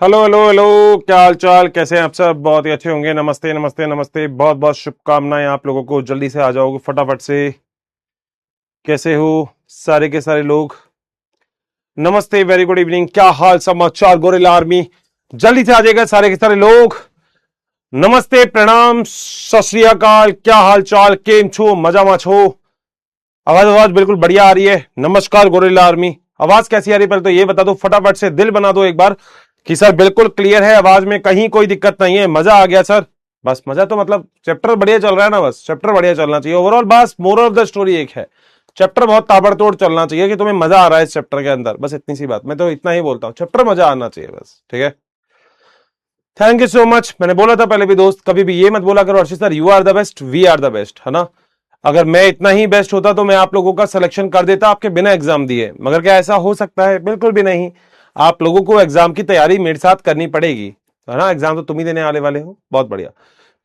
Hello hello hello. क्या हाल चाल, कैसे हैं आप सब? बहुत ही अच्छे होंगे। नमस्ते नमस्ते नमस्ते, बहुत बहुत शुभकामनाएं आप लोगों को। जल्दी से आ जाओगे फटाफट से। कैसे हो सारे के सारे लोग? नमस्ते, वेरी गुड इवनिंग। क्या हाल समाचार गोरिल्ला आर्मी? जल्दी से आ जाएगा सारे के सारे लोग। नमस्ते, प्रणाम, सत श्री अकाल। क्या हाल चाल, केम छो, मजा मा छो? आवाज आवाज बिल्कुल बढ़िया आ रही है। नमस्कार गोरिल्ला आर्मी। आवाज कैसी आ रही है पहले तो ये बता दो, फटाफट से दिल बना दो एक बार कि सर बिल्कुल क्लियर है आवाज में, कहीं कोई दिक्कत नहीं है, मजा आ गया सर। बस मजा तो मतलब चैप्टर बढ़िया चल रहा है ना, बस चैप्टर बढ़िया चलना चाहिए ओवरऑल। बस मोरल ऑफ द स्टोरी एक है, चैप्टर बहुत ताबड़तोड़ चलना चाहिए कि तुम्हें मजा आ रहा है इस चैप्टर के अंदर। बस इतनी सी बात, मैं तो इतना ही बोलता हूँ, चैप्टर मजा आना चाहिए बस। ठीक है, थैंक यू सो मच। मैंने बोला था पहले भी दोस्त, कभी भी ये मत बोला करो Arshit sir you are the best, we are the best, है ना। अगर मैं इतना ही बेस्ट होता तो मैं आप लोगों का सिलेक्शन कर देता आपके बिना एग्जाम दिए, मगर क्या ऐसा हो सकता है? बिल्कुल भी नहीं। आप लोगों को एग्जाम की तैयारी मेरे साथ करनी पड़ेगी, है ना। एग्जाम तो तुम ही देने आने वाले हो। बहुत बढ़िया।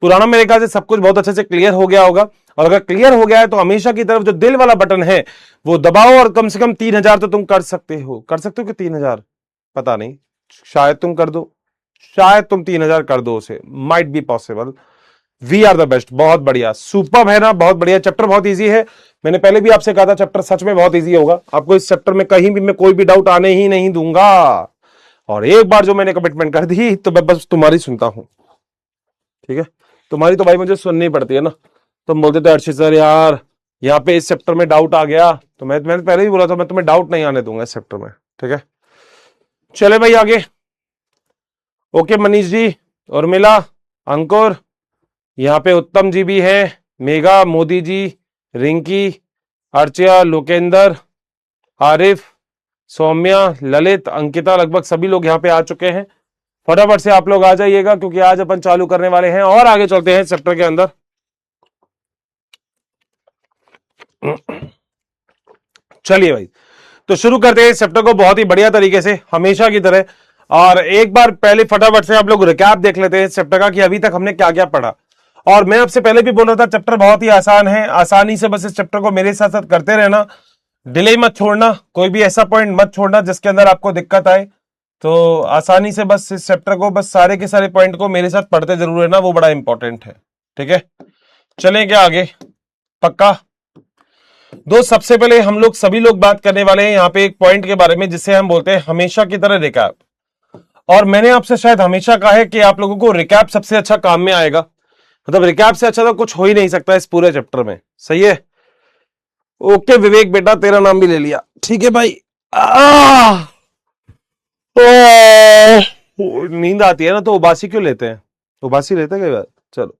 पुराना मेरे ख्याल से सब कुछ बहुत अच्छे से क्लियर हो गया होगा, और अगर क्लियर हो गया है तो हमेशा की तरफ जो दिल वाला बटन है वो दबाओ, और कम से कम 3,000 तो तुम कर सकते हो। कर सकते हो कि 3,000? पता नहीं, शायद तुम कर दो, शायद तुम 3,000 कर दो उसे, might be possible. We are the best, बहुत बढ़िया, सुपर है ना, बहुत बढ़िया। चैप्टर बहुत इजी है, मैंने पहले भी आपसे कहा था चैप्टर सच में बहुत इजी होगा। आपको इस चैप्टर में कहीं भी मैं कोई भी डाउट आने ही नहीं दूंगा, और एक बार जो मैंने कमिटमेंट कर दी तो मैं बस तुम्हारी सुनता हूं। ठीक है, तुम्हारी तो भाई मुझे सुननी पड़ती है ना। तुम बोलते थे अर्षित सर यार यहाँ पे इस चैप्टर में डाउट आ गया, तो मैंने पहले ही बोला था मैं तुम्हें डाउट नहीं आने दूंगा इस चैप्टर में। ठीक है, चले भाई आगे। ओके मनीष जी, उर्मिला, अंकुर, यहाँ पे उत्तम जी भी हैं, मेघा, मोदी जी, रिंकी, अर्चया, लोकेंद्र, आरिफ, सौम्या, ललित, अंकिता, लगभग सभी लोग यहाँ पे आ चुके हैं। फटाफट से आप लोग आ जाइएगा क्योंकि आज अपन चालू करने वाले हैं और आगे चलते हैं चैप्टर के अंदर। चलिए भाई, तो शुरू करते हैं इस चैप्टर को बहुत ही बढ़िया तरीके से, हमेशा की तरह। और एक बार पहले फटाफट से आप लोग रिकैप देख लेते हैं इस चैप्टर का कि अभी तक हमने क्या क्या पढ़ा। और मैं आपसे पहले भी बोल रहा था चैप्टर बहुत ही आसान है, आसानी से बस इस चैप्टर को मेरे साथ साथ करते रहना, डिले मत छोड़ना, कोई भी ऐसा पॉइंट मत छोड़ना जिसके अंदर आपको दिक्कत आए। तो आसानी से बस इस चैप्टर को, बस सारे के सारे पॉइंट को मेरे साथ पढ़ते जरूर है ना, वो बड़ा इंपॉर्टेंट है। ठीक है, चलें क्या आगे? पक्का? सबसे पहले हम लोग सभी लोग बात करने वाले हैं यहाँ पे एक पॉइंट के बारे में जिसे हम बोलते हैं हमेशा की तरह रिकैप। और मैंने आपसे शायद हमेशा कहा है कि आप लोगों को रिकैप सबसे अच्छा काम में आएगा, मतलब रिकैप से अच्छा तो कुछ हो ही नहीं सकता इस पूरे चैप्टर में। सही है? ओके विवेक बेटा, तेरा नाम भी ले लिया। ठीक है भाई। आह! नींद आती है ना तो उबासी क्यों लेते हैं? उबासी लेते हैं कई बार। चलो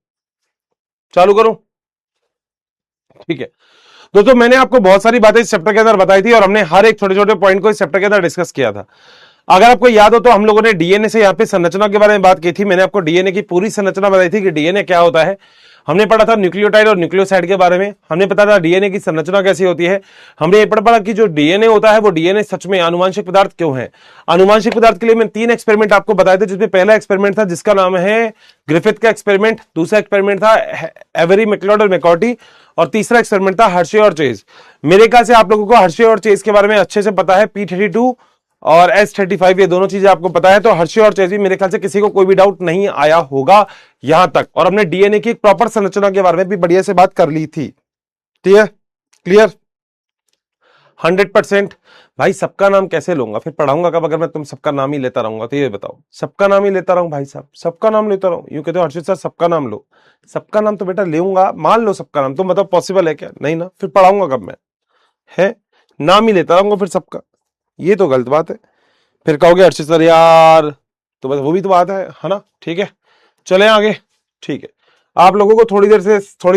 चालू करो। ठीक है दोस्तों, मैंने आपको बहुत सारी बातें इस चैप्टर के अंदर बताई थी और हमने हर एक छोटे छोटे पॉइंट को इस चैप्टर के अंदर डिस्कस किया था। अगर आपको याद हो तो हम लोगों ने डीएनए से यहाँ पे संरचना के बारे में बात की थी। मैंने आपको डीएनए की पूरी संरचना बताई थी कि डीएनए क्या होता है। हमने पढ़ा था न्यूक्लियोटाइड और न्यूक्लियोसाइड के बारे में, हमने पता था डीएनए की संरचना कैसी होती है। हमने ये पढ़ा कि जो डीएनए होता है वो डीएनए सच में आनुवांशिक पदार्थ क्यों है। आनुवांशिक पदार्थ के लिए मैंने 3 एक्सपेरिमेंट आपको बताए थे, जिसमें पहला एक्सपेरिमेंट था जिसका नाम है ग्रिफिथ का एक्सपेरिमेंट, दूसरा एक्सपेरिमेंट था एवरी मैकलियोड और मैकॉर्टी, और तीसरा एक्सपेरिमेंट था हर्शे और चेज। मेरे ख्याल से आप लोगों को हर्शे और चेज के बारे में अच्छे से पता है। P32 और S35 ये दोनों चीजें आपको पता है, तो हर्शे और चेज भी मेरे ख्याल से किसी को कोई भी डाउट नहीं आया होगा यहां तक। और हमने डीएनए की एक प्रॉपर संरचना के बारे में भी बढ़िया से बात कर ली थी। ठीक है, क्लियर? 100%। भाई सबका नाम कैसे लूंगा, फिर पढ़ाऊंगा कब अगर मैं तुम सबका नाम ही लेता रहूंगा? तो ये बताओ, सबका नाम ही लेता रहूं भाई साहब, सबका नाम लेता रहूं? यूं कहते हो हर्षित सर सबका नाम लो, सबका नाम तो बेटा लेऊंगा, मान लो सबका नाम, तुम बताओ पॉसिबल है क्या? नहीं ना, फिर पढ़ाऊंगा कब मैं? है नाम ही लेता रहूंगा फिर सबका, ये तो गलत बात है। फिर कहोगे हर्षित सर यार, तो बस वो भी तो बात है ना। ठीक है, चले आगे। ठीक है, आप लोगों को थोड़ी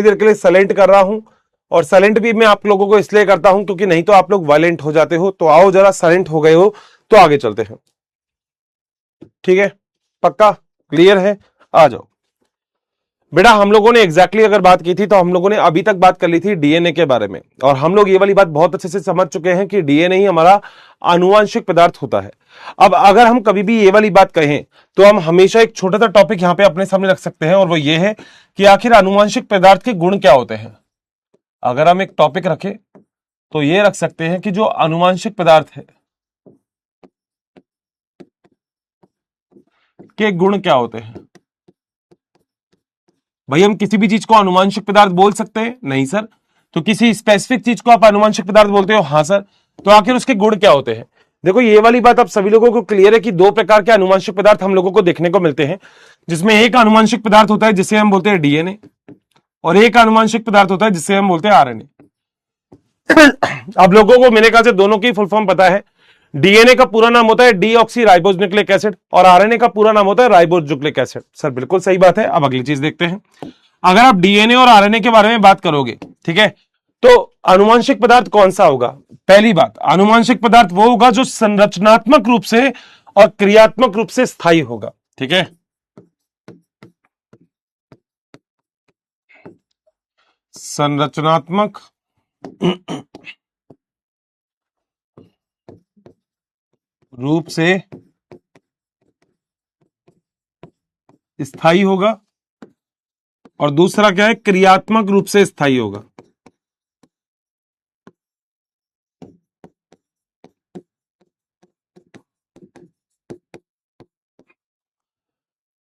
देर के लिए साइलेंट कर रहा हूं, और साइलेंट भी मैं आप लोगों को इसलिए करता हूं क्योंकि नहीं तो आप लोग वायलेंट हो जाते हो। तो आओ जरा, साइलेंट हो गए हो तो आगे चलते हैं। ठीक है, पक्का क्लियर है? आ जाओ बेटा। हम लोगों ने एग्जैक्टली अगर बात की थी तो हम लोगों ने अभी तक बात कर ली थी डीएनए के बारे में, और हम लोग ये वाली बात बहुत अच्छे से समझ चुके हैं कि डीएनए ही हमारा आनुवांशिक पदार्थ होता है। अब अगर हम कभी भी ये वाली बात कहें तो हम हमेशा एक छोटा सा टॉपिक यहां पे अपने सामने रख सकते हैं, और वो ये है कि आखिर आनुवांशिक पदार्थ के गुण क्या होते हैं। अगर हम एक टॉपिक रखें तो ये रख सकते हैं कि जो आनुवांशिक पदार्थ है के गुण क्या होते हैं? भाई हम किसी भी चीज को आनुवांशिक पदार्थ बोल सकते हैं? नहीं सर। तो किसी स्पेसिफिक चीज को आप आनुवांशिक पदार्थ बोलते हो? हाँ सर। तो आखिर उसके गुण क्या होते हैं? देखो ये वाली बात आप सभी लोगों को क्लियर है कि दो प्रकार के आनुवांशिक पदार्थ हम लोगों को देखने को मिलते हैं, जिसमें एक आनुवांशिक पदार्थ होता है जिसे हम बोलते हैं डीएनए, और एक आनुवांशिक पदार्थ होता है जिसे हम बोलते हैं आरएनए। आप लोगों को मेरे ख्याल से दोनों की फुल फॉर्म पता है। डीएनए का पूरा नाम होता है डीऑक्सी राइबोज न्यूक्लिक एसिड, और आरएनए का पूरा नाम होता है राइबोज न्यूक्लिक एसिड। सर बिल्कुल सही बात है। अब अगली चीज देखते हैं। अगर आप डीएनए और आरएनए के बारे में बात करोगे, ठीक है, तो आनुवांशिक पदार्थ कौन सा होगा? पहली बात, आनुवांशिक पदार्थ वो होगा जो संरचनात्मक रूप से और क्रियात्मक रूप से स्थायी होगा। ठीक है, संरचनात्मक रूप से स्थायी होगा, और दूसरा क्या है, क्रियात्मक रूप से स्थायी होगा।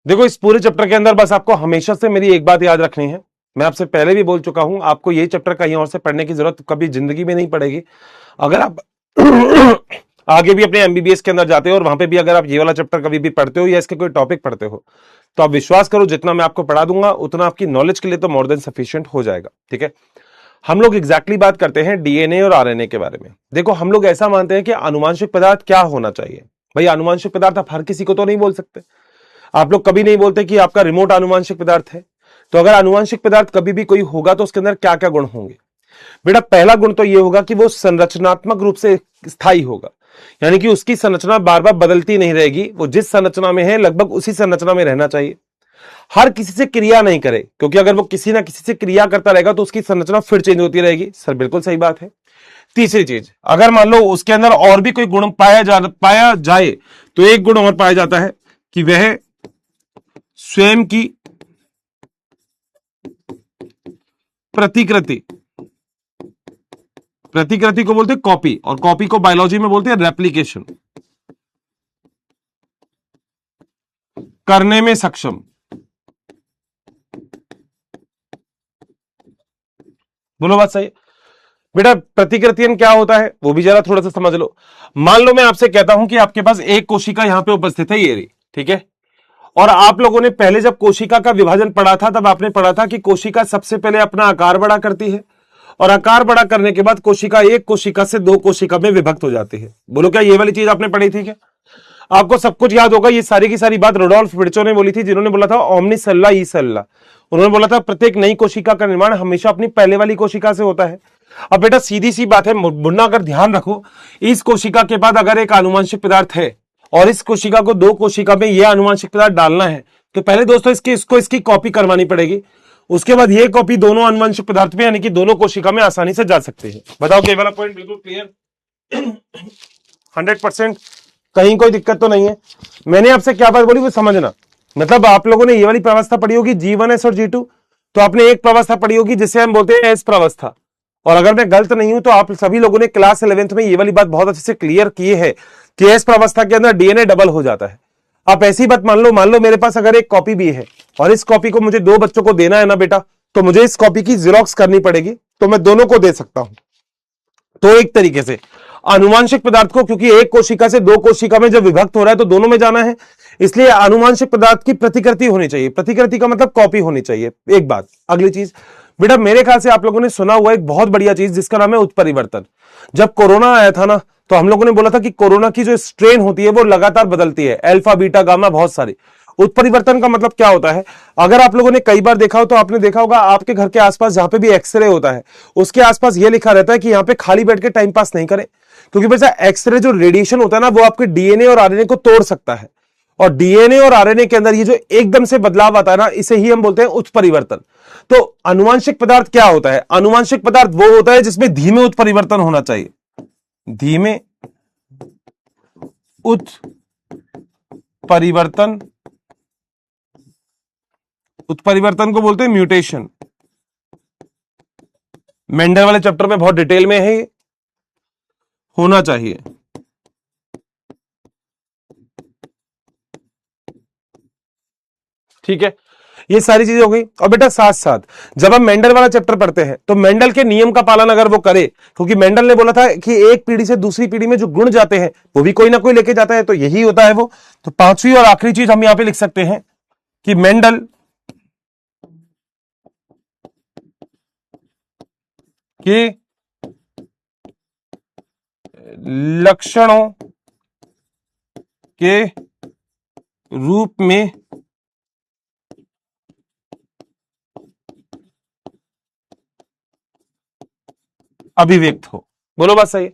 देखो इस पूरे चैप्टर के अंदर बस आपको हमेशा से मेरी एक बात याद रखनी है। मैं आपसे पहले भी बोल चुका हूं, आपको ये चैप्टर कहीं और से पढ़ने की जरूरत कभी जिंदगी में नहीं पड़ेगी। अगर आप आगे भी अपने एमबीबीएस के अंदर जाते हो और वहां पे भी अगर आप ये वाला चैप्टर कभी भी पढ़ते हो या इसके कोई टॉपिक पढ़ते हो, तो आप विश्वास करो जितना मैं आपको पढ़ा दूंगा उतना आपकी नॉलेज के लिए तो मोर देन सफिशिएंट हो जाएगा। ठीक है, हम लोग एग्जैक्टली बात करते हैं डीएनए और आरएनए के बारे में। देखो हम लोग ऐसा मानते हैं कि आनुवांशिक पदार्थ क्या होना चाहिए। भाई आनुवांशिक पदार्थ आप हर किसी को तो नहीं बोल सकते। आप लोग कभी नहीं बोलते कि आपका रिमोट आनुवांशिक पदार्थ है। तो अगर आनुवांशिक पदार्थ कभी भी कोई होगा तो उसके अंदर क्या क्या गुण होंगे? बेटा पहला गुण तो यह होगा कि वो संरचनात्मक रूप से स्थायी होगा, यानी कि उसकी संरचना बार बार बदलती नहीं रहेगी। वो जिस संरचना में है लगभग उसी संरचना में रहना चाहिए। हर किसी से क्रिया नहीं करे, क्योंकि अगर वो किसी ना किसी से क्रिया करता रहेगा तो उसकी संरचना फिर चेंज होती रहेगी। सर बिल्कुल सही बात है। तीसरी चीज, अगर मान लो उसके अंदर और भी कोई गुण पाया जाए तो एक गुण और पाया जाता है कि वह स्वयं की प्रतिकृति, प्रतिकृति को बोलते हैं कॉपी, और कॉपी को बायोलॉजी में बोलते हैं रेप्लिकेशन, करने में सक्षम। बोलो बात सही। बेटा प्रतिकृतियन क्या होता है वो भी जरा थोड़ा सा समझ लो। मान लो मैं आपसे कहता हूं कि आपके पास एक कोशिका यहां पे उपस्थित है, ये रही, ठीक है, और आप लोगों ने पहले जब कोशिका का विभाजन पढ़ा था तब आपने पढ़ा था कि कोशिका सबसे पहले अपना आकार बड़ा करती है, और आकार बड़ा करने के बाद कोशिका एक कोशिका से दो कोशिका में विभक्त हो जाती है। बोलो क्या ये वाली चीज आपने पढ़ी थी क्या? आपको सब कुछ याद होगा। ये सारी की सारी बात रुडोल्फ विर्चो ने बोली थी, जिन्होंने बोला था ओमनी सेल्ला ई सेल्ला। उन्होंने बोला था प्रत्येक नई कोशिका का निर्माण हमेशा अपनी पहले वाली कोशिका से होता है। अब बेटा सीधी सी बात है मुन्ना, अगर ध्यान रखो, इस कोशिका के बाद अगर एक आनुवंशिक पदार्थ है और इस कोशिका को दो कोशिका में यह आनुवंशिक पदार्थ डालना है, तो पहले दोस्तों इसकी कॉपी करवानी पड़ेगी। उसके बाद ये कॉपी दोनों आनुवंशिक पदार्थ में यानी कि दोनों कोशिका में आसानी से जा सकती है। बताओ ये वाला पॉइंट बिल्कुल क्लियर? 100% कहीं कोई दिक्कत तो नहीं है। मैंने आपसे क्या बात बोली वो समझना। मतलब आप लोगों ने ये वाली प्रावस्था पढ़ी होगी G1S और G2, तो आपने एक प्रावस्था पढ़ी होगी जिसे हम बोलते हैं एस प्रावस्था। और अगर मैं गलत नहीं हूं तो आप सभी लोगों ने क्लास 11th में ये वाली बात बहुत अच्छे से क्लियर की है कि एस प्रावस्था के अंदर डीएनए डबल हो जाता है। आप ऐसी बात मान लो मेरे पास अगर एक कॉपी भी है और इस कॉपी को मुझे दो बच्चों को देना है ना बेटा, तो मुझे इस कॉपी की जेरॉक्स करनी पड़ेगी, तो मैं दोनों को दे सकता हूं। तो एक तरीके से आनुवांशिक पदार्थ को, क्योंकि एक कोशिका से दो कोशिका में जब विभक्त हो रहा है तो दोनों में जाना है, इसलिए आनुवांशिक पदार्थ की प्रतिकृति होनी चाहिए। प्रतिकृति का मतलब कॉपी होनी चाहिए, एक बात। अगली चीज बेटा, मेरे ख्याल से आप लोगों ने सुना हुआ एक बहुत बढ़िया चीज जिसका नाम है उत्परिवर्तन। जब कोरोना आया था ना, तो हम लोगों ने बोला था कि कोरोना की जो स्ट्रेन होती है वो लगातार बदलती है, अल्फा बीटा गामा बहुत सारी। उत्परिवर्तन का मतलब क्या होता है? अगर आप लोगों ने कई बार देखा हो तो आपने देखा होगा आपके घर के आसपास जहां पे भी एक्सरे होता है उसके आसपास ये लिखा रहता है कि यहां पे खाली बैठ के टाइम पास नहीं करें, क्योंकि वैसा एक्सरे जो रेडिएशन होता है ना वो आपके डीएनए और आरएनए को तोड़ सकता है, और डीएनए और आरएनए के अंदर ये जो एकदम से बदलाव आता है ना, इसे ही हम बोलते हैं उत्परिवर्तन। तो आनुवांशिक पदार्थ क्या होता है? आनुवांशिक पदार्थ वो होता है जिसमें धीमे उत्परिवर्तन होना चाहिए। धीमे उत्परिवर्तन, उत्परिवर्तन को बोलते हैं म्यूटेशन। मेंडल वाले चैप्टर में बहुत डिटेल में है, होना चाहिए। ठीक है, ये सारी चीजें हो गई। और बेटा साथ साथ जब हम मेंडल वाला चैप्टर पढ़ते हैं तो मेंडल के नियम का पालन अगर वो करे, क्योंकि मेंडल ने बोला था कि एक पीढ़ी से दूसरी पीढ़ी में जो गुण जाते हैं वो भी कोई ना कोई लेके जाता है, तो यही होता है वो। तो पांचवी और आखिरी चीज हम यहां पे लिख सकते हैं कि मेंडल के लक्षणों के रूप में अभिव्यक्त हो। बोलो बात सही है?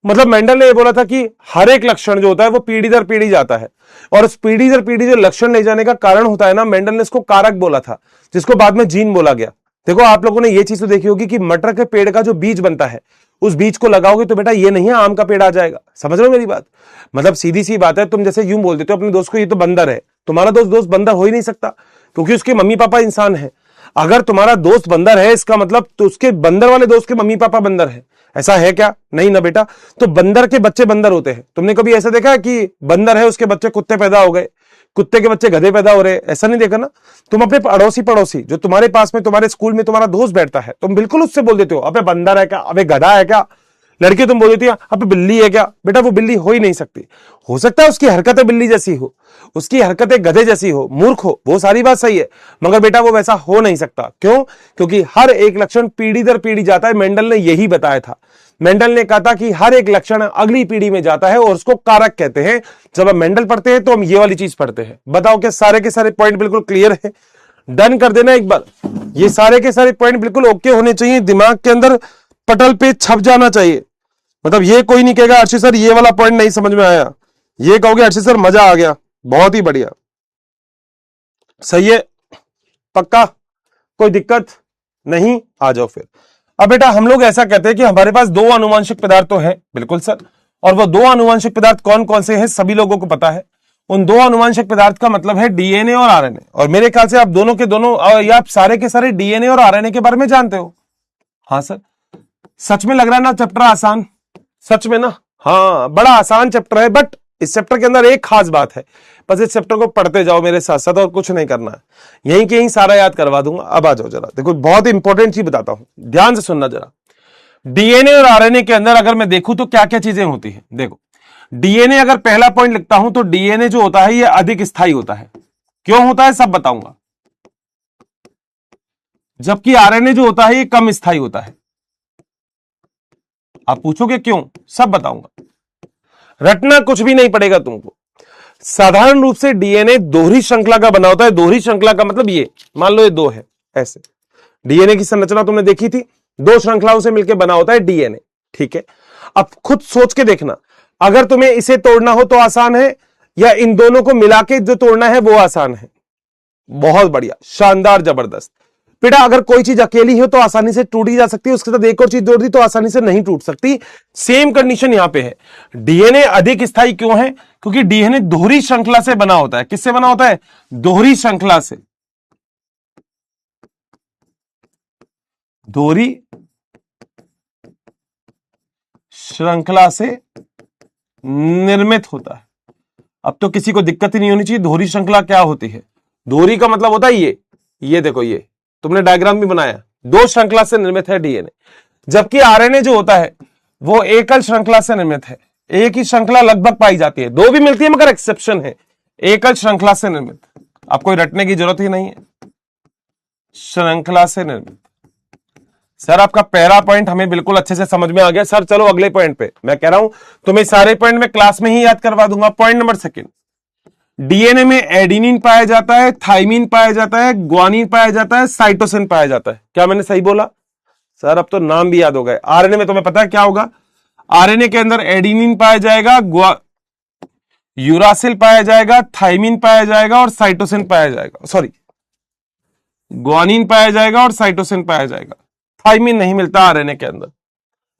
मतलब मेंडल ने ये बोला था कि हर एक लक्षण जो होता है वो पीढ़ी दर पीढ़ी जाता है, और उस पीढ़ी दर पीढ़ी जो लक्षण ले जाने का कारण होता है ना, मेंडल ने इसको कारक बोला था, जिसको बाद में जीन बोला गया। देखो आप लोगों ने ये चीज तो देखी होगी कि मटर के पेड़ का जो बीज बनता है, उस बीज को लगाओगे तो बेटा ये नहीं है आम का पेड़ आ जाएगा। समझ रहे हो मेरी बात? मतलब सीधी सी बात है, तुम जैसे यूं बोल देते हो अपने दोस्त को ये तो बंदर है, तुम्हारा दोस्त बंदर हो ही नहीं सकता, क्योंकि उसके मम्मी पापा इंसान है। अगर तुम्हारा दोस्त बंदर है इसका मतलब तो उसके बंदर वाले दोस्त के मम्मी पापा बंदर है, ऐसा है क्या? नहीं ना बेटा। तो बंदर के बच्चे बंदर होते हैं। तुमने कभी ऐसा देखा है कि बंदर है उसके बच्चे कुत्ते पैदा हो गए, कुत्ते के बच्चे गधे पैदा हो रहे? ऐसा नहीं देखा ना। तुम अपने पड़ोसी जो तुम्हारे पास में तुम्हारे स्कूल में तुम्हारा दोस्त बैठता है, तुम बिल्कुल उससे बोल देते हो अबे बंदर है क्या, अबे गधा है क्या? लड़के तुम बोल देती है अबे बिल्ली है क्या? बेटा वो बिल्ली हो ही नहीं सकती। हो सकता है उसकी हरकतें बिल्ली जैसी हो, उसकी हरकतें गधे जैसी हो, मूर्ख हो, वो सारी बात सही है, मगर बेटा वो वैसा हो नहीं सकता। क्यों? क्योंकि हर एक लक्षण पीढ़ी दर पीढ़ी जाता है। मेंडल ने यही बताया था। मेंडल ने कहा था कि हर एक लक्षण अगली पीढ़ी में जाता है और उसको कारक कहते हैं। जब हम मेंडल पढ़ते हैं तो हम ये वाली चीज पढ़ते हैं। बताओ क्या सारे के सारे पॉइंट बिल्कुल क्लियर है? डन कर देना एक बार। ये सारे के सारे पॉइंट बिल्कुल ओके होने चाहिए, दिमाग के अंदर पटल पे छप जाना चाहिए। मतलब ये कोई नहीं कहेगा अर्शी सर ये वाला पॉइंट नहीं समझ में आया, ये कहोगे अर्शी सर मजा आ गया, बहुत ही बढ़िया। सही है? पक्का? कोई दिक्कत नहीं? आ जाओ फिर। अब बेटा हम लोग ऐसा कहते हैं कि हमारे पास दो आनुवंशिक पदार्थ तो है, बिल्कुल सर, और वो दो आनुवंशिक पदार्थ कौन कौन से हैं सभी लोगों को पता है। उन दो आनुवंशिक पदार्थ का मतलब है डीएनए और आरएनए, और मेरे ख्याल से आप दोनों के दोनों या आप सारे के सारे डीएनए और आरएनए के बारे में जानते हो। हाँ सर। सच में लग रहा है ना चैप्टर आसान? सच में ना? हाँ बड़ा आसान चैप्टर है, बट इस चैप्टर के अंदर एक खास बात है, बस इस चैप्टर को पढ़ते जाओ मेरे साथ साथ और कुछ नहीं करना है, यहीं के यहीं सारा याद करवा दूंगा। अब आ जाओ जरा, देखो बहुत इंपॉर्टेंट चीज बताता हूं, ध्यान से सुनना जरा। डीएनए और आरएनए के अंदर अगर मैं देखूं तो क्या क्या चीजें होती है। देखो डीएनए अगर पहला पॉइंट लिखता हूं तो डीएनए जो होता है ये अधिक स्थायी होता है। क्यों होता है सब बताऊंगा। जबकि आरएनए जो होता है ये कम स्थायी होता है। आप पूछोगे क्यों, सब बताऊंगा। रटना कुछ भी नहीं पड़ेगा तुमको। साधारण रूप से डीएनए दोहरी श्रृंखला का बना होता है। दोहरी श्रृंखला का मतलब ये, मान लो ये दो है ऐसे, डीएनए की संरचना तुमने देखी थी, दो श्रृंखलाओं से मिलकर बना होता है डीएनए। ठीक है, अब खुद सोच के देखना, अगर तुम्हें इसे तोड़ना हो तो आसान है, या इन दोनों को मिला के जो तोड़ना है वो आसान है? बहुत बढ़िया, शानदार, जबरदस्त। बेटा अगर कोई चीज अकेली हो तो आसानी से टूटी जा सकती है, उसके साथ एक और चीज जोड़ दी तो आसानी से नहीं टूट सकती। सेम कंडीशन यहां पे है। डीएनए अधिक स्थायी क्यों है? क्योंकि डीएनए दोहरी श्रृंखला से बना होता है। किससे बना होता है? दोहरी श्रृंखला से। दोहरी श्रृंखला से निर्मित होता है। अब तो किसी को दिक्कत ही नहीं होनी चाहिए। दोहरी श्रृंखला क्या होती है? दोहरी का मतलब होता है ये देखो, ये तुमने डायग्राम भी बनाया, दो श्रृंखला से निर्मित है डीएनए। जबकि आरएनए जो होता है वो एकल श्रृंखला से निर्मित है। एक ही श्रृंखला लगभग पाई जाती है, दो भी मिलती है मगर एक्सेप्शन है, एकल श्रृंखला से निर्मित। अब कोई रटने की जरूरत ही नहीं है, श्रृंखला से निर्मित। सर आपका पहला पॉइंट हमें बिल्कुल अच्छे से समझ में आ गया सर, चलो अगले पॉइंट पे। मैं कह रहा हूं तुम्हें सारे पॉइंट में क्लास में ही याद करवा दूंगा। पॉइंट नंबर सेकंड, डीएनए में एडिनिन पाया जाता है, थाइमिन पाया जाता है, ग्वानिन पाया जाता है, साइटोसिन पाया जाता है। क्या मैंने सही बोला? सर अब तो नाम भी याद हो गए। आरएनए में तुम्हें पता है क्या होगा? आरएनए के अंदर एडिनिन पाया जाएगा, यूरासिल पाया जाएगा, थाइमिन पाया जाएगा और साइटोसिन पाया जाएगा। सॉरी, ग्वानिन पाया जाएगा और साइटोसिन पाया जाएगा। थाइमिन नहीं मिलता आरएनए के अंदर।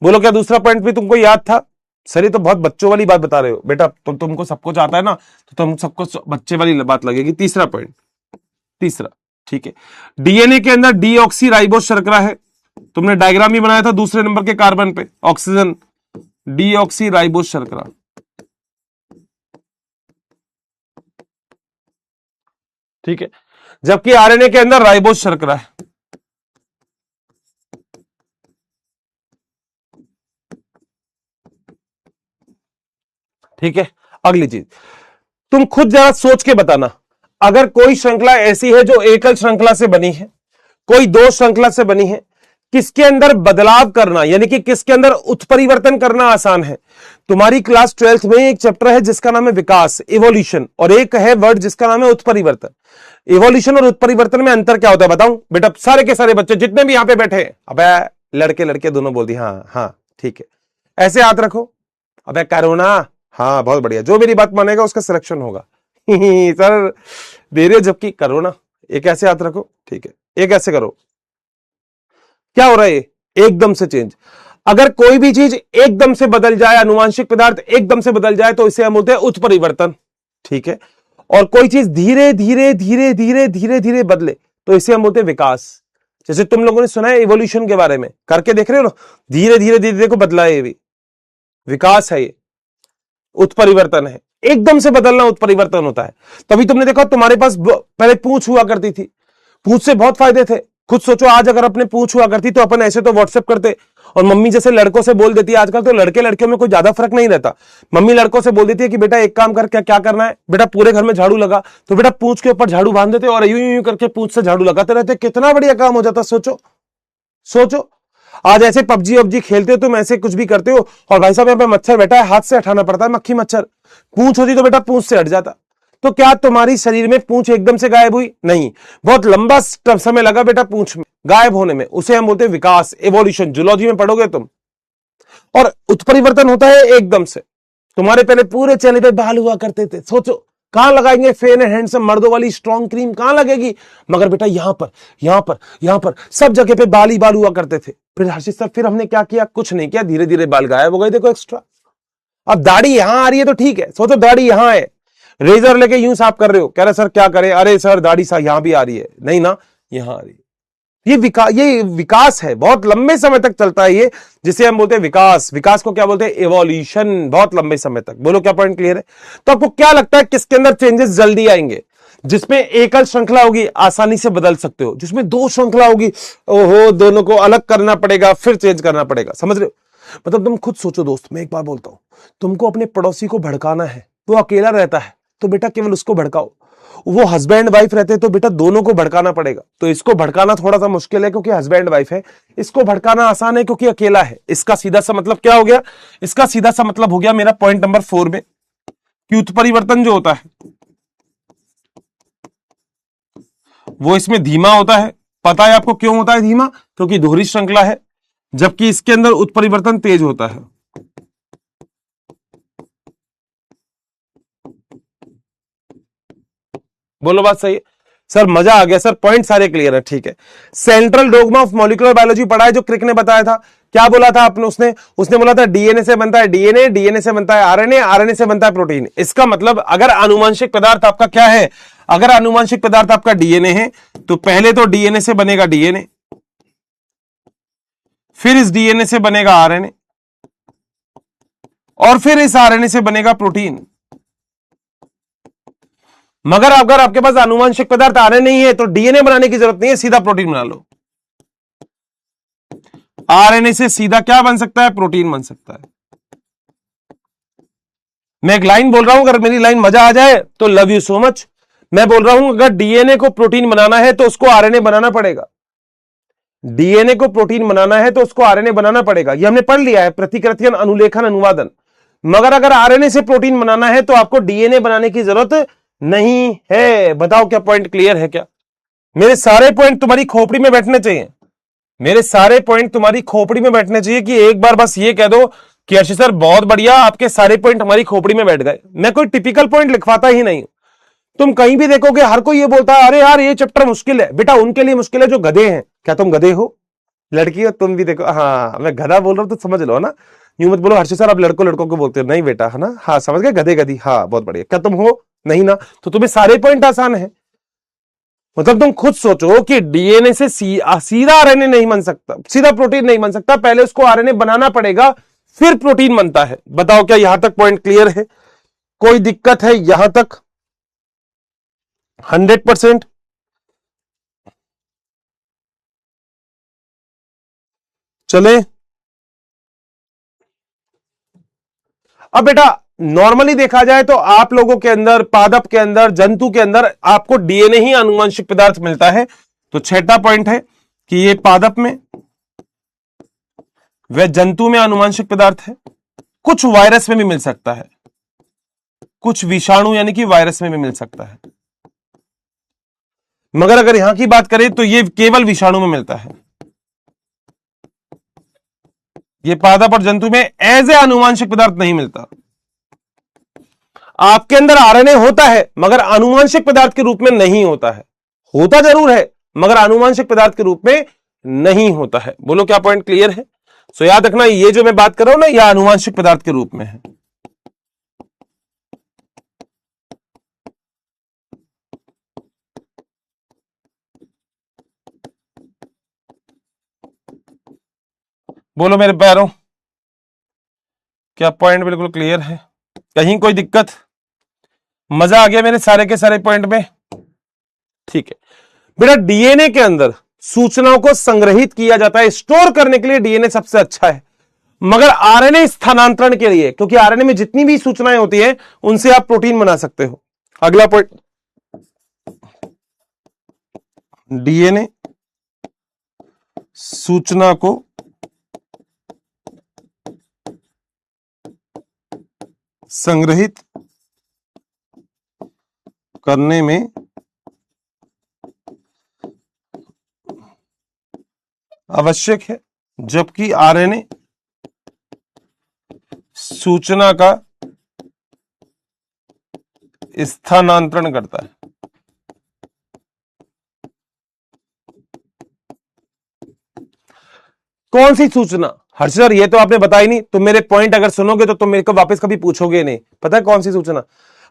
बोलो क्या दूसरा पॉइंट भी तुमको याद था? सर ये तो बहुत बच्चों वाली बात बता रहे हो बेटा, तुमको सब कुछ आता है ना, तो तुम सबको बच्चे वाली बात लगेगी। तीसरा पॉइंट, तीसरा, ठीक है, डीएनए के अंदर डीऑक्सी राइबोस शर्करा है। तुमने डायग्राम भी बनाया था दूसरे नंबर के कार्बन पे, ऑक्सीजन, डीऑक्सी राइबोस शर्करा। ठीक है, जबकि आरएनए के अंदर राइबोज शर्करा है। ठीक है, अगली चीज तुम खुद जरा सोच के बताना, अगर कोई श्रृंखला ऐसी है जो एकल श्रृंखला से बनी है, कोई दो श्रृंखला से बनी है, किसके अंदर बदलाव करना यानी कि किसके अंदर उत्परिवर्तन करना आसान है। तुम्हारी क्लास 12th में एक चैप्टर है जिसका नाम है विकास, इवोल्यूशन, और एक है वर्ड जिसका नाम है उत्परिवर्तन। इवोल्यूशन और उत्परिवर्तन में अंतर क्या होता है बताऊं बेटा? सारे के सारे बच्चे जितने भी यहां पे बैठे हैं, अबे लड़के लड़के दोनों बोल दी, हाँ हाँ ठीक है, ऐसे हाथ रखो। अबे करो ना, हाँ बहुत बढ़िया, जो मेरी बात मानेगा उसका सिलेक्शन होगा। सर दे रहे जबकि करो ना, एक ऐसे हाथ रखो, ठीक है, एक ऐसे करो। क्या हो रहा है? एकदम से चेंज। अगर कोई भी चीज एकदम से बदल जाए, अनुवांशिक पदार्थ एकदम से बदल जाए, तो इसे हम बोलते हैं उत्परिवर्तन। ठीक है, और कोई चीज धीरे धीरे धीरे धीरे धीरे धीरे बदले तो इसे हम बोलते हैं विकास। जैसे तुम लोगों ने सुना है इवोल्यूशन के बारे में, करके देख रहे हो ना, धीरे धीरे धीरे देखो बदला है, ये भी विकास है, ये उत्परिवर्तन है। एकदम से बदलना उत्परिवर्तन होता है। तभी तुमने देखा तुम्हारे पास पहले पूंछ हुआ करती थी, पूंछ से बहुत फायदे थे। खुद सोचो, आज अगर अपने पूंछ हुआ करती तो अपन ऐसे तो व्हाट्सएप करते, और मम्मी जैसे लड़कों से बोल देती है, आजकल तो लड़के लड़कियों में कोई ज्यादा फर्क नहीं रहता। मम्मी लड़कों से बोल देती है कि बेटा एक काम कर, क्या करना है बेटा, पूरे घर में झाड़ू लगा, तो बेटा पूंछ के ऊपर झाड़ू बांध देते और यूं यूं करके पूंछ से झाड़ू लगाते रहते, कितना बढ़िया काम हो जाता। सोचो सोचो, आज ऐसे पबजी वबजी खेलते हो तुम, ऐसे कुछ भी करते हो, और भाई साहब यहाँ पे मच्छर बैठा है, हाथ से हटाना पड़ता है, मक्खी मच्छर। पूंछ होती तो बेटा पूंछ से हट जाता। तो क्या तुम्हारी शरीर में पूंछ एकदम से गायब हुई? नहीं, बहुत लंबा समय लगा बेटा पूंछ में गायब होने में। उसे हम बोलते हैं विकास, एवोल्यूशन, जूलॉजी में पढ़ोगे तुम। और उत्परिवर्तन होता है एकदम से। तुम्हारे पहले पूरे चेहरे पे बाल हुआ करते थे, सोचो कहां लगाएंगे फेयर एंड हैंडसम मर्दों वाली स्ट्रॉन्ग क्रीम, कहां लगेगी? मगर बेटा यहां पर यहां पर यहां पर सब जगह पे बाल ही बाल हुआ करते थे। फिर हर्षित सर, फिर हमने क्या किया? कुछ नहीं किया, धीरे धीरे बाल गायब हो गए, देखो एक्स्ट्रा। अब दाढ़ी यहां आ रही है तो ठीक है, सोचो दाढ़ी यहां है, रेजर लेके यूं साफ कर रहे हो, कह रहे सर क्या करें? अरे सर दाढ़ी सा यहां भी आ रही है, नहीं ना यहां आ रही है। ये विकास है, बहुत लंबे समय तक चलता है ये, जिसे हम बोलते हैं विकास। विकास को क्या बोलते हैं? एवोल्यूशन, बहुत लंबे समय तक। बोलो क्या पॉइंट क्लियर है? तो आपको क्या लगता है किसके अंदर चेंजेस जल्दी आएंगे? जिसमें एकल श्रृंखला होगी आसानी से बदल सकते हो, जिसमें दो श्रृंखला होगी ओहो दोनों को अलग करना पड़ेगा, फिर चेंज करना पड़ेगा। समझ रहे हो? मतलब तुम खुद सोचो दोस्त, मैं एक बार बोलता हूं, तुमको अपने पड़ोसी को भड़काना है, वो अकेला रहता है तो बेटा केवल उसको भड़काओ। वो हस्बैंड वाइफ रहते तो बेटा दोनों को भड़काना पड़ेगा। तो इसको भड़काना थोड़ा सा मुश्किल है क्योंकि हस्बैंड वाइफ है, इसको भड़काना आसान है क्योंकि अकेला है। इसका सीधा सा मतलब क्या हो गया? इसका सीधा सा मतलब हो गया मेरा पॉइंट नंबर 4 में कि उत्परिवर्तन जो होता है वो इसमें धीमा होता है। पता है आपको क्यों होता है धीमा? क्योंकि दोहरी श्रृंखला है, जबकि इसके अंदर उत्परिवर्तन तेज होता है। बोलो बात सही है? सर मजा आ गया सर, पॉइंट सारे क्लियर है, ठीक है। Central dogma of molecular biology पढ़ा है जो क्रिक ने बताया था। क्या बोला था आपने? उसने बोला था डीएनए से बनता है डीएनए, डीएनए से बनता है आरएनए, आरएनए से बनता है प्रोटीन। इसका मतलब अगर आनुवंशिक पदार्थ आपका क्या है, अगर आनुवंशिक पदार्थ आपका डीएनए है तो पहले तो डीएनए से बनेगा डीएनए, फिर इस डीएनए से बनेगा आरएनए, और फिर इस आरएनए से बनेगा प्रोटीन। मगर अगर आपके पास आनुवंशिक पदार्थ आरएनए नहीं है तो डीएनए बनाने की जरूरत नहीं है, सीधा प्रोटीन बना लो। आरएनए से सीधा क्या बन सकता है? प्रोटीन बन सकता है। मैं एक लाइन बोल रहा हूं, अगर मेरी लाइन मजा आ जाए तो लव यू सो मच। मैं बोल रहा हूं अगर डीएनए को प्रोटीन बनाना है तो उसको आरएनए बनाना पड़ेगा। डीएनए को प्रोटीन बनाना है तो उसको आरएनए बनाना पड़ेगा, ये हमने पढ़ लिया है, प्रतिकृतियन, अनुलेखन, अनुवादन। मगर अगर आरएनए से प्रोटीन बनाना है तो आपको डीएनए बनाने की जरूरत नहीं है। बताओ क्या पॉइंट क्लियर है? क्या मेरे सारे पॉइंट तुम्हारी खोपड़ी में बैठने चाहिए? मेरे सारे पॉइंट तुम्हारी खोपड़ी में बैठने चाहिए कि एक बार बस ये कह दो कि अर्षित सर बहुत बढ़िया, आपके सारे पॉइंट हमारी खोपड़ी में बैठ गए। मैं कोई टिपिकल पॉइंट लिखवाता ही नहीं। तुम कहीं भी देखोगे हर कोई ये बोलता है अरे यार ये चैप्टर मुश्किल है। बेटा उनके लिए मुश्किल है जो गधे हैं। क्या तुम गधे हो? लड़की हो तुम भी देखो, हाँ मैं गधा बोल रहा हूं तो समझ लो ना, यूं मत बोलो हर्षित सर आप लड़कों को बोलते हो। नहीं बेटा, है ना, हाँ समझ गए, गधे गधी, हाँ बहुत बढ़िया। क्या तुम हो? नहीं ना, तो तुम्हें सारे पॉइंट आसान है। मतलब तुम खुद सोचो कि डीएनए से सीधा आरएनए नहीं बन सकता, सीधा प्रोटीन नहीं बन सकता, पहले उसको आरएनए बनाना पड़ेगा, फिर प्रोटीन बनता है। बताओ क्या यहां तक पॉइंट क्लियर है? कोई दिक्कत है यहां तक? 100%। चले, अब बेटा नॉर्मली देखा जाए तो आप लोगों के अंदर, पादप के अंदर, जंतु के अंदर आपको डीएनए ही आनुवंशिक पदार्थ मिलता है। तो छठा पॉइंट है कि ये पादप में वह जंतु में आनुवंशिक पदार्थ है। कुछ वायरस में भी मिल सकता है, कुछ विषाणु यानी कि वायरस में भी मिल सकता है, मगर अगर यहां की बात करें तो ये केवल विषाणु में मिलता है। ये पादप और जंतु में एज ए आनुवंशिक पदार्थ नहीं मिलता। आपके अंदर आरएनए होता है मगर आनुवंशिक पदार्थ के रूप में नहीं होता है। होता जरूर है मगर आनुवंशिक पदार्थ के रूप में नहीं होता है। बोलो क्या पॉइंट क्लियर है? सो याद रखना, ये जो मैं बात कर रहा हूं ना, यह आनुवंशिक पदार्थ के रूप में है। बोलो मेरे पैरों, क्या पॉइंट बिल्कुल क्लियर है? कहीं कोई दिक्कत? मजा आ गया मेरे सारे के सारे पॉइंट में? ठीक है बेटा, डीएनए के अंदर सूचनाओं को संग्रहित किया जाता है, स्टोर करने के लिए डीएनए सबसे अच्छा है। मगर आरएनए स्थानांतरण के लिए, क्योंकि आरएनए में जितनी भी सूचनाएं होती है उनसे आप प्रोटीन बना सकते हो। अगला पॉइंट, डीएनए सूचना को संग्रहित करने में आवश्यक है, जबकि आरएनए सूचना का स्थानांतरण करता है। कौन सी सूचना? हर्ष सर ये तो आपने बताई नहीं, तुम मेरे पॉइंट अगर सुनोगे तो तुम मेरे को वापस कभी पूछोगे नहीं। पता है कौन सी सूचना?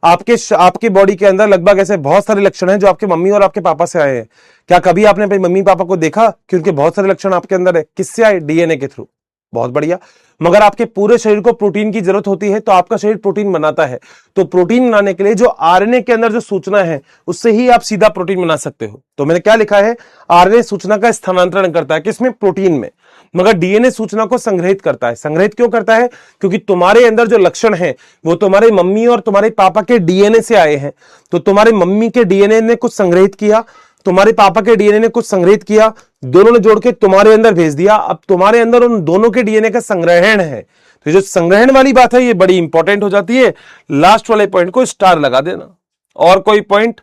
आपकी बॉडी के अंदर लगभग ऐसे बहुत सारे लक्षण हैं जो आपके मम्मी और आपके पापा से आए हैं। क्या कभी आपने अपने मम्मी पापा को देखा कि उनके बहुत सारे लक्षण आपके अंदर है? किससे आए? डीएनए के थ्रू। बहुत बढ़िया। मगर आपके पूरे शरीर को प्रोटीन की जरूरत होती है, तो आपका शरीर प्रोटीन बनाता है। तो प्रोटीन बनाने के लिए जो आरएनए के अंदर जो सूचना है उससे ही आप सीधा प्रोटीन बना सकते हो। तो मैंने क्या लिखा है? आरएनए सूचना का स्थानांतरण करता है, किसमें? प्रोटीन में। मगर डीएनए सूचना को संग्रहित करता है। संग्रहित क्यों करता है? क्योंकि तुम्हारे अंदर जो लक्षण हैं वो तुम्हारे मम्मी और तुम्हारे पापा के डीएनए से आए हैं। तो तुम्हारे मम्मी के डीएनए ने कुछ संग्रहित किया, तुम्हारे पापा के डीएनए ने कुछ संग्रहित किया, दोनों ने जोड़ के तुम्हारे अंदर भेज दिया। अब तुम्हारे अंदर उन दोनों के डीएनए का संग्रहण है। तो जो संग्रहण वाली बात है ये बड़ी इंपॉर्टेंट हो जाती है। लास्ट वाले पॉइंट को स्टार लगा देना। और कोई पॉइंट?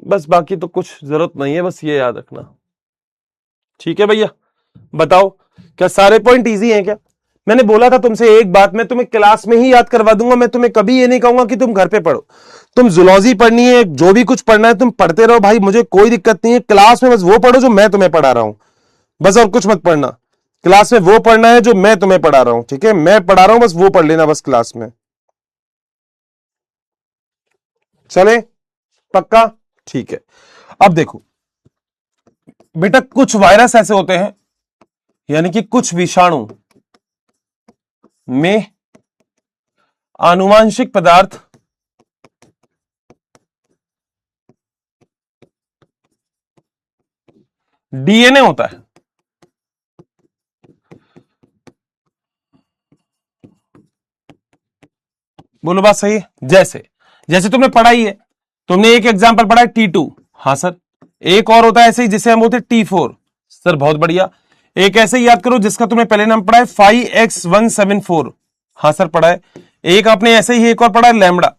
बस बाकी तो कुछ जरूरत नहीं है, बस ये याद रखना। ठीक है भैया, बताओ क्या सारे पॉइंट इजी हैं क्या? मैंने बोला था तुमसे एक बात, मैं तुम्हें क्लास में ही याद करवा दूंगा। मैं तुम्हें कभी ये नहीं कहूंगा कि तुम घर पे पढ़ो। तुम जूलॉजी पढ़नी है, जो भी कुछ पढ़ना है तुम पढ़ते रहो भाई, मुझे कोई दिक्कत नहीं है। क्लास में बस वो पढ़ो जो मैं तुम्हें पढ़ा रहा हूं, बस और कुछ मत पढ़ना। क्लास में वो पढ़ना है जो मैं तुम्हें पढ़ा रहा हूं, ठीक है? मैं पढ़ा रहा हूं, बस वो पढ़ लेना बस क्लास में। चले पक्का? ठीक है। अब देखो बेटा, कुछ वायरस ऐसे होते हैं, यानी कि कुछ विषाणु में आनुवांशिक पदार्थ डीएनए होता है। बोलो बात सही है? जैसे जैसे तुमने पढ़ाई है, तुमने एक एग्जांपल पढ़ा है T2। हाँ सर। एक और होता है ऐसे ही जिसे हम बोलते हैं T4। सर बहुत बढ़िया। एक ऐसे ही याद करो जिसका तुमने पहले नाम पढ़ा है 5X174। हाँ सर पढ़ा है। एक आपने ऐसे ही एक और पढ़ा है लैम्बडा।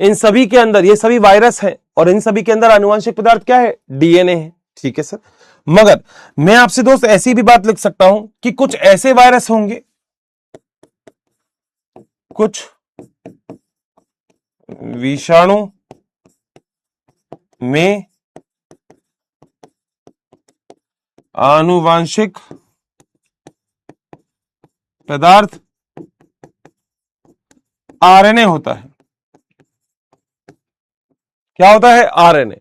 इन सभी के अंदर, ये सभी वायरस है और इन सभी के अंदर आनुवंशिक पदार्थ क्या है? डीएनए है। ठीक है सर। मगर मैं आपसे दोस्त ऐसी भी बात लिख सकता हूं कि कुछ ऐसे वायरस होंगे, कुछ विषाणु में आनुवांशिक पदार्थ आरएनए होता है। क्या होता है? आरएनए।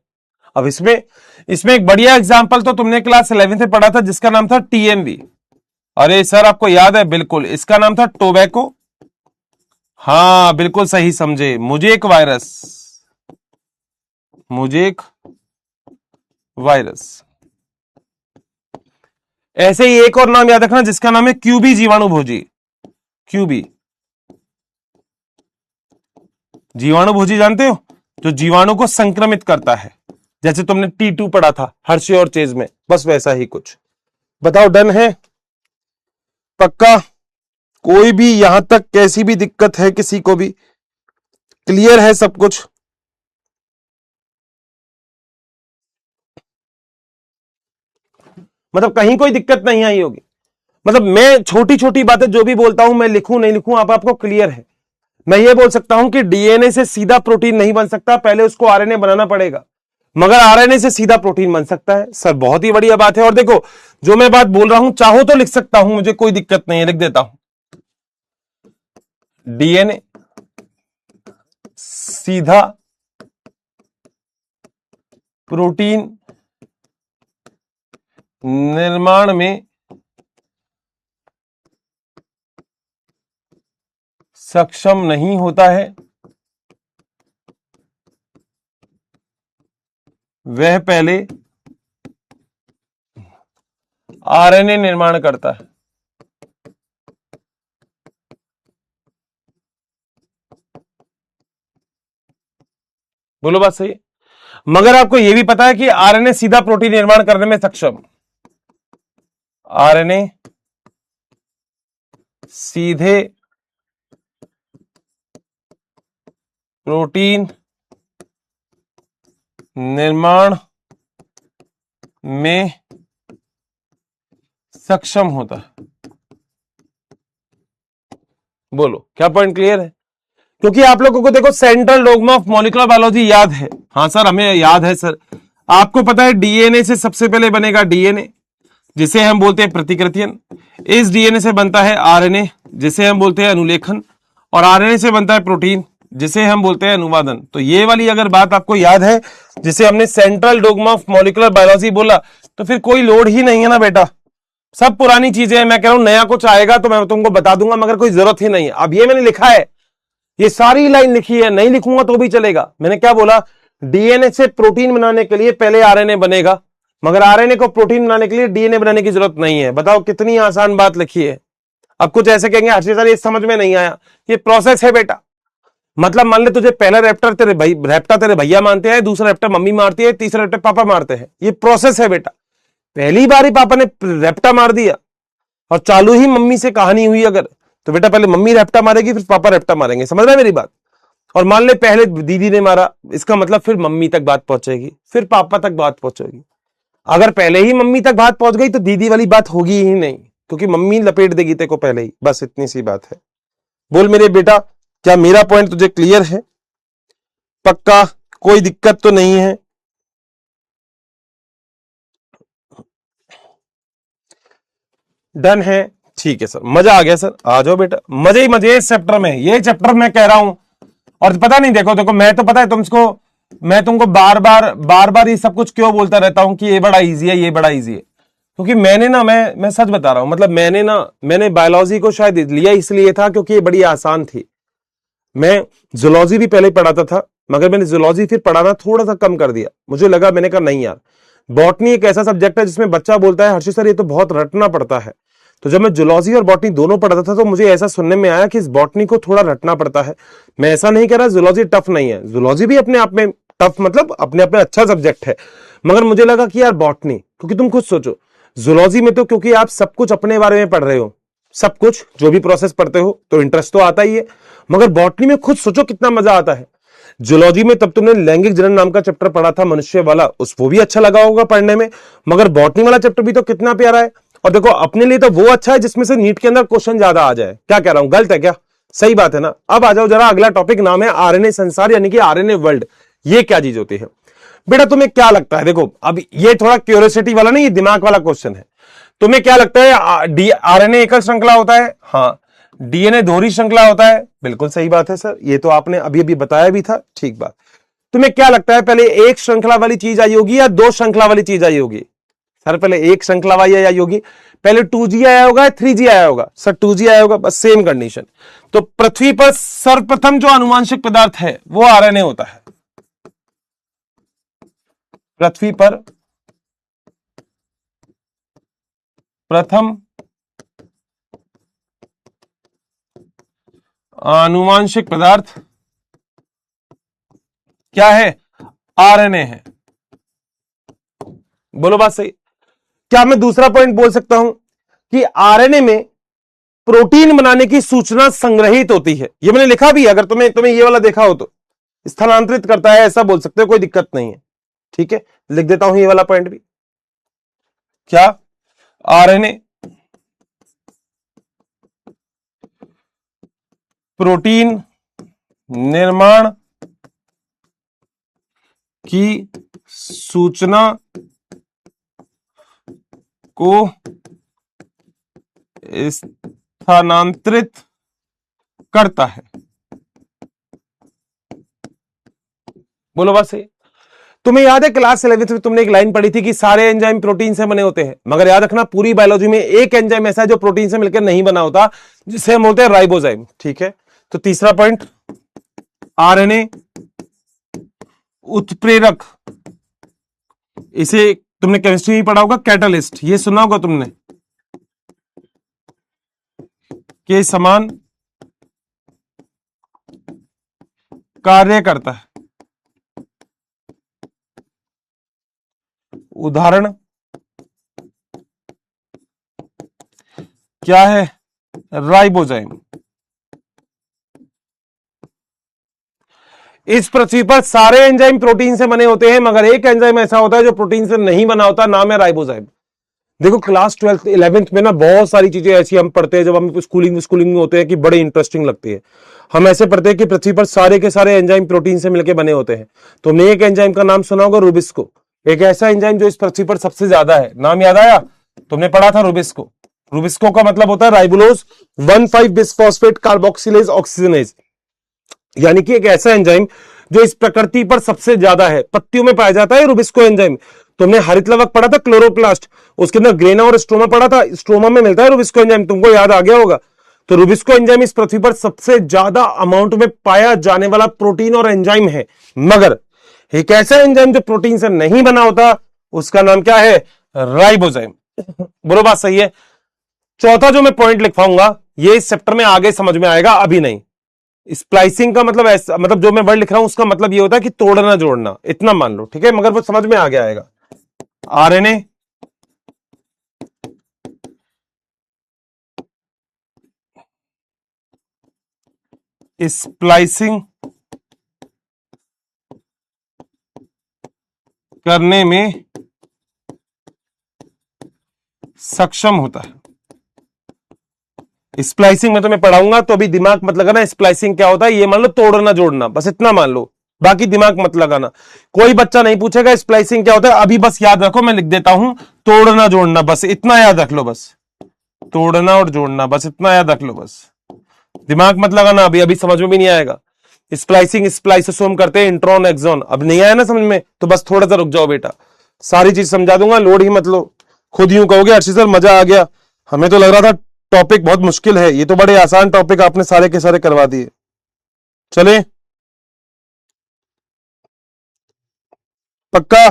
अब इसमें इसमें एक बढ़िया एग्जांपल तो तुमने क्लास 11th में पढ़ा था जिसका नाम था टीएमवी। अरे सर आपको याद है? बिल्कुल, इसका नाम था टोबैको। हाँ बिल्कुल सही समझे, मुझे एक वायरस मोजेक वायरस। ऐसे ही एक और नाम याद रखना जिसका नाम है क्यूबी जीवाणुभोजी। क्यूबी जीवाणुभोजी जानते हो, जो जीवाणु को संक्रमित करता है, जैसे तुमने T2 पढ़ा था हर्षे और चेज में, बस वैसा ही कुछ। बताओ डन है, पक्का? कोई भी यहां तक कैसी भी दिक्कत है किसी को भी? क्लियर है सब कुछ? मतलब कहीं कोई दिक्कत नहीं आई होगी? मतलब मैं छोटी छोटी बातें जो भी बोलता हूं, मैं लिखूं नहीं लिखूं, आप आपको क्लियर है? मैं ये बोल सकता हूं कि डीएनए से सीधा प्रोटीन नहीं बन सकता, पहले उसको आरएनए बनाना पड़ेगा, मगर आरएनए से सीधा प्रोटीन बन सकता है। सर बहुत ही बढ़िया बात है। और देखो जो मैं बात बोल रहा हूं, चाहो तो लिख सकता हूं, मुझे कोई दिक्कत नहीं है, लिख देता हूं। डीएनए सीधा प्रोटीन निर्माण में सक्षम नहीं होता है, वह पहले आरएनए निर्माण करता है। बोलो बात सही है? मगर आपको यह भी पता है कि आरएनए सीधा प्रोटीन निर्माण करने में सक्षम, आरएनए सीधे प्रोटीन निर्माण में सक्षम होता है। बोलो क्या पॉइंट क्लियर है? क्योंकि आप लोगों को देखो central dogma of molecular biology याद है। हाँ सर हमें याद है सर। आपको पता है डीएनए से सबसे पहले बनेगा डीएनए, जिसे हम बोलते हैं प्रतिकृतियन। इस डीएनए से बनता है आरएनए, जिसे हम बोलते हैं अनुलेखन, और आरएनए से बनता है प्रोटीन, जिसे हम बोलते हैं अनुवादन। तो ये वाली अगर बात आपको याद है, जिसे हमने central dogma of molecular biology बोला, तो फिर कोई लोड ही नहीं है ना बेटा। सब पुरानी चीजें हैं। मैं कह रहा हूं नया कुछ आएगा तो मैं तुमको बता दूंगा, मगर कोई जरूरत ही नहीं है। अब ये मैंने लिखा है, ये सारी लाइन लिखी है, नहीं लिखूंगा तो भी चलेगा। मैंने क्या बोला? डीएनए से प्रोटीन बनाने के लिए पहले आरएनए बनेगा, मगर आरएनए को प्रोटीन बनाने के लिए डीएनए बनाने की जरूरत नहीं है। बताओ कितनी आसान बात लिखी है। अब कुछ ऐसे कहेंगे हर्षित सर ये समझ में नहीं आया, ये प्रोसेस है बेटा। मतलब मान ले तुझे पहला रैप्टर तेरे भैया मानते हैं, दूसरा रैप्टर मम्मी मारती है, तीसरा रैप्टर पापा मारते हैं। ये प्रोसेस है बेटा। पहली बार ही पापा ने रैप्टा मार दिया और चालू ही मम्मी से कहानी हुई अगर, तो बेटा पहले मम्मी रैप्टा मारेगी फिर पापा रैप्टा मारेंगे। समझ रहे मेरी बात? और मान ले पहले दीदी ने मारा, इसका मतलब फिर मम्मी तक बात पहुंचेगी, फिर पापा तक बात पहुंचेगी। अगर पहले ही मम्मी तक बात पहुंच गई तो दीदी वाली बात होगी ही नहीं, क्योंकि मम्मी लपेट देगी तेरे को पहले ही। बस इतनी सी बात है। बोल मेरे बेटा, क्या मेरा पॉइंट तुझे क्लियर है? पक्का? कोई दिक्कत तो नहीं है? डन है? ठीक है सर, मजा आ गया सर। आ जाओ बेटा, मजे ही मजे इस चैप्टर में। ये चैप्टर मैं कह रहा हूं, और पता नहीं, देखो देखो मैं तो पता है मैं तुमको बार बार ये सब कुछ क्यों बोलता रहता हूं कि ये बड़ा इजी है, ये बड़ा इजी है। क्योंकि मैंने ना, मैं सच बता रहा हूं, मतलब मैंने बायोलॉजी को शायद लिया इसलिए था क्योंकि ये बड़ी आसान थी। मैं जूलॉजी भी पहले पढ़ाता था, मगर मैंने जूलॉजी फिर पढ़ाना थोड़ा सा कम कर दिया। मुझे लगा, मैंने कहा नहीं यार, बॉटनी एक ऐसा सब्जेक्ट है जिसमें बच्चा बोलता है हर्षित सर ये तो बहुत रटना पड़ता है। तो जब मैं जूलॉजी और बॉटनी दोनों पढ़ाता था तो मुझे ऐसा सुनने में आया कि इस बॉटनी को थोड़ा रटना पड़ता है। मैं ऐसा नहीं कह रहा जूलॉजी टफ नहीं है, जूलॉजी भी अपने आप में टफ, मतलब अपने आप में अच्छा सब्जेक्ट है। मगर मुझे लगा कि यार बॉटनी, क्योंकि तुम खुद सोचो, जूलॉजी में तो क्योंकि आप सब कुछ अपने बारे में पढ़ रहे हो, सब कुछ जो भी प्रोसेस पढ़ते हो तो इंटरेस्ट तो आता ही है। मगर बॉटनी में खुद सोचो कितना मजा आता है। जूलॉजी में तब तुमने लैंगिक जनन नाम का चैप्टर पढ़ा था, मनुष्य वाला, उसको भी अच्छा लगा होगा पढ़ने में। मगर बॉटनी वाला चैप्टर भी तो कितना प्यारा है। और देखो अपने लिए तो वो अच्छा है जिसमें से नीट के अंदर क्वेश्चन ज्यादा आ जाए। क्या कह रहा हूं, गलत है क्या? सही बात है ना? अब आ जाओ जरा, अगला टॉपिक नाम है आरएनए संसार, यानी कि आरएनए वर्ल्ड। ये क्या चीज होती है बेटा? तुम्हें क्या लगता है? देखो अब ये थोड़ा क्यूरियोसिटी वाला नहीं, ये दिमाग वाला क्वेश्चन है। तुम्हें क्या लगता है आरएनए एकल श्रृंखला होता है? हाँ। डीएनए दोहरी श्रृंखला होता है? बिल्कुल सही बात है सर, ये तो आपने अभी अभी बताया भी था। ठीक बात। तुम्हें क्या लगता है पहले एक श्रृंखला वाली चीज आई होगी या दो श्रृंखला वाली चीज आई होगी? सर पहले एक श्रृंखला वाली आई होगी, पहले 2G आया होगा या 3G आया होगा? सर 2G आया होगा, बस सेम कंडीशन। तो पृथ्वी पर सर्वप्रथम जो आनुवांशिक पदार्थ है वो आरएनए होता है। पृथ्वी पर प्रथम आनुवांशिक पदार्थ क्या है? आरएनए है। बोलो बात सही। क्या मैं दूसरा पॉइंट बोल सकता हूं कि आरएनए में प्रोटीन बनाने की सूचना संग्रहित होती है? ये मैंने लिखा भी है, अगर तुम्हें ये वाला देखा हो तो स्थानांतरित करता है, ऐसा बोल सकते हो, कोई दिक्कत नहीं है। ठीक है, लिख देता हूं ये वाला पॉइंट भी। क्या आरएनए प्रोटीन निर्माण की सूचना को स्थानांतरित करता है? बोलो बस। तुम्हें याद है क्लास 11th में तुमने एक लाइन पढ़ी थी कि सारे एंजाइम प्रोटीन से बने होते हैं, मगर याद रखना पूरी बायोलॉजी में एक एंजाइम ऐसा है जो प्रोटीन से मिलकर नहीं बना होता, जिसे हम बोलते हैं राइबोजाइम। ठीक है, तो तीसरा पॉइंट, आरएनए उत्प्रेरक, इसे तुमने केमिस्ट्री में पढ़ा होगा, कैटलिस्ट, ये सुना होगा तुमने, के समान कार्य करता है। उदाहरण क्या है? राइबोजाइम। इस पृथ्वी पर सारे एंजाइम प्रोटीन से बने होते हैं, मगर एक एंजाइम ऐसा होता है जो प्रोटीन से नहीं बना होता, नाम है राइबोजाइम। देखो क्लास 12th 11th में ना बहुत सारी चीजें ऐसी हम पढ़ते हैं, जब हम स्कूलिंग में होते हैं, कि बड़े इंटरेस्टिंग लगती है। हम ऐसे पढ़ते हैं कि पृथ्वी पर सारे के सारे एंजाइम प्रोटीन से मिलकर बने होते हैं। तुमने एक एंजाइम का नाम सुना होगा, रुबिस्को, एक ऐसा एंजाइम जो इस पृथ्वी पर सबसे ज्यादा है। नाम याद आया? तुमने पढ़ा था रुबिस्को। रुबिस्को का मतलब होता है राइबोलोज 1,5 बिसफॉस्फेट कार्बोक्सिलेज ऑक्सीजनेज, यानी कि एक ऐसा एंजाइम जो इस प्रकृति पर सबसे ज्यादा है, पत्तियों में पाया जाता है रुबिस्को एंजाइम। तुमने हरित लवक पढ़ा था, क्लोरोप्लास्ट, उसके अंदर ग्रेना और स्ट्रोमा पढ़ा था, स्ट्रोमा में मिलता है रुबिस्को एंजाइम, तुमको याद आ गया होगा। तो रुबिस्को एंजाइम इस पृथ्वी पर सबसे ज्यादा अमाउंट में पाया जाने वाला प्रोटीन और एंजाइम है, मगर एक ऐसा एंजाइम जो प्रोटीन से नहीं बना होता, उसका नाम क्या है? राइबोजाइम। बोलो बात सही है। चौथा जो मैं पॉइंट लिखवाऊंगा, ये इस चैप्टर में आगे समझ में आएगा, अभी नहीं। स्प्लाइसिंग का मतलब ऐसा, मतलब जो मैं वर्ड लिख रहा हूं उसका मतलब ये होता है कि तोड़ना जोड़ना, इतना मान लो, ठीक है, मगर वो समझ में आगे आएगा। आरएनए स्प्लाइसिंग करने में सक्षम होता है। स्प्लाइसिंग में तो मैं पढ़ाऊंगा, तो अभी दिमाग मत लगाना स्प्लाइसिंग क्या होता है, ये मान लो तोड़ना जोड़ना, बस इतना मान लो, बाकी दिमाग मत लगाना। कोई बच्चा नहीं पूछेगा स्प्लाइसिंग क्या होता है, अभी बस याद रखो, मैं लिख देता हूं तोड़ना जोड़ना, बस इतना याद रख लो, बस तोड़ना और जोड़ना, बस इतना याद रख लो, बस दिमाग मत लगाना, अभी समझ में भी नहीं आएगा। स्प्लाइसिंग स्प्लाइसोसोम करते हैं, इंट्रॉन एक्सॉन, अब नहीं आया ना समझ में, तो बस थोड़ा सा रुक जाओ बेटा, सारी चीज समझा दूंगा, लोड ही मत लो। खुद यूं कहोगे अर्शी सर मजा आ गया, हमें तो लग रहा था टॉपिक बहुत मुश्किल है, ये तो बड़े आसान टॉपिक आपने सारे के सारे करवा दिए। चले, पक्का?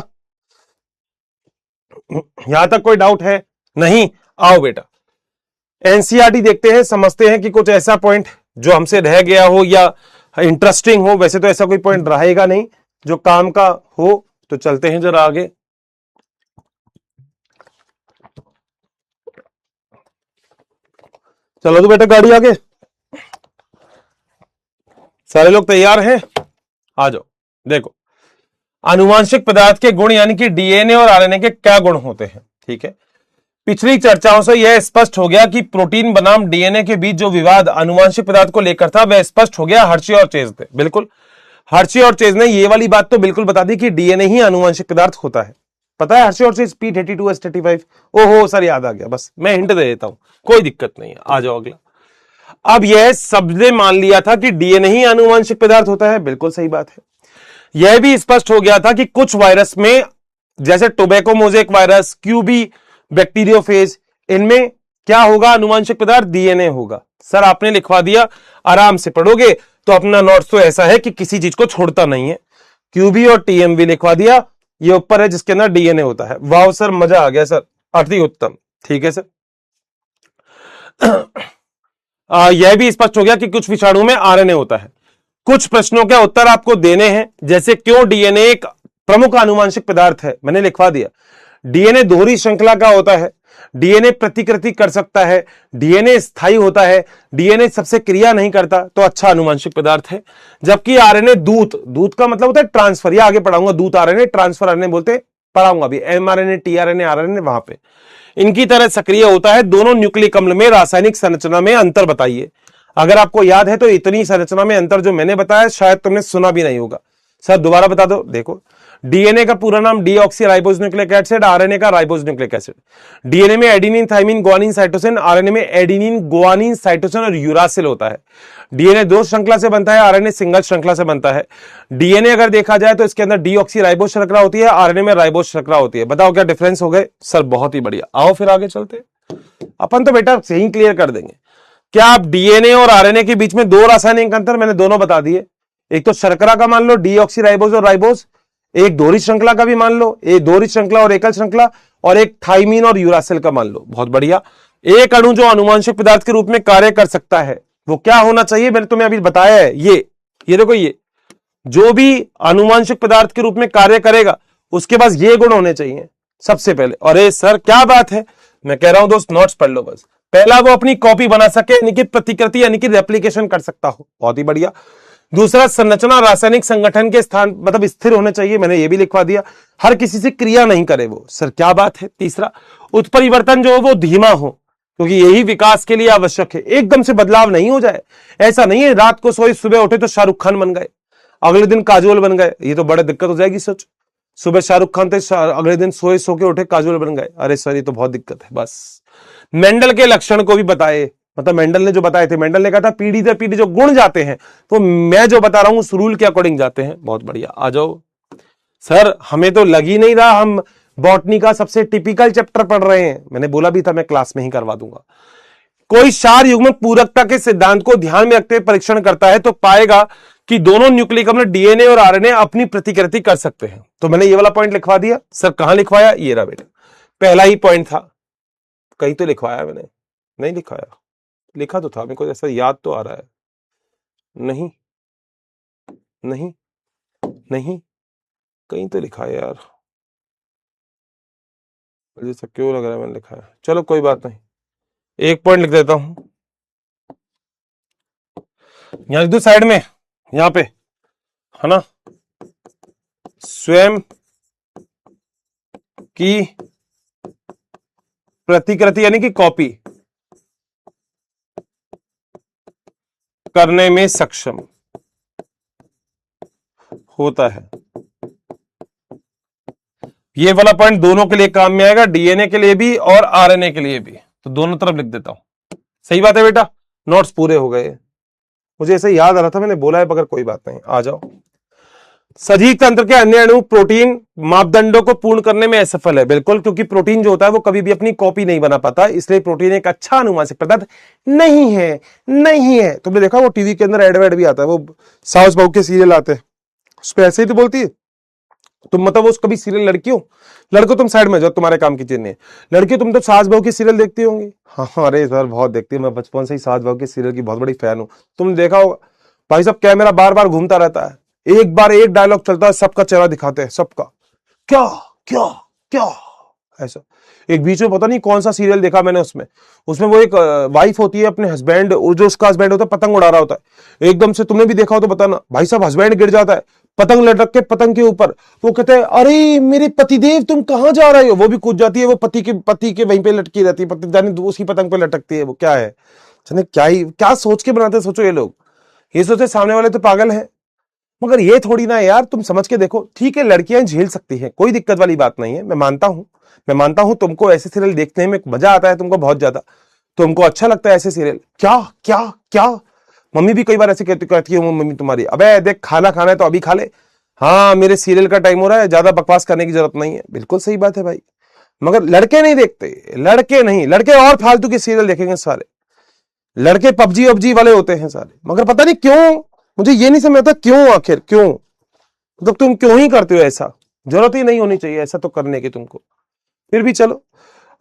यहां तक कोई डाउट है? नहीं? आओ बेटा एनसीईआरटी देखते हैं, समझते हैं कि कुछ ऐसा पॉइंट जो हमसे रह गया हो या इंटरेस्टिंग हो। वैसे तो ऐसा कोई पॉइंट रहेगा नहीं जो काम का हो, तो चलते हैं जरा आगे। चलो तो बेटा गाड़ी आगे, सारे लोग तैयार हैं? आ जाओ। देखो आनुवांशिक पदार्थ के गुण यानी कि डीएनए और आरएनए के क्या गुण होते हैं। ठीक है, पिछली चर्चाओं से यह स्पष्ट हो गया कि प्रोटीन बनाम डीएनए के बीच जो विवाद आनुवांशिक पदार्थ को लेकर था, वह स्पष्ट हो गया हर्शी और चेज ने। बिल्कुल, हर्शी और चेज ने ये वाली बात तो बिल्कुल बता दी कि डीएनए ही आनुवांशिक पदार्थ होता है। पता है हर्शी और चेज P32S35। ओहो सर याद आ गया, बस मैं हिंट दे देता हूं, कोई दिक्कत नहीं है, आ जाओ अगला। अब यह सबने मान लिया था कि डीएनए ही आनुवांशिक पदार्थ होता है, बिल्कुल सही बात है। यह भी स्पष्ट हो गया था कि कुछ वायरस में, जैसे tobacco mosaic virus, QB bacteriophage, इनमें क्या होगा? आनुवांशिक पदार्थ डीएनए होगा। सर आपने लिखवा दिया, आराम से पढ़ोगे तो अपना नोट्स तो ऐसा है कि किसी चीज को छोड़ता नहीं है। क्यूबी और टीएमवी लिखवा दिया, ये ऊपर है जिसके अंदर डीएनए होता है। वाह सर, मजा आ गया सर, अति उत्तम। ठीक है सर। यह भी स्पष्ट हो गया कि कुछ विषाणु में आरएनए होता है। कुछ प्रश्नों के उत्तर आपको देने हैं, जैसे क्यों डीएनए एक प्रमुख आनुवंशिक पदार्थ है, मैंने लिखवा दिया। डीएनए दोहरी श्रृंखला का होता है, डीएनए प्रतिकृति कर सकता है, डीएनए स्थायी होता है, डीएनए सबसे क्रिया नहीं करता, तो अच्छा आनुवंशिक पदार्थ है। जबकि आरएनए दूत का मतलब होता है ट्रांसफर, या आगे पढ़ाऊंगा, दूत आरएनए, ट्रांसफर आरएनए बोलते, पढ़ाऊंगा भी, एमआरएनए, टीआरएनए, आरएनए, वहां पे इनकी तरह सक्रिय होता है। दोनों न्यूक्लिक अम्ल में रासायनिक संरचना में अंतर बताइए। अगर आपको याद है तो इतनी संरचना में अंतर जो मैंने बताया शायद तुमने सुना भी नहीं होगा। सर दोबारा बता दो। देखो, डीएनए का पूरा नाम deoxy ribose nucleic acid, RNA का राइबोज न्यूक्लिक एसिड। डीएनए में adenine, thymine, guanine, cytosine, RNA में एडेनिन, ग्वानिन, साइटोसिन और यूरासिल होता है। डीएनए दो श्रृंखला से बनता है, आरएनए सिंगल श्रृंखला से बनता है। डीएनए अगर देखा जाए तो इसके अंदर डीऑक्सी राइबोज श्रृंखला होती है, आरएनए में राइबोज श्रृंखला होती है। बताओ क्या डिफरेंस हो गए? सर बहुत ही बढ़िया। आओ फिर आगे चलते, अपन तो बेटा सही क्लियर कर देंगे। क्या आप डीएनए और आरएनए के बीच में दो रासायनिक अंतर मैंने दोनों बता दिए। एक तो शर्करा का मान लो, डीऑक्सी राइबोज और राइबोज, एक दोहरी श्रृंखला का भी मान लो, एक दोहरी श्रृंखला और एकल श्रृंखला, और एक थाइमिन और यूरासिल का मान लो। बहुत बढ़िया। एक अणु जो आनुवंशिक पदार्थ के रूप में कार्य कर सकता है वो क्या होना चाहिए? मैंने तुम्हें अभी बताया है, ये देखो, ये जो भी आनुवंशिक पदार्थ के रूप में कार्य करेगा उसके पास ये गुण होने चाहिए सबसे पहले। अरे सर क्या बात है, मैं कह रहा हूं दोस्त नोट्स पढ़ लो बस। पहला, वो अपनी कॉपी बना सके, यानी कि प्रतिकृति यानी कि रेप्लिकेशन कर सकता हो। बहुत ही बढ़िया। दूसरा, संरचना रासायनिक संगठन के स्थान मतलब स्थिर होने चाहिए, मैंने ये भी लिखवा दिया। हर किसी से क्रिया नहीं करे वो। सर क्या बात है। तीसरा, उत्परिवर्तन जो हो वो धीमा हो, क्योंकि यही विकास के लिए आवश्यक है। एकदम से बदलाव नहीं हो जाए। ऐसा नहीं है रात को सोए सुबह उठे तो शाहरुख खान बन गए, अगले दिन काजोल बन गए, ये तो बड़े दिक्कत हो जाएगी। सोच, सुबह शाहरुख खान थे, अगले दिन सोए सो के उठे काजोल बन गए। अरे सर ये तो बहुत दिक्कत है। बस मेंडल के लक्षण को भी बताए, मतलब मेंडल ने जो बताए थे, मेंडल ने कहा था पीढ़ी दर पीढ़ी जो गुण जाते हैं, तो मैं जो बता रहा हूं उस रूल के अकॉर्डिंग जाते हैं। बहुत बढ़िया, आ जाओ। सर हमें तो लग ही नहीं रहा हम बॉटनी का सबसे टिपिकल चैप्टर पढ़ रहे हैं। मैंने बोला भी था मैं क्लास में ही करवा दूंगा। कोई क्षार युग्म पूरकता के सिद्धांत को ध्यान में रखते हुए परीक्षण करता है तो पाएगा कि दोनों न्यूक्लिक अम्ल डीएनए और आरएनए अपनी प्रतिकृति कर सकते हैं। तो मैंने ये वाला पॉइंट लिखवा दिया। सर कहां लिखवाया? ये रहा बेटा, पहला ही पॉइंट था। कहीं तो लिखवाया मैंने, नहीं लिखवाया? लिखा तो था, मेरे को ऐसा याद तो आ रहा है। नहीं नहीं नहीं, कहीं तो लिखा है यार, जैसा क्यों लग रहा है मैंने लिखा है। चलो कोई बात नहीं, एक पॉइंट लिख देता हूं, यहां लिख दो साइड में, यहां पे है ना। स्वयं की प्रतिकृति यानी कि कॉपी करने में सक्षम होता है। ये वाला पॉइंट दोनों के लिए काम में आएगा, डीएनए के लिए भी और आरएनए के लिए भी। तो दोनों तरफ लिख देता हूं। सही बात है बेटा, नोट्स पूरे हो गए। मुझे ऐसे याद आ रहा था, मैंने बोला है, मगर कोई बात नहीं। आ जाओ। सजीव तंत्र के अन्य अणु प्रोटीन मापदंडों को पूर्ण करने में असफल है। बिल्कुल, क्योंकि प्रोटीन जो होता है वो कभी भी अपनी कॉपी नहीं बना पाता, इसलिए प्रोटीन एक अच्छा आनुवंशिक पदार्थ नहीं है। नहीं है, तुमने देखा वो टीवी के अंदर एड भी आता है, वो सास बहू के सीरियल आते हैं, उस पर ऐसे ही तो बोलती है। तुम मतलब वो कभी सीरियल लड़कियों, लड़को तुम साइड में जाओ, तुम्हारे काम की चीज नहीं है। लड़की तुम तो सास बहू की सीरियल देखती होंगी। हाँ अरे सर बहुत देखती है, मैं बचपन से ही सास बहू के सीरियल की बहुत बड़ी फैन हूं। तुमने देखा होगा भाई साहब, कैमरा बार बार घूमता रहता है, एक बार एक डायलॉग चलता है, सबका चेहरा दिखाते हैं, सबका क्या क्या क्या ऐसा। एक बीच में पता नहीं कौन सा सीरियल देखा मैंने, उसमें वो एक वाइफ होती है, अपने हस्बैंड, जो उसका हस्बैंड होता है पतंग उड़ा रहा होता है, एकदम से तुमने भी देखा हो तो बताना भाई साहब, हस्बैंड गिर जाता है पतंग लटक के पतंग के ऊपर, वो कहते हैं अरे मेरे पतिदेव तुम कहां जा रहे हो, वो भी कूद जाती है, वो पति के वहीं पे लटकी रहती है, पति जाने उसकी पतंग पे लटकती है। वो क्या है, क्या सोच के बनाते, सोचो ये लोग, ये सोचे सामने वाले तो पागल है, मगर ये थोड़ी ना यार, तुम समझ के देखो। ठीक है लड़कियां झेल सकती हैं, कोई दिक्कत वाली बात नहीं है, मैं मानता हूं तुमको ऐसे सीरियल देखने में मजा आता है, तुमको बहुत ज्यादा, तुमको अच्छा लगता है ऐसे सीरियल। क्या क्या क्या, मम्मी भी कई बार ऐसे कहती है मम्मी तुम्हारी, अबे देख खाना खाना है तो अभी खा ले, हाँ मेरे सीरियल का टाइम हो रहा है, ज्यादा बकवास करने की जरूरत नहीं है। बिल्कुल सही बात है भाई, मगर लड़के नहीं देखते, लड़के और फालतू के सीरियल देखेंगे सारे, लड़के पबजी वाले होते हैं सारे, मगर पता नहीं क्यों, मुझे ये नहीं समझ आता क्यों, आखिर क्यों, मतलब तुम क्यों ही करते हो ऐसा, जरूरत ही नहीं होनी चाहिए ऐसा तो करने की तुमको। फिर भी चलो,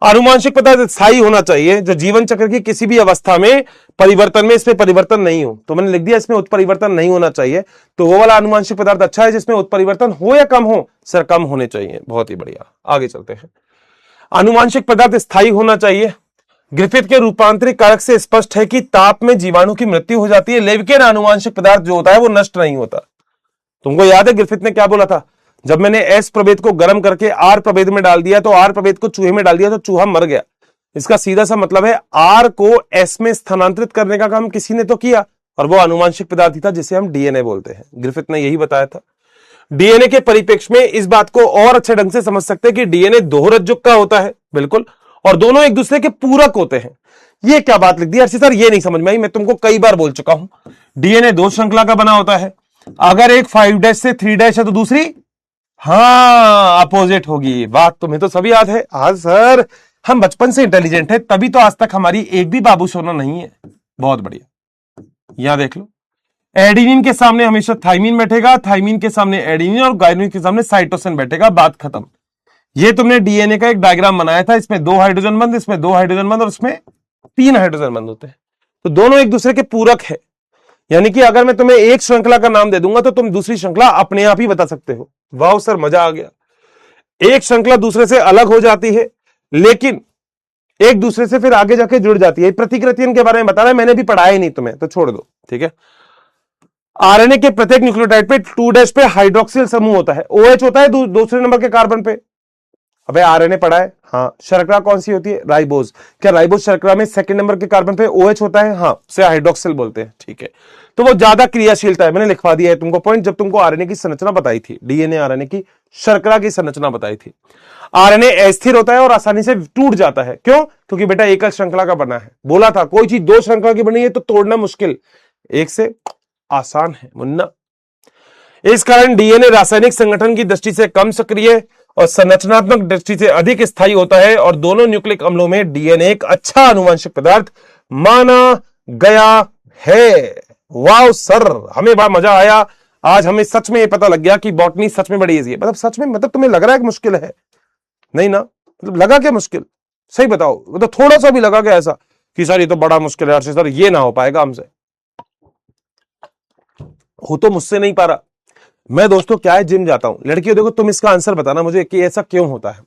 आनुवांशिक पदार्थ स्थायी होना चाहिए, जो जीवन चक्र की किसी भी अवस्था में परिवर्तन में इसमें परिवर्तन नहीं हो। तो मैंने लिख दिया इसमें उत्परिवर्तन नहीं होना चाहिए, तो वो वाला आनुवांशिक पदार्थ अच्छा है जिसमें उत्परिवर्तन हो या कम हो, सर कम होने चाहिए। बहुत ही बढ़िया, आगे चलते हैं। आनुवांशिक पदार्थ स्थायी होना चाहिए। ग्रिफिथ के रूपांतरित कारक से स्पष्ट है कि ताप में जीवाणु की मृत्यु हो जाती है, लेकिन आनुवांशिक पदार्थ जो होता है वो नष्ट नहीं होता। तुमको याद है ग्रिफिथ ने क्या बोला था? जब मैंने एस प्रभेद को गर्म करके आर प्रभेद में डाल दिया, तो आर प्रभेद को चूहे में डाल दिया तो चूहा मर गया। इसका सीधा सा मतलब है आर को एस में स्थानांतरित करने का काम किसी ने तो किया, और वो आनुवांशिक पदार्थ ही था जिसे हम डीएनए बोलते हैं। ग्रिफिथ ने यही बताया था। डीएनए के परिप्रेक्ष्य में इस बात को और अच्छे ढंग से समझ सकते हैं कि डीएनए दोहरज्जुक का होता है, बिल्कुल, और दोनों एक दूसरे के पूरक होते हैं। ये क्या बात लिख दी अर्षि सर, ये नहीं समझ में आई। मैं तुमको कई बार बोल चुका हूं, डीएनए दो श्रृंखला का बना होता है। अगर एक 5' से 3' है तो दूसरी अपोजिट होगी। बात तुम्हें तो सभी याद है। आज सर हम बचपन से इंटेलिजेंट है, तभी तो आज तक हमारी एक भी बाबू सोना नहीं है। बहुत बढ़िया, यहां देख लो, एडिनिन के सामने हमेशा थाइमिन बैठेगा, थाइमिन के सामने एडिनिन और गाइनिन के सामने साइटोसिन बैठेगा। बात खत्म। ये तुमने डीएनए का एक डायग्राम बनाया था, इसमें 2 हाइड्रोजन बंद, इसमें 2 हाइड्रोजन बंद और इसमें 3 हाइड्रोजन बंद होते हैं, तो दोनों एक दूसरे के पूरक है। यानी कि अगर मैं तुम्हें एक श्रृंखला का नाम दे दूंगा तो तुम दूसरी श्रृंखला अपने आप ही बता सकते हो। वाह सर, मजा आ गया। एक श्रृंखला दूसरे से अलग हो जाती है, लेकिन एक दूसरे से फिर आगे जाके जुड़ जाती है। प्रतिकृतियन के बारे में बता रहा है, मैंने भी पढ़ाया ही नहीं तुम्हें, तो छोड़ दो, ठीक है। आरएनए के प्रत्येक न्यूक्लियोटाइड पे 2' पे हाइड्रोक्सिल समूह होता है, OH होता है दूसरे नंबर के कार्बन पे। अबे आरएनए पढ़ा है? हाँ। शर्करा कौन सी होती है? राइबोज। क्या राइबोज शर्करा में सेकंड नंबर के कार्बन पे OH होता है? हाँ, से हाइड्रोक्सिल बोलते हैं, ठीक है। तो वो ज्यादा क्रियाशीलता है, मैंने लिखवा दिया है तुमको पॉइंट, जब तुमको आरएनए की संरचना बताई थी, डीएनए आरएनए की शर्करा की संरचना बताई थी। आरएनए अस्थिर होता है और आसानी से टूट जाता है। क्यों? क्योंकि बेटा एकल श्रृंखला का बना है। बोला था कोई चीज 2 श्रृंखला की बनी है तो तोड़ना मुश्किल, एक से आसान है मुन्ना। इस कारण डीएनए रासायनिक संगठन की दृष्टि से कम सक्रिय और संरचनात्मक दृष्टि से अधिक स्थायी होता है, और दोनों न्यूक्लिक अम्लों में डीएनए एक अच्छा आनुवंशिक पदार्थ माना गया है। वाह सर, हमें बड़ा मजा आया। आज हमें सच में ये पता लग गया कि बॉटनी सच में बड़ी इजी है। मतलब सच में, मतलब तुम्हें लग रहा है कि मुश्किल है? नहीं ना? मतलब लगा क्या मुश्किल? सही बताओ, मतलब थोड़ा सा भी लगा क्या ऐसा कि सर ये तो बड़ा मुश्किल है सर, ये ना हो पाएगा हमसे? हो तो मुझसे नहीं पा रहा। मैं दोस्तों क्या है, जिम जाता हूं। लड़कियों देखो, तुम इसका आंसर बताना मुझे कि ऐसा क्यों होता है।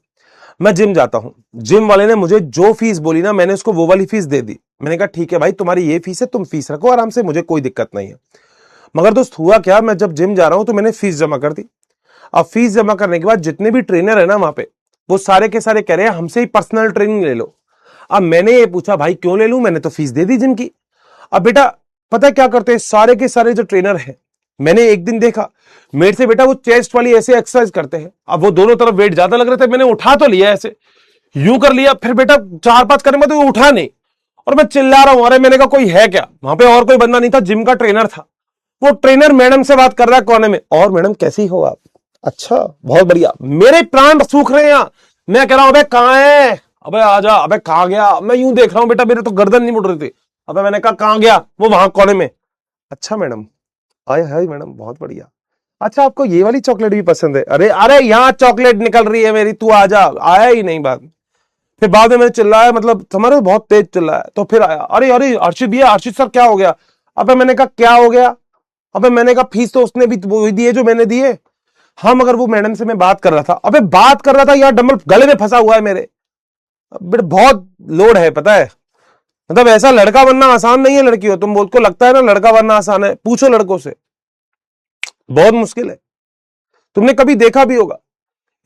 मैं जिम जाता हूं, जिम वाले ने मुझे जो फीस बोली ना, मैंने उसको वो वाली फीस दे दी। मैंने कहा ठीक है भाई, तुम्हारी ये फीस है, तुम फीस रखो आराम से, मुझे कोई दिक्कत नहीं है। मगर दोस्त हुआ क्या, मैं जब जिम जा रहा हूं तो मैंने फीस जमा कर दी। अब फीस जमा करने के बाद जितने भी ट्रेनर है ना वहां पे, वो सारे के सारे कह रहे हैं हमसे ही पर्सनल ट्रेनिंग ले लो। अब मैंने ये पूछा भाई क्यों ले लूं, मैंने तो फीस दे दी जिम की। अब बेटा पता है क्या करते हैं सारे के सारे जो ट्रेनर हैं, मैंने एक दिन देखा मेरे से बेटा वो चेस्ट वाली ऐसे एक्सरसाइज करते हैं। अब वो दोनों तरफ वेट ज्यादा लग रहे थे, मैंने उठा तो लिया ऐसे, यूं कर लिया, फिर बेटा 4-5 करने में तो उठा नहीं, और मैं चिल्ला रहा हूं। अरे मैंने कहा कोई है क्या? वहां पे और कोई बंदा नहीं था, जिम का ट्रेनर था। वो ट्रेनर मैडम से बात कर रहा है कोने में, और मैडम कैसी हो आप? अच्छा बहुत बढ़िया। मेरे प्राण सूख रहे हैं। मैं कह रहा हूं अबे कहां है, अबे आजा, अबे कहां गया? मैं यूं देख रहा हूं बेटा, मेरे तो गर्दन नहीं मुड़ रही थी। अबे मैंने कहा कहां गया? वो वहां कोने में। अच्छा मैडम, आए हाय मैडम, बहुत बढ़िया। अच्छा आपको ये वाली चॉकलेट भी पसंद है? अरे अरे यहाँ चॉकलेट निकल रही है मेरी, तू आजा। आया ही नहीं बात। फिर बाद में मैंने चिल्लाया, मतलब तुम्हारे बहुत तेज चिल्लाया, तो फिर आया, अरे अरे अर्षित भैया, अर्षित सर क्या हो गया? अबे मैंने कहा क्या हो गया? अबे मैंने कहा फीस तो उसने भी वही दी है जो मैंने दी है। हाँ मगर वो मैडम से मैं बात कर रहा था। अबे बात कर रहा था, यार डंबल गले में फंसा हुआ है मेरे। बेटा बहुत लोड है पता है, मतलब ऐसा लड़का बनना आसान नहीं है। लड़की हो तुम, बोल को लगता है ना लड़का बनना आसान है, पूछो लड़कों से, बहुत मुश्किल है। तुमने कभी देखा भी होगा,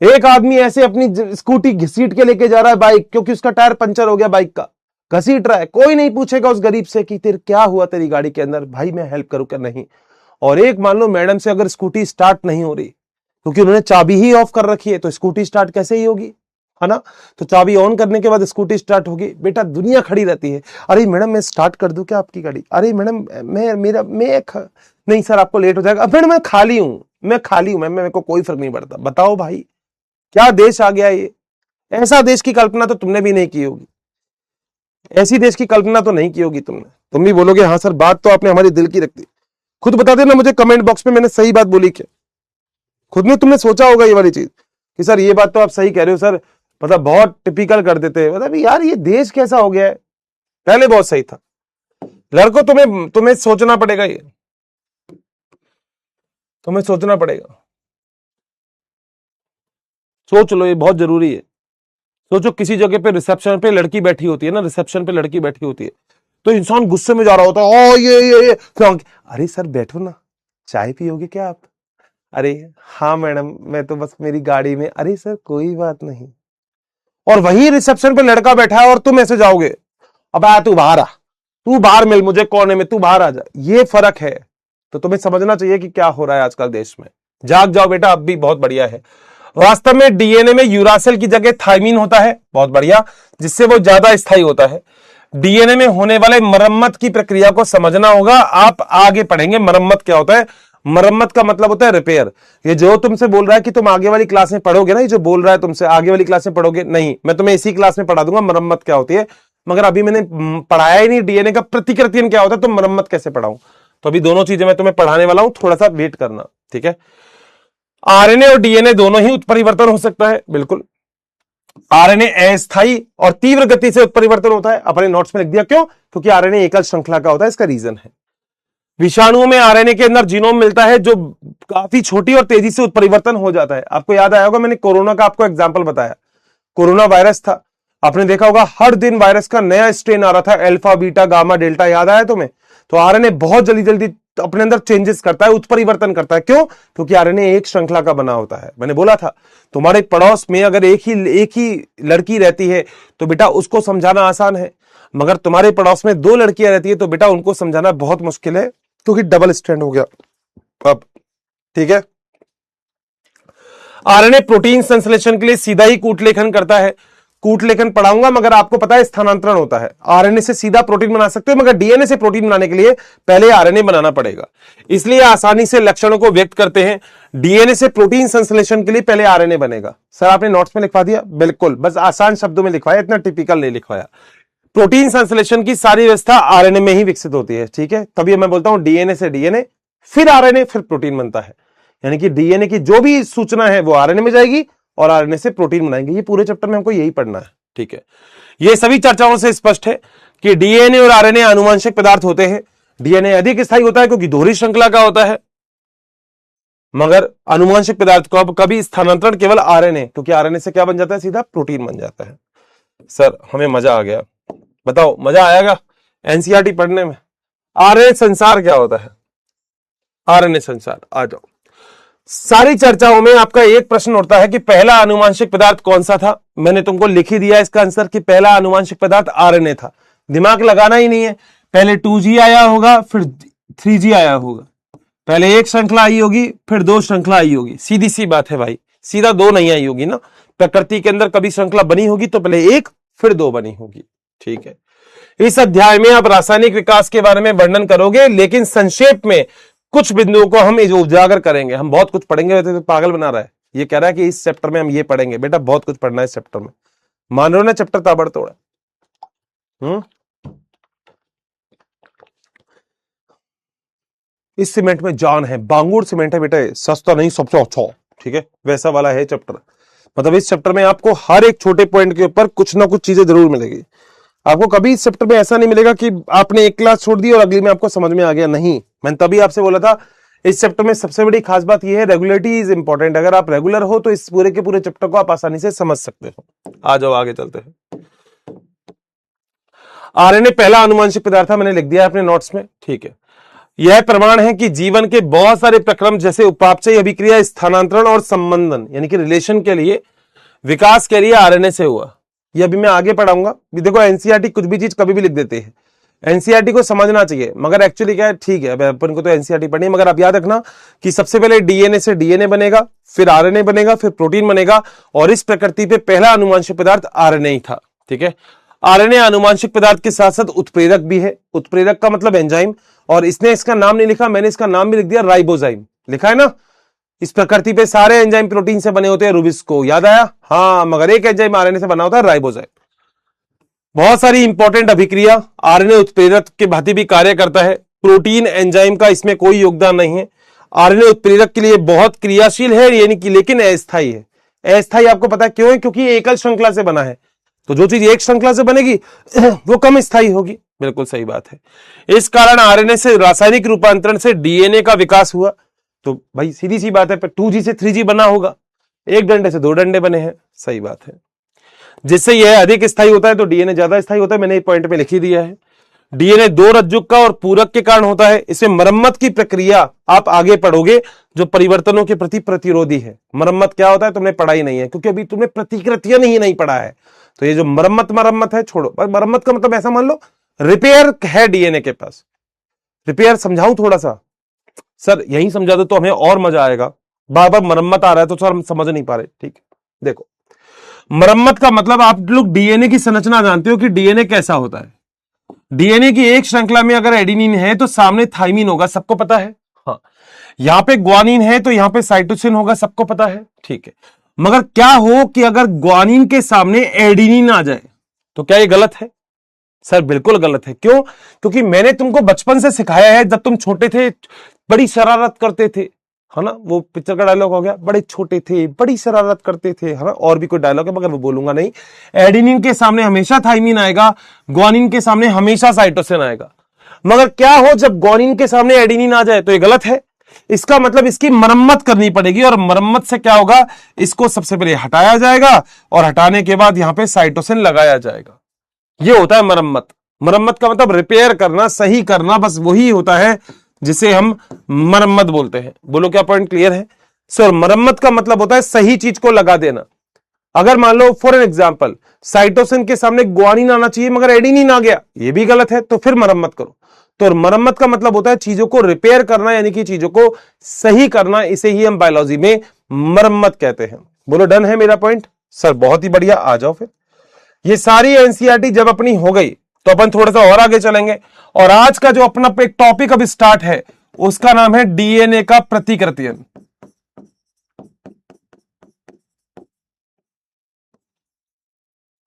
एक आदमी ऐसे अपनी स्कूटी घसीट के लेके जा रहा है बाइक, क्योंकि उसका टायर पंचर हो गया बाइक का, घसीट रहा है। कोई नहीं पूछेगा उस गरीब से कि तेरे क्या हुआ तेरी गाड़ी के अंदर, भाई मैं हेल्प करूं क्या? नहीं। और एक मान लो मैडम से अगर स्कूटी स्टार्ट नहीं हो रही, क्योंकि उन्होंने चाबी ही ऑफ कर रखी है, तो स्कूटी स्टार्ट कैसे ही होगी, है ना? तो चाबी ऑन करने के बाद स्कूटी स्टार्ट होगी। बेटा दुनिया खड़ी रहती है, अरे मैडम मैं स्टार्ट कर दूं क्या आपकी गाड़ी? अरे मैडम नहीं सर आपको लेट हो जाएगा। मैडम मैं खाली हूं, मैम, मेरे को कोई फर्क नहीं पड़ता। बताओ भाई क्या देश आ गया ये। ऐसा देश की कल्पना तो तुमने भी नहीं की होगी, ऐसी देश की कल्पना तो नहीं की होगी तुमने। तुम भी बोलोगे हाँ सर, बात तो आपने हमारी दिल की रख दी। खुद बता देना मुझे कमेंट बॉक्स में मैंने सही बात बोली क्या, खुद में तुमने सोचा होगा ये वाली चीज। कि सर ये बात तो आप सही कह रहे हो सर, मतलब बहुत टिपिकल कर देते हैं, मतलब यार ये देश कैसा हो गया है, पहले बहुत सही था। लड़कों तुम्हें सोचना पड़ेगा, ये तुम्हें सोचना पड़ेगा, सोच लो, ये बहुत जरूरी है। सोचो किसी जगह पे रिसेप्शन पे लड़की बैठी होती है ना, रिसेप्शन पे लड़की बैठी होती है, तो इंसान गुस्से में जा रहा होता है, ओ ये अरे सर बैठो ना, चाय पियोगे क्या आप? अरे हाँ मैडम, मैं तो बस मेरी गाड़ी में। अरे सर कोई बात नहीं। और वही रिसेप्शन पे लड़का बैठा है और तुम ऐसे जाओगे, अब आ तू बाहर आ, तू बाहर मिल मुझे कोने में, तू बाहर आ जा। ये फर्क है। तो तुम्हें समझना चाहिए कि क्या हो रहा है आजकल देश में। जाग जाओ बेटा, अब भी बहुत बढ़िया है। वास्तव में डीएनए में यूरासिल की जगह थायमीन होता है, बहुत बढ़िया, जिससे वो ज्यादा स्थायी होता है। डीएनए में होने वाले मरम्मत की प्रक्रिया को समझना होगा। आप आगे पढ़ेंगे मरम्मत क्या होता है। मरम्मत का मतलब होता है रिपेयर। ये जो तुमसे बोल रहा है कि तुम आगे वाली क्लास में पढ़ोगे ना, ये जो बोल रहा है तुमसे आगे वाली क्लास में पढ़ोगे, नहीं, मैं तुम्हें इसी क्लास में पढ़ा दूंगा मरम्मत क्या होती है। मगर अभी मैंने पढ़ाया ही नहीं डीएनए का प्रतिकृतियन क्या होता है, तो मरम्मत कैसे पढ़ाऊं। तो अभी दोनों चीजें मैं तुम्हें पढ़ाने वाला हूं, थोड़ा सा वेट करना, ठीक है। आरएनए और डीएनए दोनों ही उत्परिवर्तन हो सकता है, बिल्कुल। आरएनए अस्थायी और तीव्र गति से उत्परिवर्तन होता है, अपने नोट्स में लिख दिया। क्यों? क्योंकि आरएनए एकल श्रृंखला का होता है, इसका रीजन है। विषाणुओं में आरएनए के अंदर जीनोम मिलता है, जो काफी छोटी और तेजी से उत्परिवर्तन हो जाता है। आपको याद आया होगा, मैंने कोरोना का आपको एग्जाम्पल बताया। कोरोना वायरस था, आपने देखा होगा हर दिन वायरस का नया स्ट्रेन आ रहा था, अल्फा बीटा गामा डेल्टा, याद आया तुम्हें? तो आरएनए बहुत जल्दी जल्दी अपने अंदर चेंजेस करता है, उत्परिवर्तन करता है। क्यों? क्योंकि आरएनए एक श्रृंखला का बना होता है। मैंने बोला था तुम्हारे पड़ोस में अगर एक ही लड़की रहती है तो बेटा उसको समझाना आसान है, मगर तुम्हारे पड़ोस में दो लड़कियां रहती है तो बेटा उनको समझाना बहुत मुश्किल है, क्योंकि डबल स्ट्रैंड हो गया अब, ठीक है। आरएनए प्रोटीन संश्लेषण के लिए सीधा ही कूट लेखन करता है। कूट लेखन पढ़ाऊंगा, मगर आपको पता है स्थानांतरण होता है। आरएनए से सीधा प्रोटीन बना सकते हो, मगर डीएनए से प्रोटीन बनाने के लिए पहले आरएनए बनाना पड़ेगा, इसलिए आसानी से लक्षणों को व्यक्त करते हैं। डीएनए से प्रोटीन संश्लेषण के लिए पहले आरएनए बनेगा। सर आपने नोट्स में लिखवा दिया? बिल्कुल, बस आसान शब्दों में लिखवाया, इतना टिपिकल नहीं लिखवाया। प्रोटीन संश्लेषण की सारी व्यवस्था आरएनए में ही विकसित होती है, ठीक है। तभी मैं बोलता हूं डीएनए से डीएनए, फिर आरएनए, फिर प्रोटीन बनता है। यानी कि डीएनए की जो भी सूचना है वो आरएनए में जाएगी और आरएनए से प्रोटीन बनाएंगे। ये पूरे चैप्टर में हमको यही पढ़ना है, ठीक है। ये सभी चर्चाओं से स्पष्ट है कि डीएनए और आरएनए आनुवंशिक पदार्थ होते हैं। डीएनए अधिक स्थायी होता है क्योंकि दोहरी श्रृंखला का होता है, मगर आनुवंशिक पदार्थ को कभी स्थानांतरण केवल आरएनए, क्योंकि आरएनए से क्या बन जाता है? सीधा प्रोटीन बन जाता है। सर हमें मजा आ गया, बताओ मजा आएगा एनसीईआरटी पढ़ने में? आरएनए संसार क्या होता है? आरएनए संसार, आ जाओ। सारी चर्चाओं में आपका एक प्रश्न उठता है कि पहला आनुवंशिक पदार्थ कौन सा था। मैंने तुमको लिख ही दिया इसका आंसर कि पहला आनुवंशिक पदार्थ आरएनए था। दिमाग लगाना ही नहीं है। पहले 2G आया होगा, फिर 3G आया होगा। पहले एक श्रृंखला आई होगी, फिर दो श्रृंखला आई होगी। सीधी सी बात है भाई, सीधा दो नहीं आई होगी ना। प्रकृति के अंदर कभी श्रृंखला बनी होगी तो पहले एक फिर दो बनी होगी, ठीक है। इस अध्याय में आप रासायनिक विकास के बारे में वर्णन करोगे, लेकिन संक्षेप में कुछ बिंदुओं को हम उजागर करेंगे। हम बहुत कुछ पढ़ेंगे, तो पागल बना रहा है। ये कह रहा है कि इस चैप्टर में हम ये पढ़ेंगे। बेटा बहुत कुछ पढ़ना है इस चैप्टर में, मान लो ना चैप्टर ताबड़तोड़ है। इस सीमेंट में जान है, बांगुर सीमेंट है बेटा, सस्ता नहीं सबसे अच्छा, ठीक है, वैसा वाला है चैप्टर। मतलब इस चैप्टर में आपको हर एक छोटे पॉइंट के ऊपर कुछ ना कुछ चीजें जरूर मिलेगी। आपको कभी इस चैप्टर में ऐसा नहीं मिलेगा कि आपने एक क्लास छोड़ दी और अगली में आपको समझ में आ गया, नहीं। मैंने तभी आपसे बोला था इस चैप्टर में सबसे बड़ी खास बात यह है, रेगुलरिटी इज इंपॉर्टेंट। अगर आप रेगुलर हो तो इस पूरे के पूरे चैप्टर को आप आसानी से समझ सकते हो। आ जाओ आगे चलते हैं। आरएनए पहला आनुवंशिक पदार्थ था, मैंने लिख दिया अपने नोट्स में, ठीक है। यह प्रमाण है कि जीवन के बहुत सारे प्रक्रम जैसे उपापचय, अभिक्रिया, स्थानांतरण और संबंधन यानी कि रिलेशन के लिए, विकास के लिए आरएनए से हुआ। ये अभी मैं आगे पढ़ाऊंगा। देखो एनसीईआरटी कुछ भी चीज कभी भी लिख देते हैं, एनसीईआरटी को समझना चाहिए, मगर एक्चुअली क्या है, ठीक है अपन को तो एनसीईआरटी पढ़नी है, मगर आप याद रखना कि सबसे पहले डीएनए से डीएनए बनेगा, फिर आरएनए बनेगा, फिर प्रोटीन बनेगा, और इस प्रकृति पे पहला आनुवंशिक पदार्थ आरएनए ही था, ठीक है। आरएनए आनुवंशिक पदार्थ के साथ साथ उत्प्रेरक भी है। उत्प्रेरक का मतलब एंजाइम, और इसने इसका नाम नहीं लिखा, मैंने इसका नाम भी लिख दिया राइबोजाइम, लिखा है ना। इस प्रकृति पे सारे एंजाइम प्रोटीन से बने होते हैं, रुबिस्को याद आया? हाँ, मगर एक एंजाइम आरएनए से बना होता है, राइबोजाइम। बहुत सारी इंपॉर्टेंट अभिक्रिया, आरएनए उत्प्रेरक के भांति भी कार्य करता है। प्रोटीन एंजाइम का इसमें कोई योगदान नहीं है। आरएनए उत्प्रेरक के लिए बहुत क्रियाशील है, यानी कि लेकिन अस्थायी है। अस्थाई आपको पता है क्यों है? क्योंकि ये एकल श्रृंखला से बना है, तो जो चीज एक श्रृंखला से बनेगी वो कम स्थायी होगी। बिल्कुल सही बात है। इस कारण आरएनए से रासायनिक रूपांतरण से डीएनए का विकास हुआ। तो भाई सीधी सी बात है, 2G से 3G बना होगा, एक डंडे से 2 डंडे बने हैं। सही बात है। जिससे यह अधिक स्थायी होता है तो डीएनए ज्यादा स्थायी होता है। मैंने एक पॉइंट में लिख ही दिया है। डीएनए 2 रज्जुक और पूरक के कारण होता है। इसे मरम्मत की प्रक्रिया आप आगे पढ़ोगे जो परिवर्तनों के प्रति प्रतिरोधी है। मरम्मत क्या होता है तुमने पढ़ा ही नहीं है, क्योंकि अभी तुमने प्रतिकृतियां ही नहीं पढ़ा है। तो ये जो मरम्मत है छोड़ो, पर मरम्मत का मतलब ऐसा मान लो रिपेयर है डीएनए के पास। रिपेयर समझाऊं थोड़ा सा? सर यही समझा दो तो हमें और मजा आएगा। बार बार मरम्मत आ रहा है तो सर हम समझ नहीं पा रहे। ठीक है, देखो मरम्मत का मतलब आप लोग डीएनए की संरचना जानते हो कि डीएनए कैसा होता है। डीएनए की एक श्रृंखला में अगर एडेनिन है तो सामने थाइमिन होगा, सबको पता है। हाँ, यहां पे ग्वानिन है तो यहां पे साइटोसिन होगा, सबको पता है। ठीक है, मगर क्या हो कि अगर ग्वानिन के सामने एडेनिन आ जाए तो क्या ये गलत है? सर बिल्कुल गलत है। क्यों? क्योंकि मैंने तुमको बचपन से सिखाया है, जब तुम छोटे थे बड़ी शरारत करते थे, है ना? वो पिक्चर का डायलॉग हो गया, बड़े छोटे थे बड़ी शरारत करते थे, है ना? और भी कोई डायलॉग है मगर वो बोलूंगा नहीं। एडेनिन के सामने हमेशा थाइमिन आएगा, ग्वानिन के सामने हमेशा साइटोसिन आएगा। मगर क्या हो जब ग्वानिन के सामने एडेनिन आ जाए तो ये गलत है। इसका मतलब इसकी मरम्मत करनी पड़ेगी, और मरम्मत से क्या होगा, इसको सबसे पहले हटाया जाएगा और हटाने के बाद यहां पे साइटोसिन लगाया जाएगा। ये होता है मरम्मत। मरम्मत का मतलब रिपेयर करना, सही करना, बस वही होता है जिसे हम मरम्मत बोलते हैं। बोलो क्या पॉइंट क्लियर है? सर मरम्मत का मतलब होता है सही चीज को लगा देना। अगर मान लो फॉर एन एग्जांपल साइटोसिन के सामने ग्वानिन आना चाहिए मगर एडेनिन आ गया, ये भी गलत है, तो फिर मरम्मत करो। तो मरम्मत का मतलब होता है चीजों को रिपेयर करना, यानी कि चीजों को सही करना। इसे ही हम बायोलॉजी में मरम्मत कहते हैं। बोलो डन है मेरा पॉइंट? सर बहुत ही बढ़िया, आ जाओ फिर। ये सारी एनसीईआरटी जब अपनी हो गई तो अपन थोड़ा सा और आगे चलेंगे, और आज का जो अपना एक टॉपिक अभी स्टार्ट है उसका नाम है डीएनए का प्रतिकृतियन।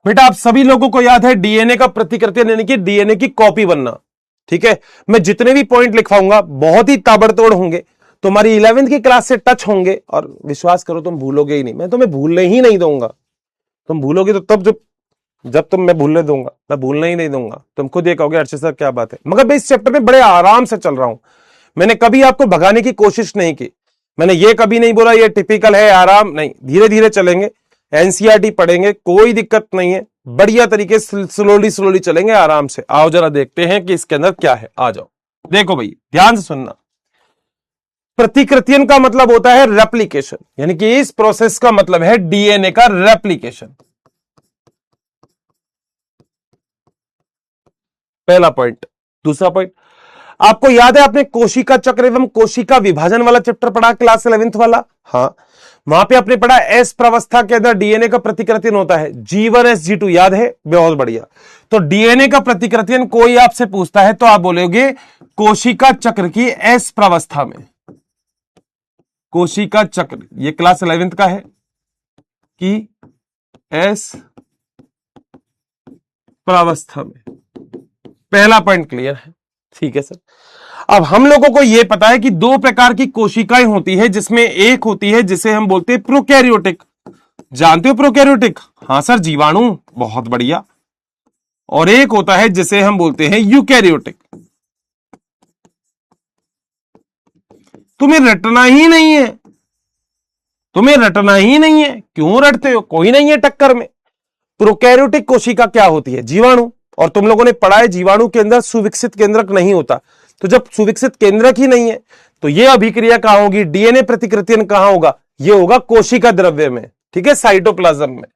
बेटा आप सभी लोगों को याद है डीएनए का प्रतिकृतियन यानी कि डीएनए की कॉपी बनना। ठीक है, मैं जितने भी पॉइंट लिखवाऊंगा बहुत ही ताबड़तोड़ होंगे, तुम्हारी 11वीं की क्लास से टच होंगे, और विश्वास करो तुम भूलोगे ही नहीं। मैं तुम्हें भूलने ही नहीं दूंगा। तुम भूलोगे तो तब जब तुम मैं भूलने दूंगा, मैं भूलने ही नहीं दूंगा। तुम खुद ये कहोगे अर्षद सर क्या बात है। मगर मैं इस चैप्टर में बड़े आराम से चल रहा हूं। मैंने कभी आपको भगाने की कोशिश नहीं की। मैंने ये कभी नहीं बोला ये टिपिकल है, आराम नहीं, धीरे धीरे चलेंगे। एनसीईआरटी पढ़ेंगे, कोई दिक्कत नहीं है, बढ़िया तरीके से स्लोली चलेंगे, आराम से। आओ जरा देखते हैं कि इसके अंदर क्या है। आ जाओ, देखो भाई ध्यान से सुनना। प्रतिकृतियन का मतलब होता है रेप्लिकेशन, यानी कि इस प्रोसेस का मतलब है डीएनए का रेप्लिकेशन। पहला पॉइंट। दूसरा पॉइंट, आपको याद है आपने कोशिका चक्र एवं कोशिका विभाजन वाला चैप्टर पढ़ा क्लास 11th वाला? हाँ, वहां पे आपने पढ़ा एस प्रावस्था के अंदर डीएनए का प्रतिकृतियन होता है G1 G2, याद है? बहुत बढ़िया। तो डीएनए का प्रतिकृतियन कोई आपसे पूछता है तो आप बोलोगे कोशिका चक्र की एस प्रावस्था में। कोशिका चक्र ये क्लास 11th का है कि एस प्रावस्था में। पहला पॉइंट क्लियर है? ठीक है सर। अब हम लोगों को यह पता है कि 2 प्रकार की कोशिकाएं होती है, जिसमें एक होती है जिसे हम बोलते हैं प्रोकैरियोटिक। जानते हो प्रोकैरियोटिक? हाँ सर, जीवाणु, बहुत बढ़िया। और एक होता है जिसे हम बोलते हैं यूकैरियोटिक। तुम्हें रटना ही नहीं है, तुम्हें रटना ही नहीं है। क्यों रटते हो? कोई नहीं है टक्कर में। प्रोकैरियोटिक कोशिका क्या होती है? जीवाणु। और तुम लोगों ने पढ़ा है जीवाणु के अंदर सुविकसित केंद्रक नहीं होता। तो जब सुविकसित केंद्रक ही नहीं है तो यह अभिक्रिया कहां होगी? डीएनए प्रतिकृतियन कहां होगा? यह होगा कोशिका द्रव्य में। ठीक है, साइटोप्लाज्म में।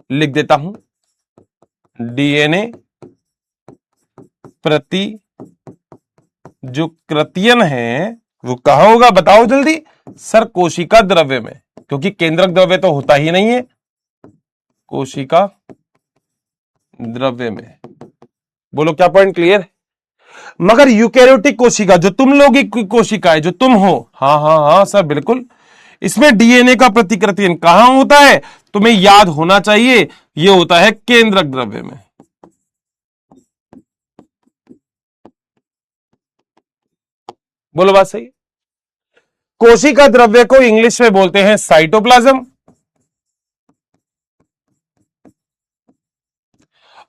लिख देता हूं, डीएनए प्रति जो कृतियन है वो कहां होगा? बताओ जल्दी। सर कोशिका द्रव्य में, क्योंकि केंद्रक द्रव्य तो होता ही नहीं है। कोशिका द्रव्य में। बोलो क्या पॉइंट क्लियर है? मगर यूकैरियोटिक कोशिका जो तुम लोग की कोशिका है, जो तुम हो, हाँ हाँ हाँ सर बिल्कुल, इसमें डीएनए का प्रतिकृतियन कहां होता है? तुम्हें याद होना चाहिए, यह होता है केंद्रक द्रव्य में। बोलो बात सही। कोशिका द्रव्य को इंग्लिश में बोलते हैं साइटोप्लाज्म,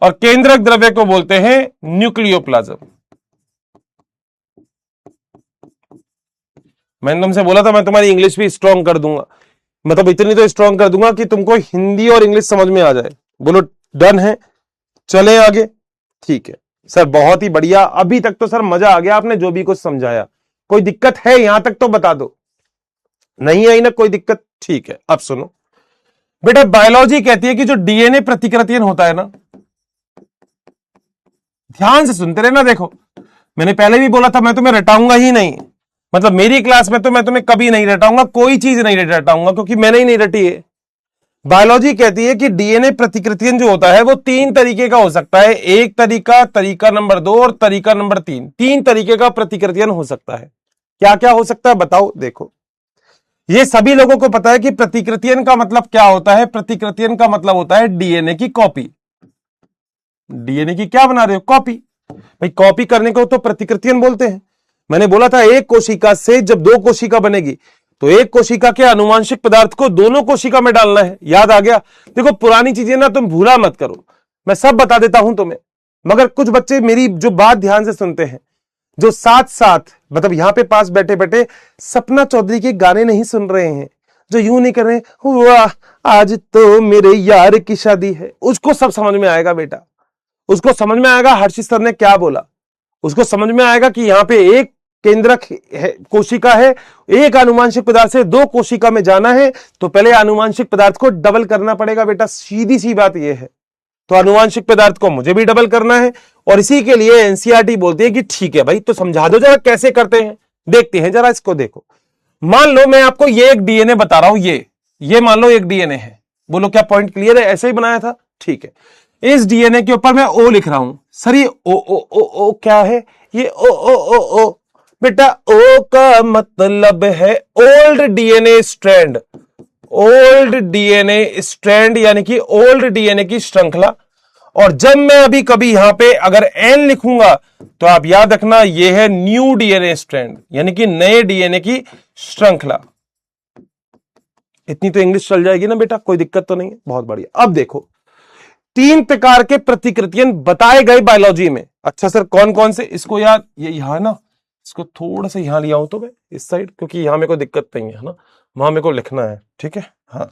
और केंद्रक द्रव्य को बोलते हैं न्यूक्लियोप्लाज्म। मैंने तुमसे बोला था मैं तुम्हारी इंग्लिश भी स्ट्रांग कर दूंगा, मतलब इतनी तो स्ट्रांग कर दूंगा कि तुमको हिंदी और इंग्लिश समझ में आ जाए। बोलो डन है, चलें आगे। ठीक है सर, बहुत ही बढ़िया, अभी तक तो सर मजा आ गया, आपने जो भी कुछ समझाया। कोई दिक्कत है यहां तक तो बता दो, नहीं आई ना कोई दिक्कत? ठीक है, अब सुनो बेटा, बायोलॉजी कहती है कि जो डीएनए प्रतिकृतियन होता है ना, ध्यान से सुनते रहना। देखो मैंने पहले भी बोला था मैं तुम्हें रटाऊंगा ही नहीं, मतलब मेरी क्लास में तो मैं तुम्हें कभी नहीं रटाऊंगा, कोई चीज नहीं रटाऊंगा, क्योंकि मैंने ही नहीं रटी है। बायोलॉजी कहती है कि डीएनए प्रतिकृतियन जो होता है वो 3 तरीके का हो सकता है। एक तरीका, तरीका नंबर 2 और तरीका नंबर 3। 3 तरीके का प्रतिकृतियन हो सकता है। क्या क्या हो सकता है बताओ? देखो ये सभी लोगों को पता है कि प्रतिकृतियन का मतलब क्या होता है। प्रतिकृतियन का मतलब होता है डीएनए की कॉपी। डीएनए की क्या बना रहे हो? कॉपी। भाई कॉपी करने को तो प्रतिकृतियन बोलते हैं। मैंने बोला था एक कोशिका से जब 2 कोशिका बनेगी तो एक कोशिका के आनुवांशिक पदार्थ को दोनों कोशिका में डालना है। याद आ गया? देखो पुरानी चीजें ना तुम भूला मत करो, मैं सब बता देता हूं तुम्हें, मगर कुछ बच्चे मेरी जो बात ध्यान से सुनते हैं, जो साथ साथ मतलब यहां पे पास बैठे बैठे सपना चौधरी के गाने नहीं सुन रहे हैं, जो यूं नहीं कर रहे वाह आज तो मेरे यार की शादी है, उसको सब समझ में आएगा बेटा। उसको समझ में आएगा हर्षित सर ने क्या बोला, उसको समझ में आएगा कि यहां पे एक केंद्रक है, कोशिका है, एक आनुवांशिक पदार्थ से 2 कोशिका में जाना है तो पहले आनुवांशिक पदार्थ को डबल करना पड़ेगा बेटा, सीधी सी बात यह है। तो आनुवांशिक पदार्थ को मुझे भी डबल करना है और इसी के लिए एनसीईआरटी बोलती है कि ठीक है भाई तो समझा दो जरा कैसे करते हैं। देखते हैं जरा इसको। देखो मान लो मैं आपको ये एक डीएनए बता रहा हूं, ये मान लो एक डीएनए है। बोलो क्या पॉइंट क्लियर है? ऐसे ही बनाया था, ठीक है। इस डीएनए के ऊपर मैं ओ लिख रहा हूं। सर ये ओ ओ ओ ओ क्या है? ये ओ ओ ओ ओ बेटा ओ का मतलब है old DNA strand. Old DNA strand यानी कि ओल्ड डीएनए की श्रृंखला। और जब मैं अभी कभी यहां पे अगर एन लिखूंगा तो आप याद रखना ये है न्यू डीएनए स्ट्रैंड, यानी कि नए डीएनए की श्रृंखला। इतनी तो इंग्लिश चल जाएगी ना बेटा, कोई दिक्कत तो नहीं है? बहुत बढ़िया। अब देखो 3 प्रकार के प्रतिकृतियन बताए गए बायोलॉजी में। अच्छा सर कौन कौन से? इसको यार ये यहां ना, इसको थोड़ा सा यहां लिया हूं तो मैं इस साइड, क्योंकि यहां मेरे को दिक्कत नहीं है ना, वहां मेरे को लिखना है, ठीक है। हाँ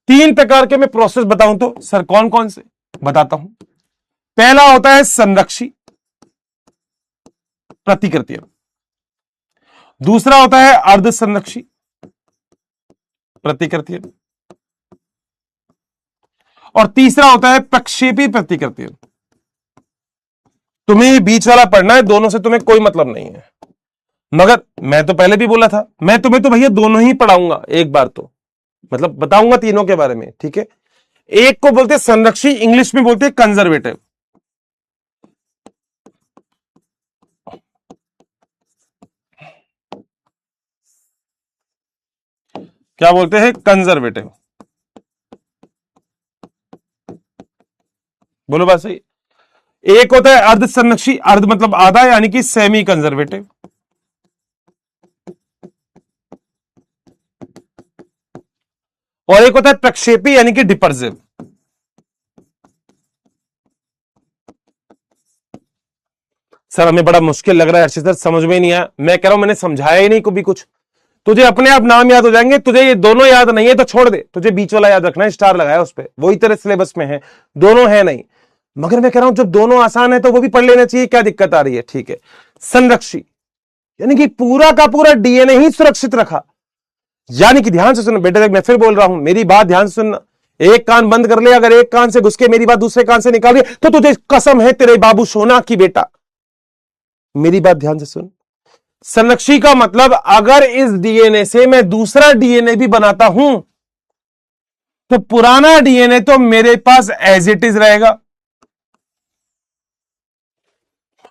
3 प्रकार के मैं प्रोसेस बताऊं तो सर कौन कौन से बताता हूं। पहला होता है संरक्षी प्रतिकृतियन, दूसरा होता है अर्ध संरक्षी प्रतिकृतियन, और तीसरा होता है प्रक्षेपी प्रतिकृतियन। तुम्हें ये बीच वाला पढ़ना है, दोनों से तुम्हें कोई मतलब नहीं है। मगर मैं तो पहले भी बोला था मैं तुम्हें तो भैया दोनों ही पढ़ाऊंगा एक बार, तो मतलब बताऊंगा तीनों के बारे में, ठीक है। एक को बोलते हैं संरक्षी, इंग्लिश में बोलते हैं कंजर्वेटिव। क्या बोलते हैं? कंजर्वेटिव। बोलो बात सही। एक होता है अर्ध संरक्षी, अर्ध मतलब आधा यानी कि सेमी कंजर्वेटिव। और एक होता है प्रक्षेपी यानी कि डिपर्सिव। सर हमें बड़ा मुश्किल लग रहा है हर्षित सर, समझ में नहीं आया। मैं कह रहा हूं मैंने समझाया ही नहीं कभी कुछ, तुझे अपने आप नाम याद हो जाएंगे। तुझे ये दोनों याद नहीं है तो छोड़ दे, तुझे बीच वाला याद रखना है, स्टार लगाया उस पर, वही तेरे सिलेबस में है, दोनों है नहीं। मगर मैं कह रहा हूं जब दोनों आसान है तो वो भी पढ़ लेना चाहिए, क्या दिक्कत आ रही है? ठीक है। संरक्षी यानी कि पूरा का पूरा डीएनए ही सुरक्षित रखा, यानी कि ध्यान से सुन बेटे, मैं फिर बोल रहा हूं, मेरी बात ध्यान से सुनना। एक कान बंद कर ले, अगर एक कान से घुस के मेरी बात दूसरे कान से निकाल रही तो तुझे कसम है तेरे बाबू सोना की बेटा, मेरी बात ध्यान से सुन। संरक्षी का मतलब अगर इस डीएनए से मैं दूसरा डीएनए भी बनाता हूं तो पुराना डीएनए तो मेरे पास एज इट इज रहेगा,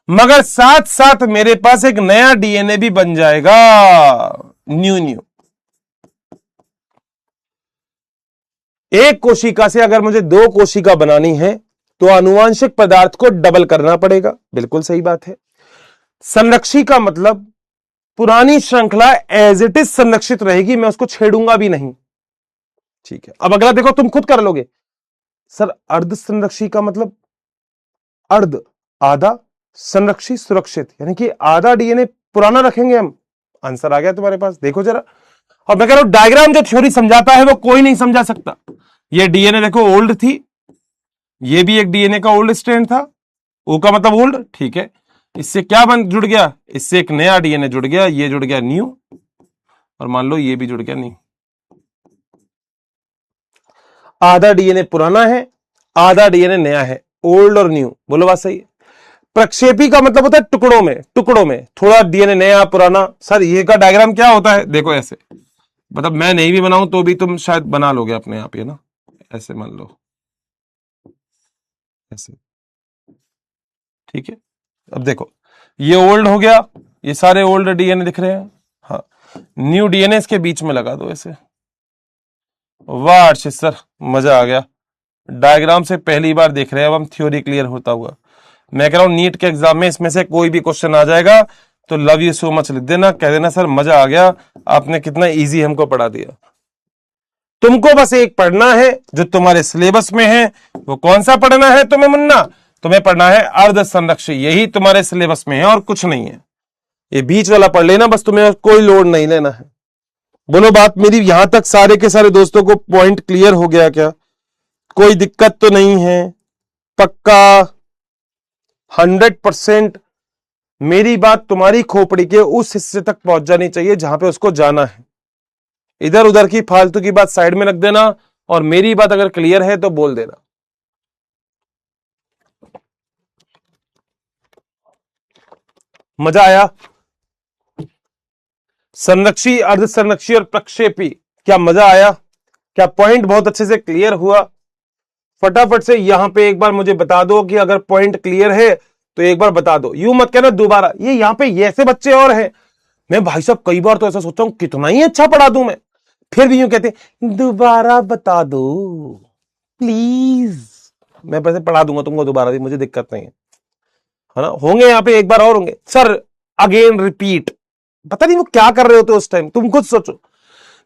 मगर साथ साथ मेरे पास एक नया डीएनए भी बन जाएगा, न्यू। एक कोशिका से अगर मुझे 2 कोशिका बनानी है तो आनुवांशिक पदार्थ को डबल करना पड़ेगा, बिल्कुल सही बात है। संरक्षी का मतलब पुरानी श्रृंखला एज इट इज संरक्षित रहेगी, मैं उसको छेड़ूंगा भी नहीं, ठीक है। अब अगला देखो, तुम खुद कर लोगे। सर अर्ध संरक्षी का मतलब अर्ध आधा, संरक्षी सुरक्षित, यानी कि आधा डीएनए पुराना रखेंगे हम। आंसर आ गया तुम्हारे पास, देखो जरा। और मैं कह रहा हूं डायग्राम जो थ्योरी समझाता है वो कोई नहीं समझा सकता। ये डीएनए देखो ओल्ड थी, ये भी एक डीएनए का ओल्ड स्ट्रैंड था, ओ का मतलब ओल्ड, ठीक है। इससे क्या जुड़ गया, इससे एक नया डीएनए जुड़ गया, ये जुड़ गया न्यू, और मान लो ये भी जुड़ गया न्यू। आधा डीएनए पुराना है, आधा डीएनए नया है, ओल्ड और न्यू, बोलो बात सही है। प्रक्षेपी का मतलब होता है टुकड़ों में, टुकड़ों में थोड़ा डीएनए नया पुराना। सर ये का डायग्राम क्या होता है, देखो ऐसे, मतलब मैं नहीं भी बनाऊं तो भी तुम शायद बना लोगे अपने आप, ये ना ऐसे मान लो, ऐसे, ठीक है। अब देखो ये ओल्ड हो गया, ये सारे ओल्ड डीएनए दिख रहे हैं, हाँ। न्यू डीएनए इसके बीच में लगा दो ऐसे। वाह अर्षित सर, मजा आ गया, डायग्राम से पहली बार देख रहे हैं अब हम थ्योरी क्लियर होता हुआ। मैं कह रहा हूं नीट के एग्जाम में इसमें से कोई भी क्वेश्चन आ जाएगा तो लव यू सो मच लिख देना, कह देना सर मजा आ गया, आपने कितना इजी हमको पढ़ा दिया। तुमको बस एक पढ़ना है जो तुम्हारे सिलेबस में है। वो कौन सा पढ़ना है तुम्हें मुन्ना, तुम्हें पढ़ना है अर्ध संरक्षी, यही तुम्हारे सिलेबस में है और कुछ नहीं है। ये बीच वाला पढ़ लेना बस, तुम्हें कोई लोड नहीं लेना है। बोलो बात मेरी यहां तक सारे के सारे दोस्तों को पॉइंट क्लियर हो गया क्या, कोई दिक्कत तो नहीं है, पक्का 100%। मेरी बात तुम्हारी खोपड़ी के उस हिस्से तक पहुंच जानी चाहिए जहां पे उसको जाना है। इधर उधर की फालतू की बात साइड में रख देना, और मेरी बात अगर क्लियर है तो बोल देना। मजा आया, संरक्षी, अर्ध संरक्षी और प्रक्षेपी, क्या मजा आया, क्या पॉइंट बहुत अच्छे से क्लियर हुआ। फटाफट से यहां पे एक बार मुझे बता दो कि अगर पॉइंट क्लियर है तो एक बार बता दो, यूं मत कहना दोबारा। ये यहां पे ये ऐसे बच्चे और हैं, मैं भाई साहब कई बार तो ऐसा सोचता हूं कितना ही अच्छा पढ़ा दूं मैं, फिर भी यूं कहते दोबारा बता दो प्लीज। मैं पैसे पढ़ा दूंगा तुमको दोबारा भी, मुझे दिक्कत नहीं है ना। होंगे यहाँ पे एक बार और होंगे सर, अगेन रिपीट, पता नहीं वो क्या कर रहे होते उस टाइम, तुम खुद सोचो।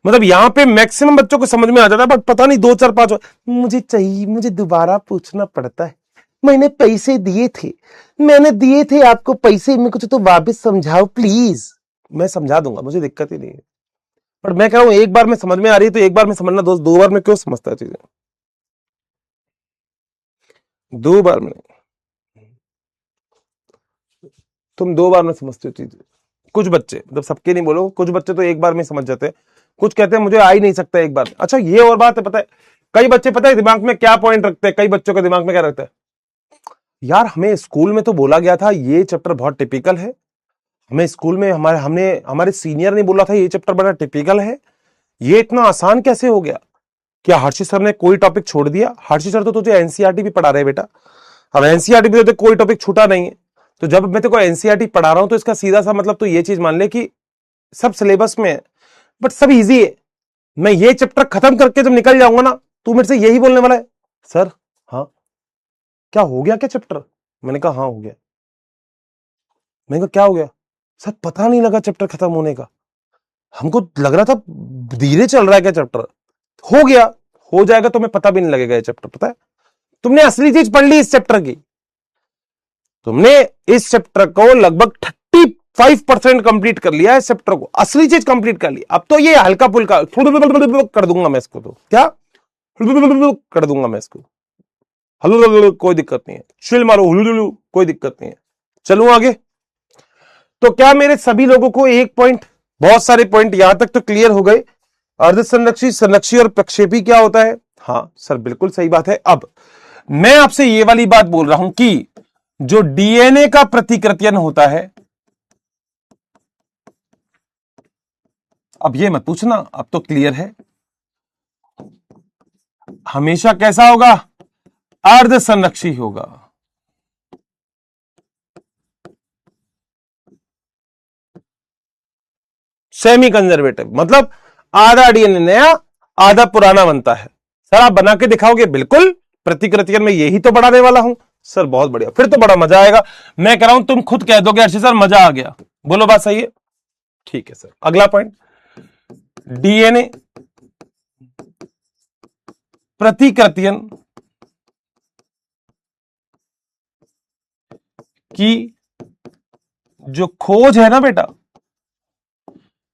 मतलब यहाँ पे मैक्सिमम बच्चों को समझ में आ जाता है, बट पता नहीं 2 4 5 मुझे चाहिए, मुझे दोबारा पूछना पड़ता है, मैंने पैसे दिए थे, मैंने दिए थे आपको पैसे, मेरे को तो वापस समझाओ प्लीज। मैं समझा दूंगा, मुझे दिक्कत ही नहीं है, पर मैं कह रहा हूं एक बार में समझ में आ रही है तो एक बार में समझना दोस्त, 2 बार में क्यों समझता है चीजें, 2 बार में तुम 2 बार में समझते हो चीजें। कुछ बच्चे, मतलब सबके नहीं बोलो, कुछ बच्चे तो एक बार में समझ जाते हैं, कुछ कहते हैं मुझे आ ही नहीं सकता एक बार। अच्छा ये और बात है, पता है कई बच्चे पता है दिमाग में क्या पॉइंट रखते हैं, कई बच्चों के दिमाग में क्या रखता है, यार हमें स्कूल में तो बोला गया था ये चैप्टर बहुत टिपिकल है, हमें स्कूल में हमारे सीनियर ने बोला था ये चैप्टर बड़ा टिपिकल है, ये इतना आसान कैसे हो गया। क्या हर्षित सर ने कोई टॉपिक छोड़ दिया, हर्षित सर तो तुझे एनसीईआरटी भी पढ़ा रहे बेटा, अब एनसीईआरटी भी तो कोई टॉपिक छूटा नहीं है। तो जब मैं तेरे को एनसीईआरटी पढ़ा रहा हूं तो इसका सीधा सा मतलब तो ये चीज मान ले कि सब सिलेबस में है, बट सब इजी है। मैं ये चैप्टर खत्म करके जब निकल जाऊंगा ना, तू मेरे से यही बोलने वाला है सर हाँ क्या हो गया क्या चैप्टर, मैंने कहा हाँ हो गया। मैंने कहा क्या हो गया सर, पता नहीं लगा चैप्टर खत्म होने का, हमको लग रहा था धीरे चल रहा है क्या चैप्टर, हो गया, हो जाएगा तो मैं पता भी नहीं लगेगा ये चैप्टर। पता है तुमने असली चीज पढ़ ली इस चैप्टर की, तुमने इस चैप्टर को लगभग 35% कंप्लीट कर लिया है, इस चैप्टर को असली चीज कंप्लीट कर ली। अब तो ये हल्का फुल्का कर दूंगा मैं इसको, तो क्या कर दूंगा मैं इसको, हलू कोई दिक्कत नहीं है, चिल मारो हुलू कोई दिक्कत नहीं है। चलूं आगे, तो क्या मेरे सभी लोगों को एक पॉइंट, बहुत सारे पॉइंट यहां तक तो क्लियर हो गए। अर्ध संरक्षी, संरक्षी और प्रक्षेपी क्या होता है, हाँ सर बिल्कुल सही बात है। अब मैं आपसे ये वाली बात बोल रहा हूं कि जो डीएनए का प्रतिकृतियन होता है, अब ये मत पूछना, अब तो क्लियर है, हमेशा कैसा होगा, अर्ध संरक्षी होगा। सेमी कंजर्वेटिव मतलब आधा डीएनए नया आधा पुराना बनता है। सर आप बना के दिखाओगे, बिल्कुल प्रतिकृतियन में यही तो बढ़ाने वाला हूं। सर बहुत बढ़िया, फिर तो बड़ा मजा आएगा। मैं कह रहा हूं तुम खुद कह दोगे अर्षित सर मजा आ गया, बोलो बात सही है, ठीक है सर। अगला पॉइंट, डीएनए प्रतिकृतियन कि जो खोज है ना बेटा,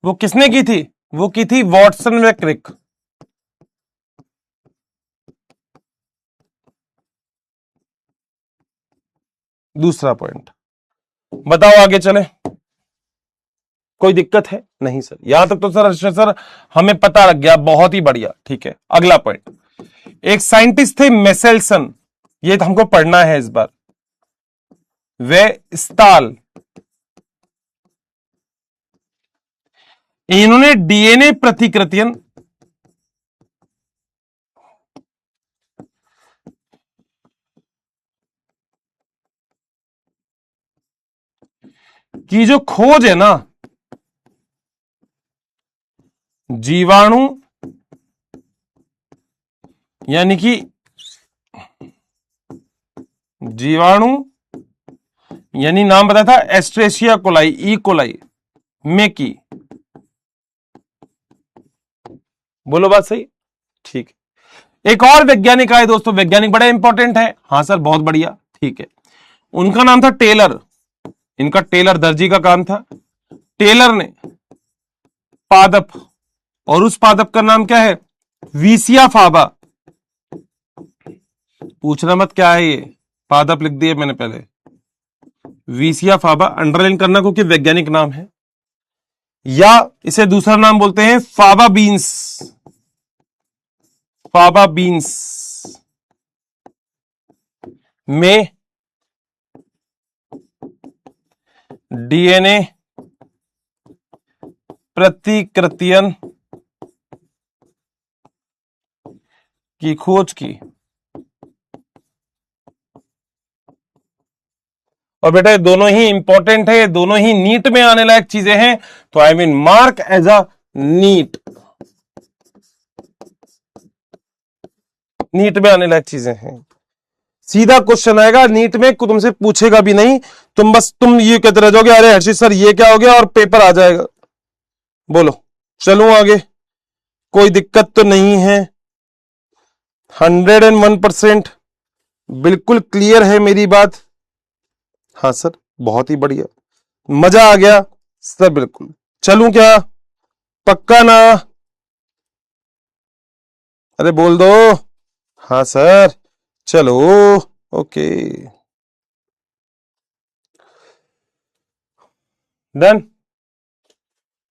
वो किसने की थी? वो की थी वॉटसन व क्रिक। दूसरा पॉइंट, बताओ आगे चले। कोई दिक्कत है? नहीं सर, यहां तक तो सर हमें पता लग गया, बहुत ही बढ़िया। ठीक है, अगला पॉइंट, एक साइंटिस्ट थे मेसेल्सन, ये तो हमको पढ़ना है इस बार। वे स्टाल, इन्होंने डीएनए प्रतिकृतियन की जो खोज है ना, जीवाणु यानी कि जीवाणु यानी नाम बताया था एस्ट्रेशिया कोलाई, ई कोलाई में की। बोलो बात सही? ठीक है। एक और वैज्ञानिक आए दोस्तों, वैज्ञानिक बड़ा इंपॉर्टेंट है। हाँ सर, बहुत बढ़िया। ठीक है, उनका नाम था टेलर। इनका टेलर दर्जी का काम था। टेलर ने पादप, और उस पादप का नाम क्या है? वीसिया फाबा। पूछना मत क्या है ये, पादप लिख दिए मैंने पहले। वीसिया फाबा अंडरलाइन करना क्योंकि वैज्ञानिक नाम है, या इसे दूसरा नाम बोलते हैं फाबा बीन्स। फाबा बीन्स में डीएनए प्रतिकृतियन की खोज की। और बेटा ये दोनों ही इंपॉर्टेंट है, ये दोनों ही नीट में आने लायक चीजें हैं, तो I mean mark as a NEET. NEET में आने लायक चीजें हैं, सीधा क्वेश्चन आएगा नीट में, तुमसे पूछेगा भी नहीं, तुम ये कहते रह जाओगे अरे हर्षित सर ये क्या हो गया, और पेपर आ जाएगा। बोलो चलूं आगे? कोई दिक्कत तो नहीं है? 101% बिल्कुल क्लियर है मेरी बात? हाँ सर, बहुत ही बढ़िया, मजा आ गया सर। बिल्कुल चलूं क्या? पक्का ना? अरे बोल दो। हाँ सर चलो, ओके डन।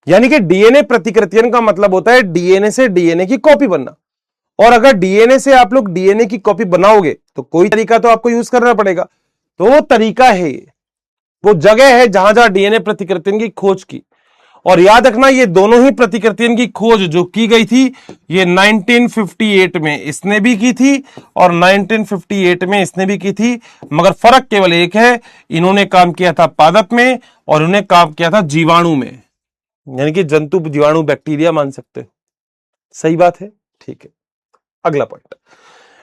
यानी कि डीएनए प्रतिकृतियन का मतलब होता है डीएनए से डीएनए की कॉपी बनना। और अगर डीएनए से आप लोग डीएनए की कॉपी बनाओगे तो कोई तरीका तो आपको यूज करना पड़ेगा, तो वो तरीका है, वो जगह है जहां जहां डीएनए प्रतिकृतियन की खोज की। और याद रखना ये दोनों ही प्रतिकृतियन की खोज जो की गई थी, ये 1958 में इसने भी की थी और 1958 में इसने भी की थी, मगर फर्क केवल एक है, इन्होंने काम किया था पादप में और इन्होंने काम किया था जीवाणु में, यानी कि जंतु, जीवाणु, बैक्टीरिया मान सकते हो। सही बात है? ठीक है, अगला पॉइंट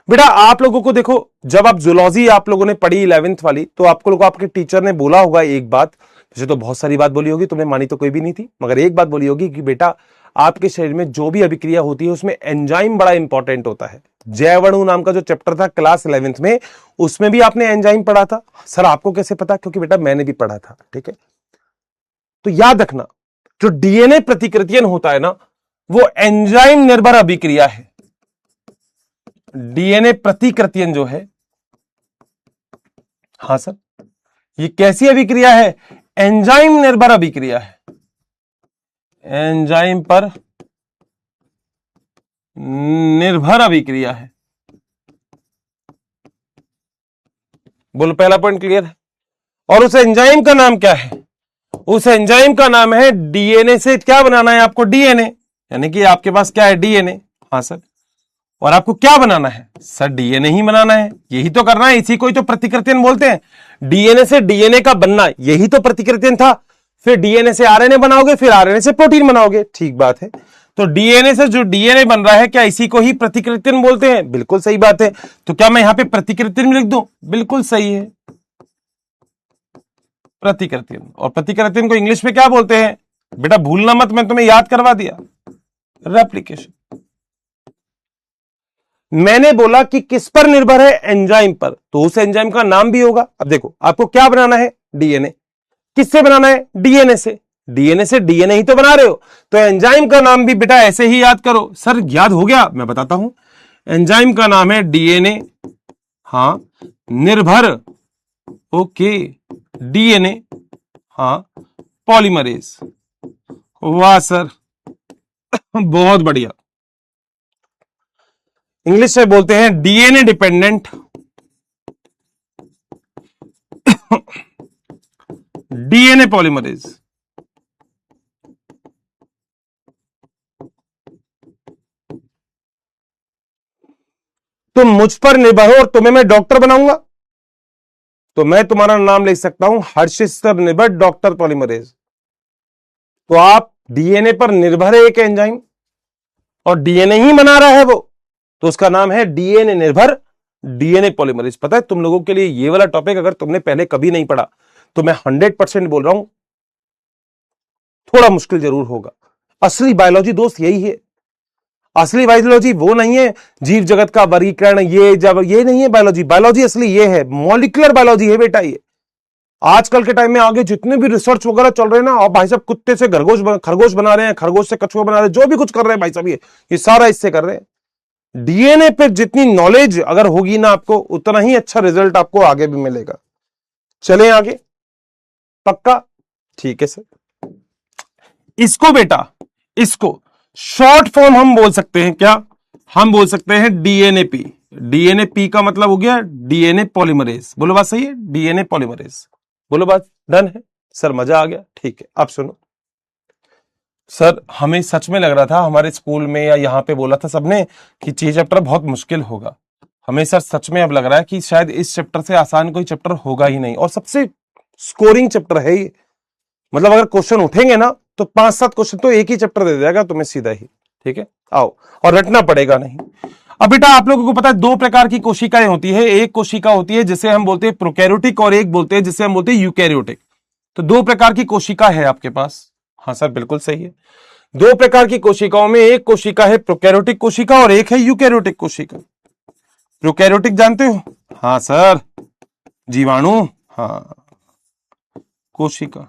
बेटा, आप लोगों को देखो, जब आप जूलॉजी आप लोगों ने पढ़ी 11th वाली, तो आपको लोगों आपके टीचर ने बोला होगा एक बात, वैसे तो बहुत सारी बात बोली होगी, तुमने मानी तो कोई भी नहीं थी, मगर एक बात बोली होगी कि बेटा आपके शरीर में जो भी अभिक्रिया होती है उसमें एंजाइम बड़ा इंपॉर्टेंट होता है। जैवणु नाम का जो चैप्टर था क्लास 11th में, उसमें भी आपने एंजाइम पढ़ा था। सर आपको कैसे पता? क्योंकि बेटा मैंने भी पढ़ा था। ठीक है, तो याद रखना जो डीएनए प्रतिकृतियन होता है ना, वो एंजाइम निर्भर अभिक्रिया है। डीएनए प्रतिकृतियन जो है, हाँ सर, ये कैसी अभिक्रिया है? एंजाइम निर्भर अभिक्रिया है, एंजाइम पर निर्भर अभिक्रिया है। बोलो पहला पॉइंट क्लियर है? और उस एंजाइम का नाम क्या है? उस एंजाइम का नाम है डीएनए से क्या बनाना है आपको? डीएनए, यानी कि आपके पास क्या है? डीएनए। हाँ सर, और आपको क्या बनाना है? सर डीएनए ही बनाना है, यही तो करना है, इसी को ही तो प्रतिकृतियन बोलते हैं। डीएनए से डीएनए का बनना, यही तो प्रतिकृतियन था। फिर डीएनए से आरएनए बनाओगे, फिर आरएनए से प्रोटीन बनाओगे। ठीक बात है, तो डीएनए से जो डीएनए बन रहा है, क्या इसी को ही प्रतिकृतियन बोलते हैं? बिल्कुल सही बात है। तो क्या मैं यहां पे प्रतिकृतियन लिख दूं? बिल्कुल सही है, प्रतिकृतियन। और प्रतिकृतियन को इंग्लिश में क्या बोलते हैं? बेटा भूलना मत, मैं तुम्हें याद करवा दिया, रेप्लिकेशन। मैंने बोला कि किस पर निर्भर है, एंजाइम पर, तो उस एंजाइम का नाम भी होगा। अब देखो आपको क्या बनाना है, डीएनए। किससे बनाना है, डीएनए से। डीएनए से डीएनए ही तो बना रहे हो, तो एंजाइम का नाम भी बेटा ऐसे ही याद करो। सर याद हो गया, मैं बताता हूं। एंजाइम का नाम है डीएनए, हां, निर्भर, ओके, डीएनए, हां, पॉलीमरेज। वाह सर, बहुत बढ़िया। इंग्लिश से बोलते हैं डीएनए डिपेंडेंट डीएनए पॉलीमरेज। तुम मुझ पर निर्भर हो और तुम्हें मैं डॉक्टर बनाऊंगा, तो मैं तुम्हारा नाम लिख सकता हूं, हर्षित पर निर्भर डॉक्टर पॉलीमरेज। तो आप डीएनए पर निर्भर है एक एंजाइम, और डीएनए ही बना रहा है वो, तो उसका नाम है डीएनए निर्भर डीएनए पॉलीमरेज। पता है तुम लोगों के लिए ये वाला टॉपिक अगर तुमने पहले कभी नहीं पढ़ा, तो मैं 100% बोल रहा हूं, थोड़ा मुश्किल जरूर होगा। असली बायोलॉजी दोस्त यही है। असली बायोलॉजी वो नहीं है जीव जगत का वर्गीकरण, ये नहीं है बायोलॉजी। बायोलॉजी असली ये है, मॉलिक्यूलर बायोलॉजी है बेटा। ये आजकल के टाइम में आगे जितने भी रिसर्च वगैरह चल रहे हैं ना, और भाई साहब कुत्ते से खरगोश बना रहे हैं, खरगोश से कछुआ बना रहे हैं, जो भी कुछ कर रहे हैं भाई साहब, ये सारा इससे कर रहे हैं। डीएनए पे जितनी नॉलेज अगर होगी ना आपको, उतना ही अच्छा रिजल्ट आपको आगे भी मिलेगा। चलें आगे, पक्का? ठीक है सर। इसको बेटा, इसको शॉर्ट फॉर्म हम बोल सकते हैं क्या, हम बोल सकते हैं डीएनएपी। डीएनएपी का मतलब हो गया डीएनए पॉलीमरेज। बोलो बात सही है, डीएनए पॉलीमरेज। बोलो बात डन है सर, मजा आ गया। ठीक है, अब सुनो सर, हमें सच में लग रहा था हमारे स्कूल में या यहां पे बोला था सबने कि ये चैप्टर बहुत मुश्किल होगा। हमें सर सच में अब लग रहा है कि शायद इस चैप्टर से आसान कोई चैप्टर होगा ही नहीं, और सबसे स्कोरिंग चैप्टर है ये। मतलब अगर क्वेश्चन उठेंगे ना, तो 5-7 क्वेश्चन तो एक ही चैप्टर दे देगा तुम्हें सीधा ही। ठीक है, आओ, और रटना पड़ेगा नहीं। अब बेटा आप लोगों को पता है दो प्रकार की कोशिकाएं होती है। एक कोशिका होती है जिसे हम बोलते हैं प्रोकैरियोटिक, और एक बोलते हैं जिसे हम बोलते हैं यूकैरियोटिक। तो दो प्रकार की कोशिका है आपके पास। हाँ सर बिल्कुल सही है, दो प्रकार की कोशिकाओं में एक कोशिका है प्रोकैरियोटिक कोशिका और एक है यूकैरियोटिक कोशिका। प्रोकैरियोटिक जानते हो? हाँ सर, जीवाणु, हाँ, कोशिका।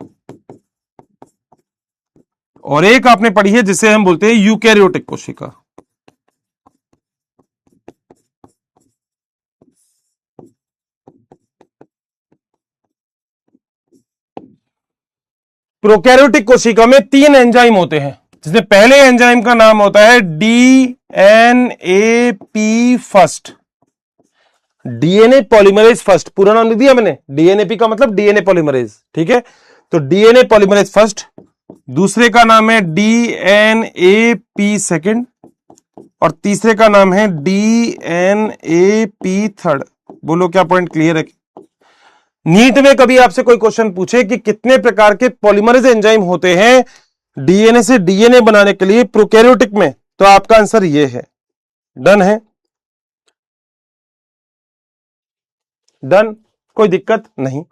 और एक आपने पढ़ी है जिसे हम बोलते हैं यूकैरियोटिक कोशिका। प्रोकैरियोटिक कोशिका में 3 एंजाइम होते हैं, जिसमें पहले एंजाइम का नाम होता है डीएनएपी फर्स्ट, डीएनए पॉलीमरेज फर्स्ट। पूरा नाम लिख दिया मैंने, डीएनएपी का मतलब डीएनए पॉलीमरेज। ठीक है, तो डीएनए पॉलीमरेज फर्स्ट। दूसरे का नाम है डीएनएपी सेकंड, और तीसरे का नाम है डीएनएपी थर्ड। बोलो क्या पॉइंट क्लियर है? नीट में कभी आपसे कोई क्वेश्चन पूछे कि कितने प्रकार के पॉलीमरेज एंजाइम होते हैं डीएनए से डीएनए बनाने के लिए प्रोकैरियोटिक में, तो आपका आंसर ये है। डन है? डन, कोई दिक्कत नहीं।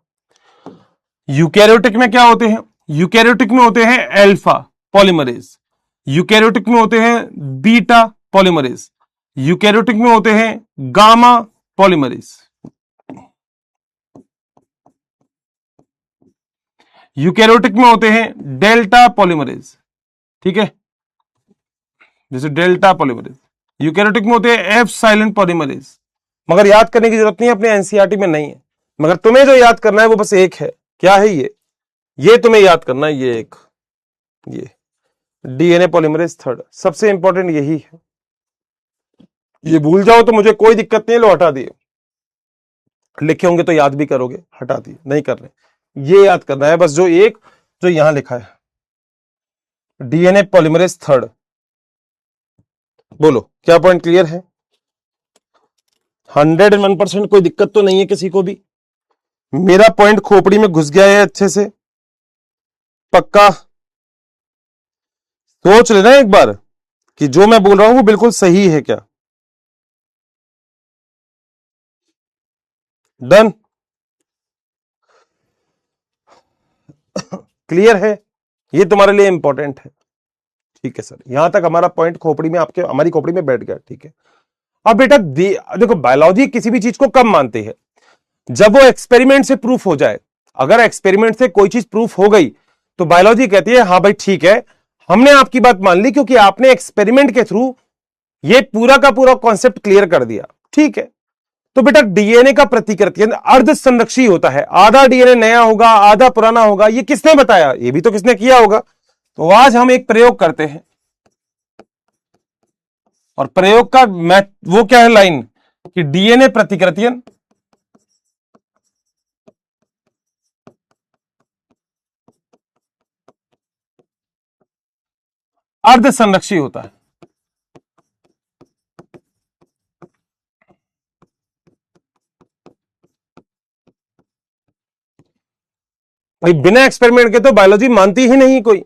यूकैरियोटिक में क्या होते हैं? यूकैरियोटिक में होते हैं अल्फा पॉलीमरेज, यूकैरियोटिक में होते हैं बीटा पॉलीमरेज, यूकैरियोटिक में होते हैं गामा पॉलीमरेज, यूकैरियोटिक में होते हैं डेल्टा पॉलीमरेज। ठीक है, जैसे डेल्टा पॉलीमरेज। यूकैरियोटिक में होते हैं एफ साइलेंट पॉलीमरेज। मगर याद करने की जरूरत नहीं है, अपने एनसीईआरटी में नहीं है। मगर तुम्हें जो याद करना है वो बस एक है। क्या है ये तुम्हें याद करना है, ये एक, ये डीएनए पॉलीमरेज थर्ड, सबसे इंपॉर्टेंट यही है। ये भूल जाओ तो मुझे कोई दिक्कत नहीं है, लो हटा दिए। लिखे होंगे तो याद भी करोगे, हटा दिए, नहीं कर रहे। ये याद करना है बस, जो एक जो यहां लिखा है, डीएनए पॉलीमरेज थर्ड। बोलो क्या पॉइंट क्लियर है? 101%, कोई दिक्कत तो नहीं है किसी को भी? मेरा पॉइंट खोपड़ी में घुस गया है अच्छे से? पक्का? सोच लेना एक बार कि जो मैं बोल रहा हूं वो बिल्कुल सही है क्या। डन, क्लियर है? ये तुम्हारे लिए इंपॉर्टेंट है। ठीक है सर, यहां तक हमारा पॉइंट खोपड़ी में, आपके हमारी खोपड़ी में बैठ गया। ठीक है, अब बेटा देखो बायोलॉजी किसी भी चीज को कब मानती है, जब वो एक्सपेरिमेंट से प्रूफ हो जाए। अगर एक्सपेरिमेंट से कोई चीज प्रूफ हो गई तो बायोलॉजी कहती है हाँ भाई ठीक है, हमने आपकी बात मान ली क्योंकि आपने एक्सपेरिमेंट के थ्रू ये पूरा का पूरा कॉन्सेप्ट क्लियर कर दिया, ठीक है। तो बेटा डीएनए का प्रतिकृति अर्ध संरक्षी होता है, आधा डीएनए नया होगा आधा पुराना होगा, ये किसने बताया, ये भी तो किसने किया होगा। तो आज हम एक प्रयोग करते हैं और प्रयोग का वो क्या है लाइन कि डीएनए प्रतिकृतियन अर्ध संरक्षी होता है। भाई बिना एक्सपेरिमेंट के तो बायोलॉजी मानती ही नहीं कोई।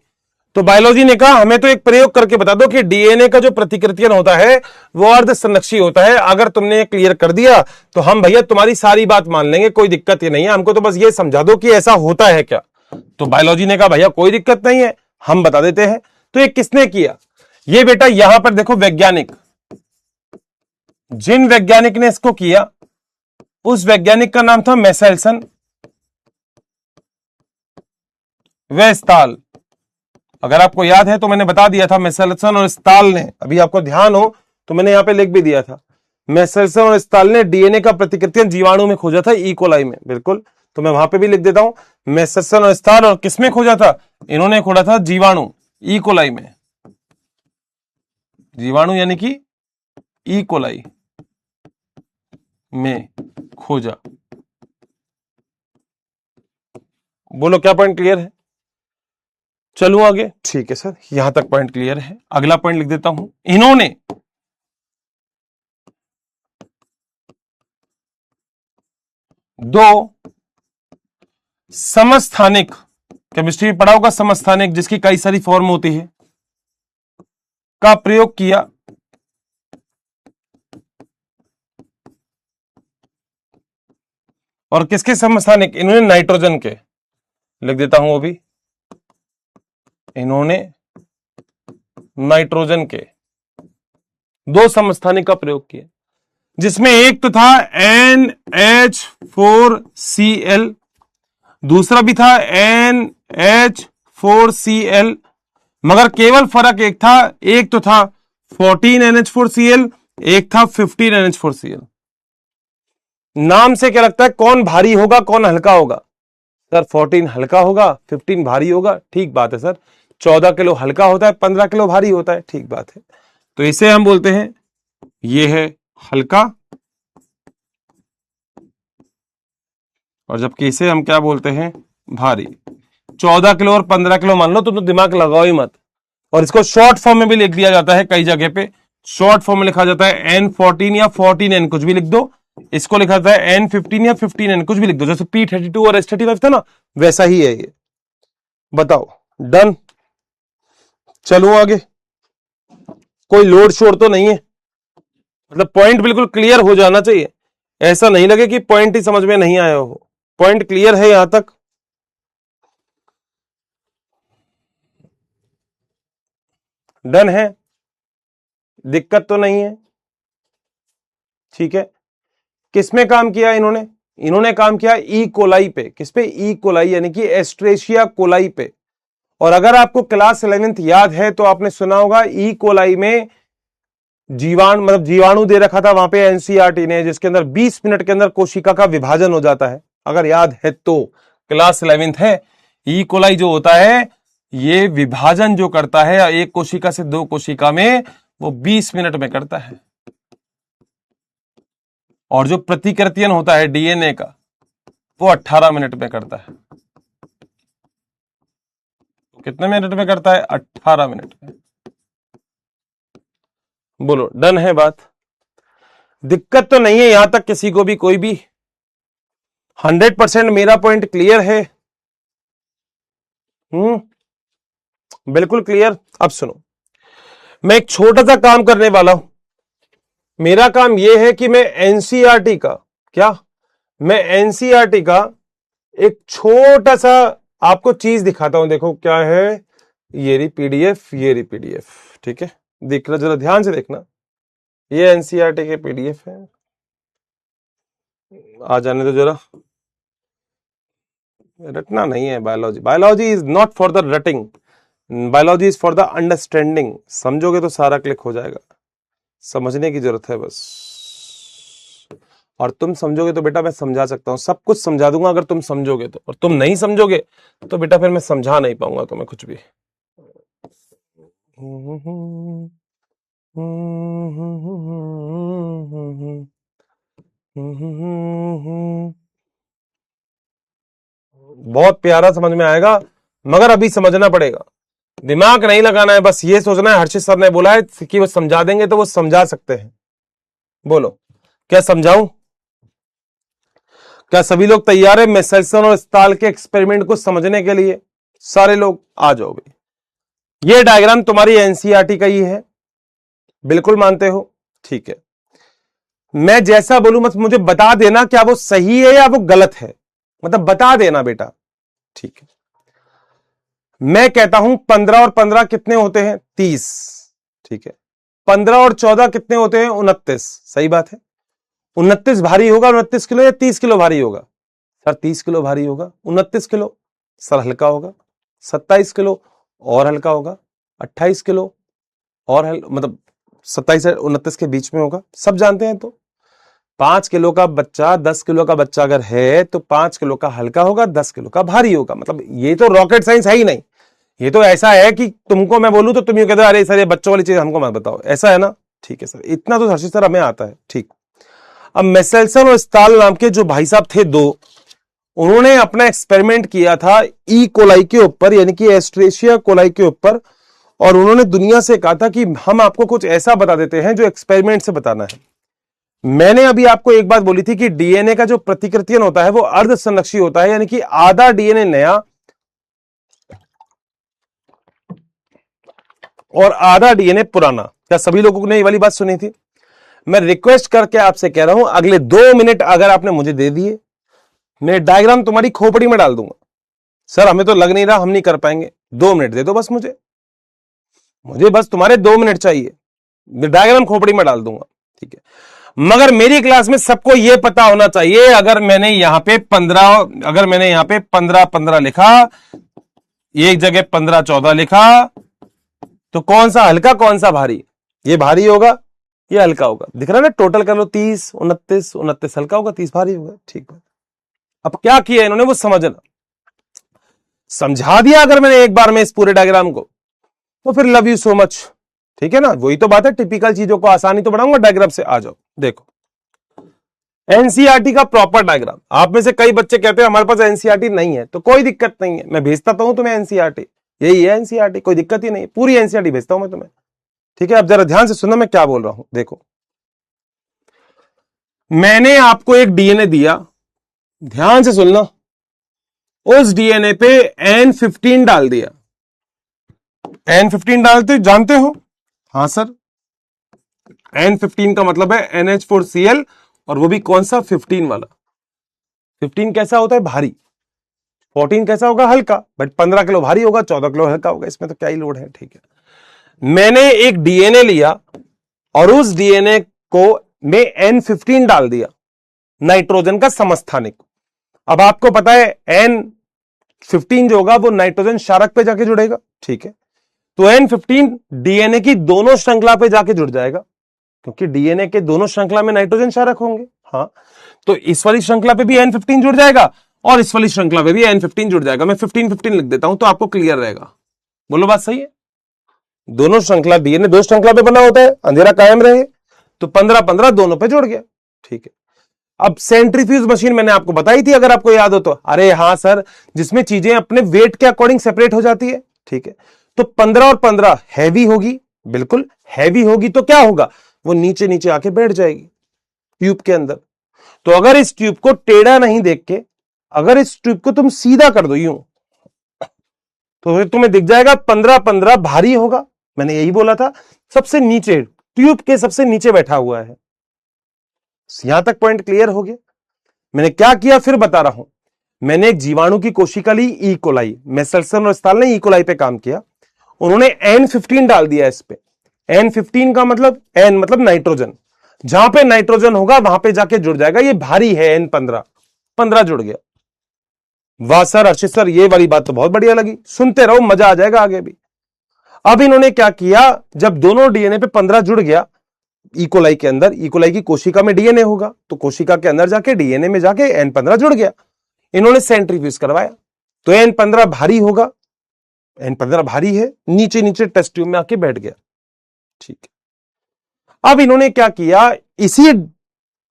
तो बायोलॉजी ने कहा हमें तो एक प्रयोग करके बता दो कि डीएनए का जो प्रतिकृतियन होता है वो अर्ध संरक्षी होता है। अगर तुमने ये क्लियर कर दिया तो हम भैया तुम्हारी सारी बात मान लेंगे, कोई दिक्कत ही नहीं है, हमको तो बस ये समझा दो कि ऐसा होता है क्या। तो बायोलॉजी ने कहा भैया कोई दिक्कत नहीं है, हम बता देते हैं। तो ये किसने किया, ये बेटा यहां पर देखो वैज्ञानिक, जिन वैज्ञानिक ने इसको किया उस वैज्ञानिक का नाम था मेसेल्सन व स्टाल। अगर आपको याद है तो मैंने बता दिया था मेसेल्सन और स्टाल ने, अभी आपको ध्यान हो तो मैंने यहां पे लिख भी दिया था, मेसेल्सन और स्टाल ने डीएनए का प्रतिकृतियन जीवाणु में खोजा था, ई कोलाई में, बिल्कुल। तो मैं वहां पे भी लिख देता हूं मेसेल्सन और स्टाल, और किसमें खोजा था, इन्होंने खोजा था जीवाणु ई कोलाई में, जीवाणु यानी कि ई कोलाई में खोजा। बोलो क्या पॉइंट क्लियर है, चलूं आगे, ठीक है सर यहां तक पॉइंट क्लियर है। अगला पॉइंट लिख देता हूं, इन्होंने दो समस्थानिक, केमिस्ट्री में पढ़ा होगा समस्थानिक जिसकी कई सारी फॉर्म होती है, का प्रयोग किया और किसके समस्थानिक, इन्होंने नाइट्रोजन के, लिख देता हूं वो भी, इन्होंने नाइट्रोजन के दो समस्थानिक का प्रयोग किया, जिसमें एक तो था NH4Cl, दूसरा भी था NH4Cl, मगर केवल फर्क एक था, एक तो था 14NH4Cl, एक था 15NH4Cl। नाम से क्या लगता है कौन भारी होगा कौन हल्का होगा, सर 14 हल्का होगा 15 भारी होगा, ठीक बात है सर। 14 किलो हल्का होता है 15 किलो भारी होता है, ठीक बात है। तो इसे हम बोलते हैं ये है हल्का, और जबकि इसे हम क्या बोलते हैं भारी। 14 किलो और 15 किलो मान लो तो दिमाग लगाओ ही मत। और इसको शॉर्ट फॉर्म में भी लिख दिया जाता है, कई जगह पे शॉर्ट फॉर्म में लिखा जाता है N14 या 14N, कुछ भी लिख दो। इसको लिखा जाता है N15 या 15N, कुछ भी लिख दो, जैसे P32 और S35 था ना, वैसा ही है ये। बताओ डन, चलो आगे। कोई लोड शोड तो नहीं है, मतलब पॉइंट बिल्कुल क्लियर हो जाना चाहिए, ऐसा नहीं लगे कि पॉइंट ही समझ में नहीं आया हो। पॉइंट क्लियर है यहां तक, डन है, दिक्कत तो नहीं है, ठीक है। किसमें काम किया इन्होंने, इन्होंने काम किया ई कोलाई पे, किस पे, ई कोलाई यानी कि एस्ट्रेशिया कोलाई पे। और अगर आपको क्लास 11th याद है तो आपने सुना होगा ई कोलाई में जीवाणु दे रखा था वहां पे एनसीईआरटी ने, जिसके अंदर 20 मिनट के अंदर कोशिका का विभाजन हो जाता है, अगर याद है तो, क्लास 11th है। ई कोलाई जो होता है ये विभाजन जो करता है एक कोशिका से दो कोशिका में, वो 20 मिनट में करता है। और जो प्रतिकृतियन होता है डीएनए का वो 18 मिनट में करता है। कितने मिनट में करता है, 18 मिनट में। बोलो डन है बात, दिक्कत तो नहीं है यहां तक किसी को भी, कोई भी 100% मेरा पॉइंट क्लियर है। बिल्कुल क्लियर। अब सुनो, मैं एक छोटा सा काम करने वाला हूं। मेरा काम यह है कि मैं एनसीईआरटी का, क्या, मैं एनसीईआरटी का एक छोटा सा आपको चीज दिखाता हूं। देखो क्या है, ये रही पीडीएफ, ये रही पीडीएफ, ठीक है। देखना जरा ध्यान से देखना, ये एनसीईआरटी के पीडीएफ है, आ जाने दो जरा। रटना नहीं है biology, biology is not for the rutting, biology is for the understanding. समझोगे तो सारा क्लिक हो जाएगा, समझने की जरूरत है बस। और तुम समझोगे तो बेटा मैं समझा सकता हूं, सब कुछ समझा दूंगा अगर तुम समझोगे तो, और तुम नहीं समझोगे तो बेटा फिर मैं समझा नहीं पाऊंगा तुम्हें कुछ भी। बहुत प्यारा समझ में आएगा, मगर अभी समझना पड़ेगा, दिमाग नहीं लगाना है, बस ये सोचना है हर्षित सर ने बोला है कि वो समझा देंगे तो वो समझा सकते हैं। बोलो क्या समझाऊं? क्या सभी लोग तैयार है मेसेल्सन और स्टाल के एक्सपेरिमेंट को समझने के लिए? सारे लोग आ जाओ भाई। ये डायग्राम तुम्हारी एनसीईआरटी का ही है, बिल्कुल मानते हो? ठीक है, मैं जैसा बोलूं मत मुझे बता देना क्या वो सही है या वो गलत है, मतलब बता देना बेटा, ठीक है। मैं कहता हूं 15 और 15 कितने होते हैं? 30, ठीक है। 15 और 14 कितने होते हैं? 29, सही बात है। 29 भारी होगा 29 किलो या 30 किलो भारी होगा? सर 30 किलो भारी होगा। 29 किलो सर हल्का होगा। 27 किलो और हल्का होगा। 28 किलो और मतलब 27 से 29 के बीच में होगा, सब जानते हैं। तो 5 किलो का बच्चा 10 किलो का बच्चा अगर है तो 5 किलो का हल्का होगा, 10 किलो का भारी होगा। मतलब ये तो रॉकेट साइंस है ही नहीं, ये तो ऐसा है कि तुमको मैं बोलूं तो तुम यूं कहते हो अरे सर ये बच्चों वाली चीज हमको मत बताओ, ऐसा है ना? ठीक है सर, इतना तो हर्षित सर हमें आता है, ठीक। अब मेसेल्सन और स्टाल नाम के जो भाई साहब थे दो, उन्होंने अपना एक्सपेरिमेंट किया था ई कोलाई के ऊपर, यानी कि एस्ट्रेशिया कोलाई के ऊपर, और उन्होंने दुनिया से कहा था कि हम आपको कुछ ऐसा बता देते हैं जो एक्सपेरिमेंट से बताना है। मैंने अभी आपको एक बात बोली थी कि डीएनए का जो प्रतिकृतियन होता है वो अर्ध संरक्षी होता है, यानी कि आधा डीएनए नया और आधा डीएनए पुराना। क्या सभी लोगों ने ये वाली बात सुनी थी? मैं रिक्वेस्ट करके आपसे कह रहा हूं अगले 2 मिनट अगर आपने मुझे दे दिए, मैं डायग्राम तुम्हारी खोपड़ी में डाल दूंगा। सर हमें तो लग नहीं रहा हम नहीं कर पाएंगे, 2 मिनट दे दो बस मुझे बस तुम्हारे 2 मिनट चाहिए, डायग्राम खोपड़ी में डाल दूंगा, ठीक है। मगर मेरी क्लास में सबको यह पता होना चाहिए, अगर मैंने यहां पे 15 लिखा, एक जगह 15-14 लिखा, तो कौन सा हल्का कौन सा भारी? ये भारी होगा, ये हल्का होगा, दिख रहा है ना? टोटल कर लो 30, 29 हल्का होगा, 30 भारी होगा, ठीक है। अब क्या किया इन्होंने वो समझना, समझा दिया अगर मैंने एक बार में इस पूरे डायग्राम को, तो फिर लव यू सो मच, ठीक है ना? वही तो बात है, टिपिकल चीजों को आसानी तो बढ़ाऊंगा डायग्राम से। आ जाओ देखो एनसीईआरटी का प्रॉपर डायग्राम। आप में से कई बच्चे कहते हैं हमारे पास एनसीईआरटी नहीं है, तो कोई दिक्कत नहीं है, मैं भेजता तो हूं तुम्हें एनसीईआरटी, यही है एनसीईआरटी, कोई दिक्कत ही नहीं, पूरी एनसीईआरटी भेजता हूं मैं तुम्हें, ठीक है। अब जरा ध्यान से सुनना मैं क्या बोल रहा हूं। देखो मैंने आपको एक डीएनए दिया, ध्यान से सुनना, उस डीएनए पे N15 डाल दिया। N15 डालते जानते हो? हां सर, N15 का मतलब है NH4Cl, और वो भी कौन सा? 15 वाला। 15 कैसा होता है? भारी। 14 कैसा होगा? हल्का। बट 15 किलो भारी होगा, 14 किलो हल्का होगा, इसमें तो क्या ही लोड है, ठीक है। मैंने एक डीएनए लिया और उस डीएनए को में N15 डाल दिया, नाइट्रोजन का समस्थानिक। अब आपको पता है N15 जो होगा वो नाइट्रोजन क्षारक पे जाके जुड़ेगा, ठीक है। तो N15 डीएनए की दोनों श्रृंखला पे जाके जुड़ जाएगा, क्योंकि डीएनए के दोनों श्रृंखला में नाइट्रोजन क्षारक होंगे। हाँ, तो इस वाली श्रृंखला पे भी N15 जुड़ जाएगा और इस वाली श्रृंखला पे भी N15 जुड़ जाएगा। मैं 15-15 लिख देता हूं तो आपको क्लियर रहेगा। बोलो बात सही है? दोनों श्रृंखला, डीएनए दो श्रृंखला पे बना होता है, अंधेरा कायम रहे, तो 15-15 दोनों पे जुड़ गया, ठीक है। अब सेंट्रीफ्यूज मशीन मैंने आपको बताई थी, अगर आपको याद हो तो। अरे हां सर, जिसमें चीजें अपने वेट के अकॉर्डिंग सेपरेट हो जाती है, ठीक है। तो 15 और 15 हैवी होगी, बिल्कुल हैवी होगी, तो क्या होगा? वो नीचे नीचे आके बैठ जाएगी ट्यूब के अंदर। तो अगर इस ट्यूब को टेढ़ा नहीं देख के, अगर इस ट्यूब को तुम सीधा कर दो यूं, तो तुम्हें दिख जाएगा 15-15 भारी होगा। मैंने यही बोला था, सबसे नीचे, ट्यूब के सबसे नीचे बैठा हुआ है। यहां तक पॉइंट क्लियर हो गया? मैंने क्या किया फिर बता रहा हूं। मैंने एक जीवाणु की कोशिका ली, ई कोलाई। मेसेल्सन और स्टाल ने ई कोलाई पे काम किया, उन्होंने N15 डाल दिया इस पे। N15 का मतलब N मतलब नाइट्रोजन, जहां पे नाइट्रोजन होगा वहां पे जाके जुड़ जाएगा, ये भारी है N15, 15 जुड़ गया। वाह सर, अर्षित सर, ये वाली बात तो बहुत बढ़िया लगी, सुनते रहो, मजा आ जाएगा आगे भी। अब इन्होंने क्या किया, जब दोनों डीएनए पे 15 जुड़ गया, इकोलाई के अंदर, इकोलाई की कोशिका में डीएनए होगा, तो कोशिका के अंदर जाके डीएनए में जाके N15 जुड़ गया, इन्होंने सेंट्रीफ्यूज करवाया, तो N15 भारी होगा, N15 भारी है, नीचे नीचे टेस्ट ट्यूब में आके बैठ गया। ठीक है, अब इन्होंने क्या किया, इसी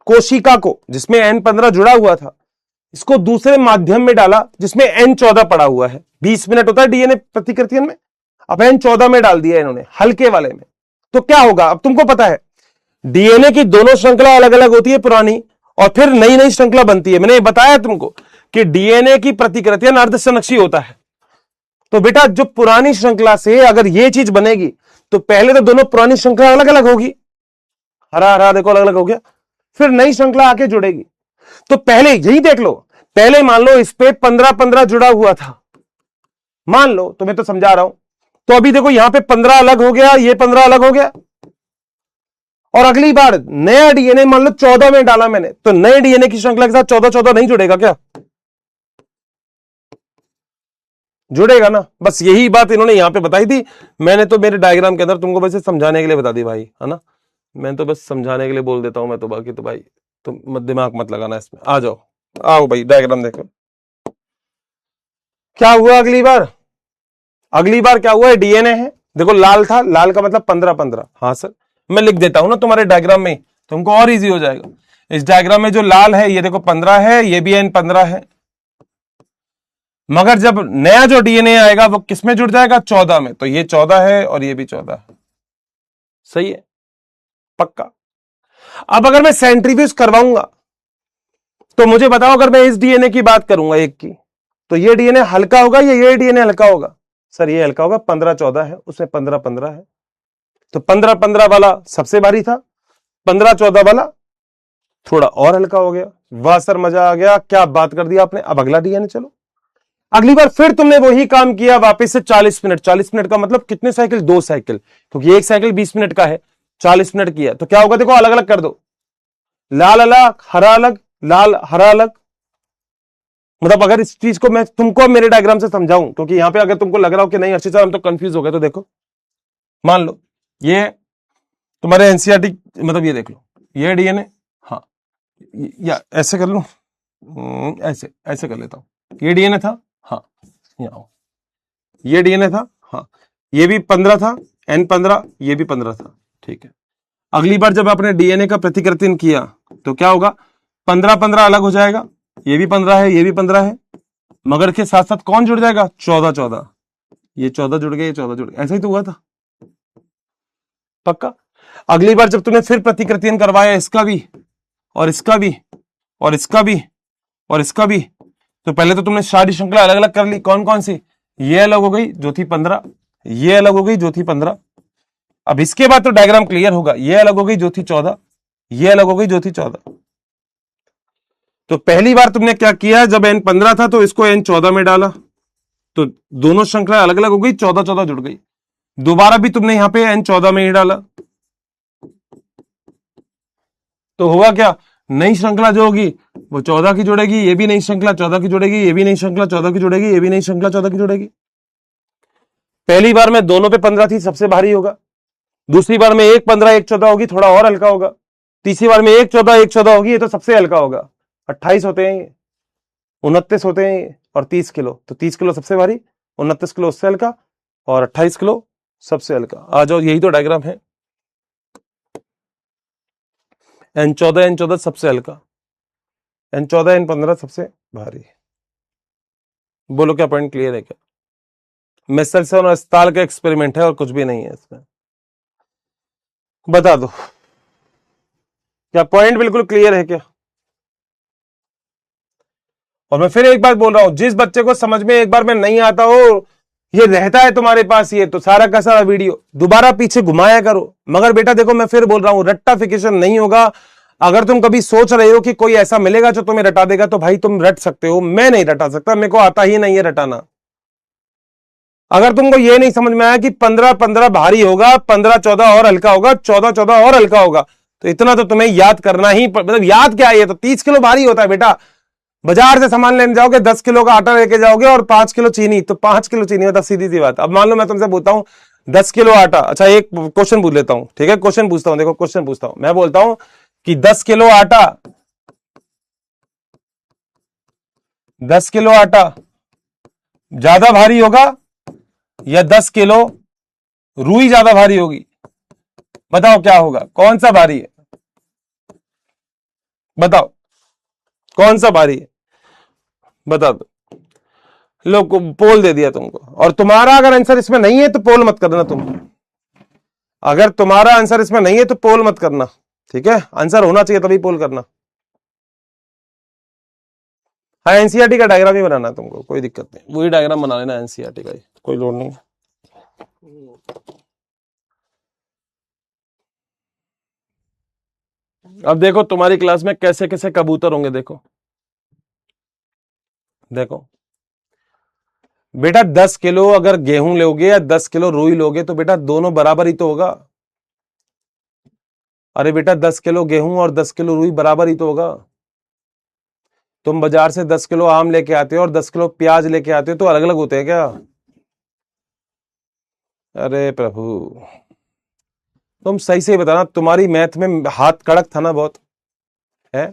कोशिका को जिसमें N15 जुड़ा हुआ था, इसको दूसरे माध्यम में डाला जिसमें N14 पड़ा हुआ है। 20 मिनट होता है डीएनए प्रतिकृतियन में, अब N14 में डाल दिया इन्होंने, हल्के वाले में, तो क्या होगा, अब तुमको पता है डीएनए की दोनों श्रृंखला अलग अलग होती है, पुरानी और फिर नई नई श्रृंखला बनती है। मैंने बताया तुमको कि डीएनए की प्रतिकृतियन अर्धसंरक्षी होता है, तो बेटा जो पुरानी श्रृंखला से अगर यह चीज बनेगी तो पहले तो दोनों पुरानी श्रृंखला अलग अलग होगी, हरा हरा देखो अलग अलग हो गया, फिर नई श्रृंखला आके जुड़ेगी। तो पहले यही देख लो, पहले मान लो इस पे 15-15 जुड़ा हुआ था, मान लो, तो मैं तो समझा रहा हूं, तो अभी देखो यहां पे 15 अलग हो गया, ये 15 अलग हो गया, और अगली बार नया डीएनए मान लो 14 में डाला मैंने, तो नए डीएनए की श्रृंखला के साथ 14-14 नहीं जुड़ेगा क्या, जुड़ेगा ना। बस यही बात इन्होंने यहां पे बताई थी, मैंने तो मेरे डायग्राम के अंदर तुमको बस समझाने के लिए बता दी भाई, है ना, मैं तो बस समझाने के लिए बोल देता हूं मैं तो, बाकी तो भाई तुम दिमाग मत लगाना इसमें, आ जाओ, आओ भाई डायग्राम देखो क्या हुआ। अगली बार क्या हुआ है, डीएनए है, देखो लाल था, लाल का मतलब 15-15, हाँ सर मैं लिख देता हूं ना तुम्हारे डायग्राम में, तुमको और इजी हो जाएगा। इस डायग्राम में जो लाल है ये देखो 15 है, ये भी N15 है, मगर जब नया जो डीएनए आएगा वो किसमें जुड़ जाएगा, 14 में, तो ये 14 है और ये भी 14 है, सही है, पक्का। अब अगर मैं सेंट्रीफ्यूज करवाऊंगा तो मुझे बताओ, अगर मैं इस डीएनए की बात करूंगा एक की, तो ये डीएनए हल्का होगा या ये डीएनए हल्का होगा, सर ये हल्का होगा, 15-14 है, उसमें 15-15 है, तो 15-15 वाला सबसे भारी था, 15-14 वाला थोड़ा और हल्का हो गया। वाह सर मजा आ गया, क्या बात कर दिया आपने। अब अगला डीएनए, चलो अगली बार फिर तुमने वही काम किया, वापस से 40 मिनट, 40 मिनट का मतलब कितने साइकिल, 2 साइकिल, क्योंकि एक साइकिल 20 मिनट का है, 40 मिनट किया, तो क्या होगा, देखो अलग अलग कर दो, लाल अलग हरा अलग, लाल हरा अलग, मतलब अगर इस चीज को मैं तुमको मेरे डायग्राम से समझाऊं, क्योंकि यहां पे अगर तुमको लग रहा हो कि नहीं अच्छी सर हम तो कंफ्यूज हो गए, तो देखो मान लो ये तुम्हारे एनसीईआरटी, मतलब ये देख लो, ये डीएनए, हाँ या ऐसे कर लो, ऐसे ऐसे कर लेता हूं, ये डीएनए था, हाँ यहाँ ये डीएनए था, हाँ ये भी 15 था, N15, ये भी 15 था, ठीक है। अगली बार जब आपने डीएनए का प्रतिकृतिन किया तो क्या होगा, 15-15 अलग हो जाएगा, ये भी 15 है, ये भी 15 है, मगर के साथ साथ कौन जुड़ जाएगा, 14-14, ये 14 जुड़ गए, ये 14 जुड़ गए, ऐसा ही तो हुआ था, पक्का। अगली बार जब तुमने फिर प्रतिकृतियन करवाया, इसका भी और इसका भी और इसका भी और इसका भी, तो पहले तो तुमने सारी श्रृंखला अलग अलग कर ली, कौन कौन सी, ये अलग हो गई जो थी 15, ये अलग हो गई जो थी 15, अब इसके बाद तो डायग्राम क्लियर होगा, ये अलग हो गई जो थी 14, ये अलग हो गई जो थी 14। तो पहली बार तुमने क्या किया, जब N15 था तो इसको N14 में डाला, तो दोनों श्रृंखला अलग अलग हो गई, 14-14 जुड़ गई। दोबारा भी तुमने यहां पे N14 में ही डाला, तो होगा क्या, नई श्रृंखला जो होगी वो 14 की जुड़ेगी, ये भी नई श्रृंखला 14 की जुड़ेगी, ये भी नई श्रृंखला 14 की जुड़ेगी, ये भी नई श्रृंखला 14 की जुड़ेगी। पहली बार में दोनों पे 15 थी, सबसे भारी होगा, दूसरी बार में 1-15 1-14 होगी, थोड़ा और हल्का होगा, तीसरी बार में 1-14 1-14 होगी, ये तो सबसे हल्का होगा, 28 होते हैं ये, 29 होते हैं ये, और 30 किलो, तो 30 किलो सबसे भारी, 29 किलो उससे हल्का, और 28 किलो सबसे हल्का। आ जाओ, यही तो डायग्राम है, N14 सबसे हल्का, N15 सबसे भारी। बोलो क्या पॉइंट क्लियर है क्या, मेसलसन और अस्ताल का एक्सपेरिमेंट है और कुछ भी नहीं है इसमें, बता दो क्या पॉइंट बिल्कुल क्लियर है क्या। और मैं फिर एक बार बोल रहा हूं, जिस बच्चे को समझ में एक बार में नहीं आता हो, ये रहता है तुम्हारे पास, ये तो सारा का सारा वीडियो दोबारा पीछे घुमाया करो। मगर बेटा देखो, मैं फिर बोल रहा हूं, रट्टाफिकेशन नहीं होगा। अगर तुम कभी सोच रहे हो कि कोई ऐसा मिलेगा जो तुम्हें रटा देगा, तो भाई तुम रट सकते हो, मैं नहीं रटा सकता, मेरे को आता ही नहीं है रटाना। अगर तुमको ये नहीं समझ में आया कि 15-15 भारी होगा, 15-14 और हल्का होगा, 14-14 और हल्का होगा, तो इतना तो तुम्हें याद करना ही मतलब याद क्या है, ये तो 30 किलो भारी होता है बेटा। बाजार से सामान लेने जाओगे, 10 किलो का आटा लेके जाओगे और 5 किलो चीनी, तो 5 किलो चीनी होता, सीधी सी बात। अब मान लो मैं तुमसे पूछता हूं 10 किलो आटा, अच्छा एक क्वेश्चन पूछ लेता हूं, ठीक है, क्वेश्चन पूछता हूं, देखो क्वेश्चन पूछता हूं, मैं बोलता हूं कि 10 किलो आटा, 10 किलो आटा ज्यादा भारी होगा या 10 किलो रुई ज्यादा भारी होगी? बताओ क्या होगा, कौन सा भारी है, बताओ कौन सा भारी है, बता दो। लो पोल दे दिया तुमको, और तुम्हारा अगर आंसर इसमें नहीं है तो पोल मत करना तुम, अगर तुम्हारा आंसर इसमें नहीं है तो पोल मत करना, ठीक है, आंसर होना चाहिए तभी पोल करना। हाँ एनसीईआरटी का डायग्राम ही बनाना है तुमको, कोई दिक्कत नहीं, वही डायग्राम बना लेना एनसीईआरटी का ही, कोई लोड नहीं है। अब देखो तुम्हारी क्लास में कैसे कैसे कबूतर होंगे, देखो देखो बेटा, 10 किलो अगर गेहूं लोगे या 10 किलो रुई लोगे तो बेटा दोनों बराबर ही तो होगा। अरे बेटा 10 किलो गेहूं और 10 किलो रुई बराबर ही तो होगा। तुम बाजार से 10 किलो आम लेके आते हो और 10 किलो प्याज लेके आते हो, तो अलग अलग होते हैं क्या? अरे प्रभु, तुम सही से बताना, तुम्हारी मैथ में हाथ कड़क था ना बहुत, है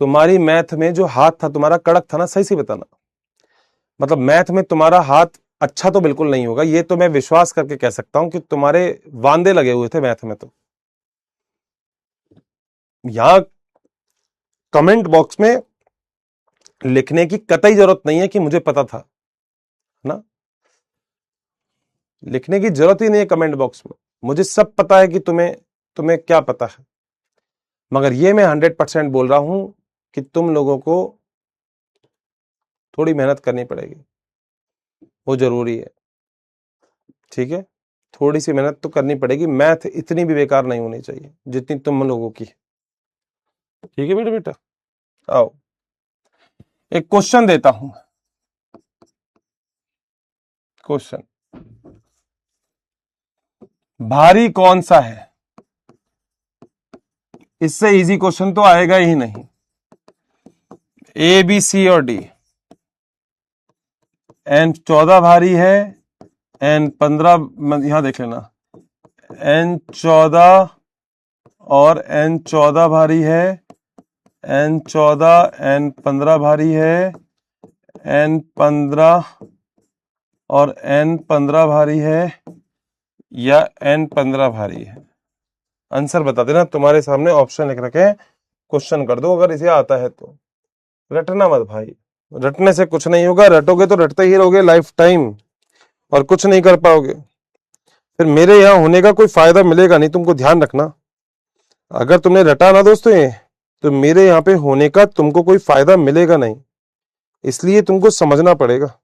तुम्हारी मैथ में जो हाथ था तुम्हारा कड़क था ना, सही से बताना, मतलब मैथ में तुम्हारा हाथ अच्छा तो बिल्कुल नहीं होगा, ये तो मैं विश्वास करके कह सकता हूं कि तुम्हारे वांदे लगे हुए थे मैथ में। तो यहां कमेंट बॉक्स में लिखने की कतई जरूरत नहीं है कि मुझे पता था, ना, लिखने की जरूरत ही नहीं है कमेंट बॉक्स में, मुझे सब पता है कि तुम्हें तुम्हें क्या पता है, मगर ये मैं 100% बोल रहा हूं कि तुम लोगों को थोड़ी मेहनत करनी पड़ेगी, वो जरूरी है, ठीक है, थोड़ी सी मेहनत तो करनी पड़ेगी, मैथ इतनी भी बेकार नहीं होनी चाहिए जितनी तुम लोगों की, ठीक है बेटा बेटा। आओ एक क्वेश्चन देता हूं, क्वेश्चन, भारी कौन सा है, इससे इजी क्वेश्चन तो आएगा ही नहीं। ए बी सी और डी, एन 14 भारी है, एन 15, यहां देख लेना, एन 14 और एन 14 भारी है, एन 14 एन 15 भारी है, एन 15 और एन 15 भारी है या एन 15 भारी है? आंसर बता देना, तुम्हारे सामने ऑप्शन लिख रखे, क्वेश्चन कर दो अगर इसे आता है तो। रटना मत भाई, रटने से कुछ नहीं होगा, रटोगे तो रटते ही रहोगे लाइफ टाइम और कुछ नहीं कर पाओगे, फिर मेरे यहां होने का कोई फायदा मिलेगा नहीं, तुमको ध्यान रखना। अगर तुमने रटा ना दोस्तों ये, तो मेरे यहाँ पे होने का तुमको कोई फायदा मिलेगा नहीं, इसलिए तुमको समझना पड़ेगा।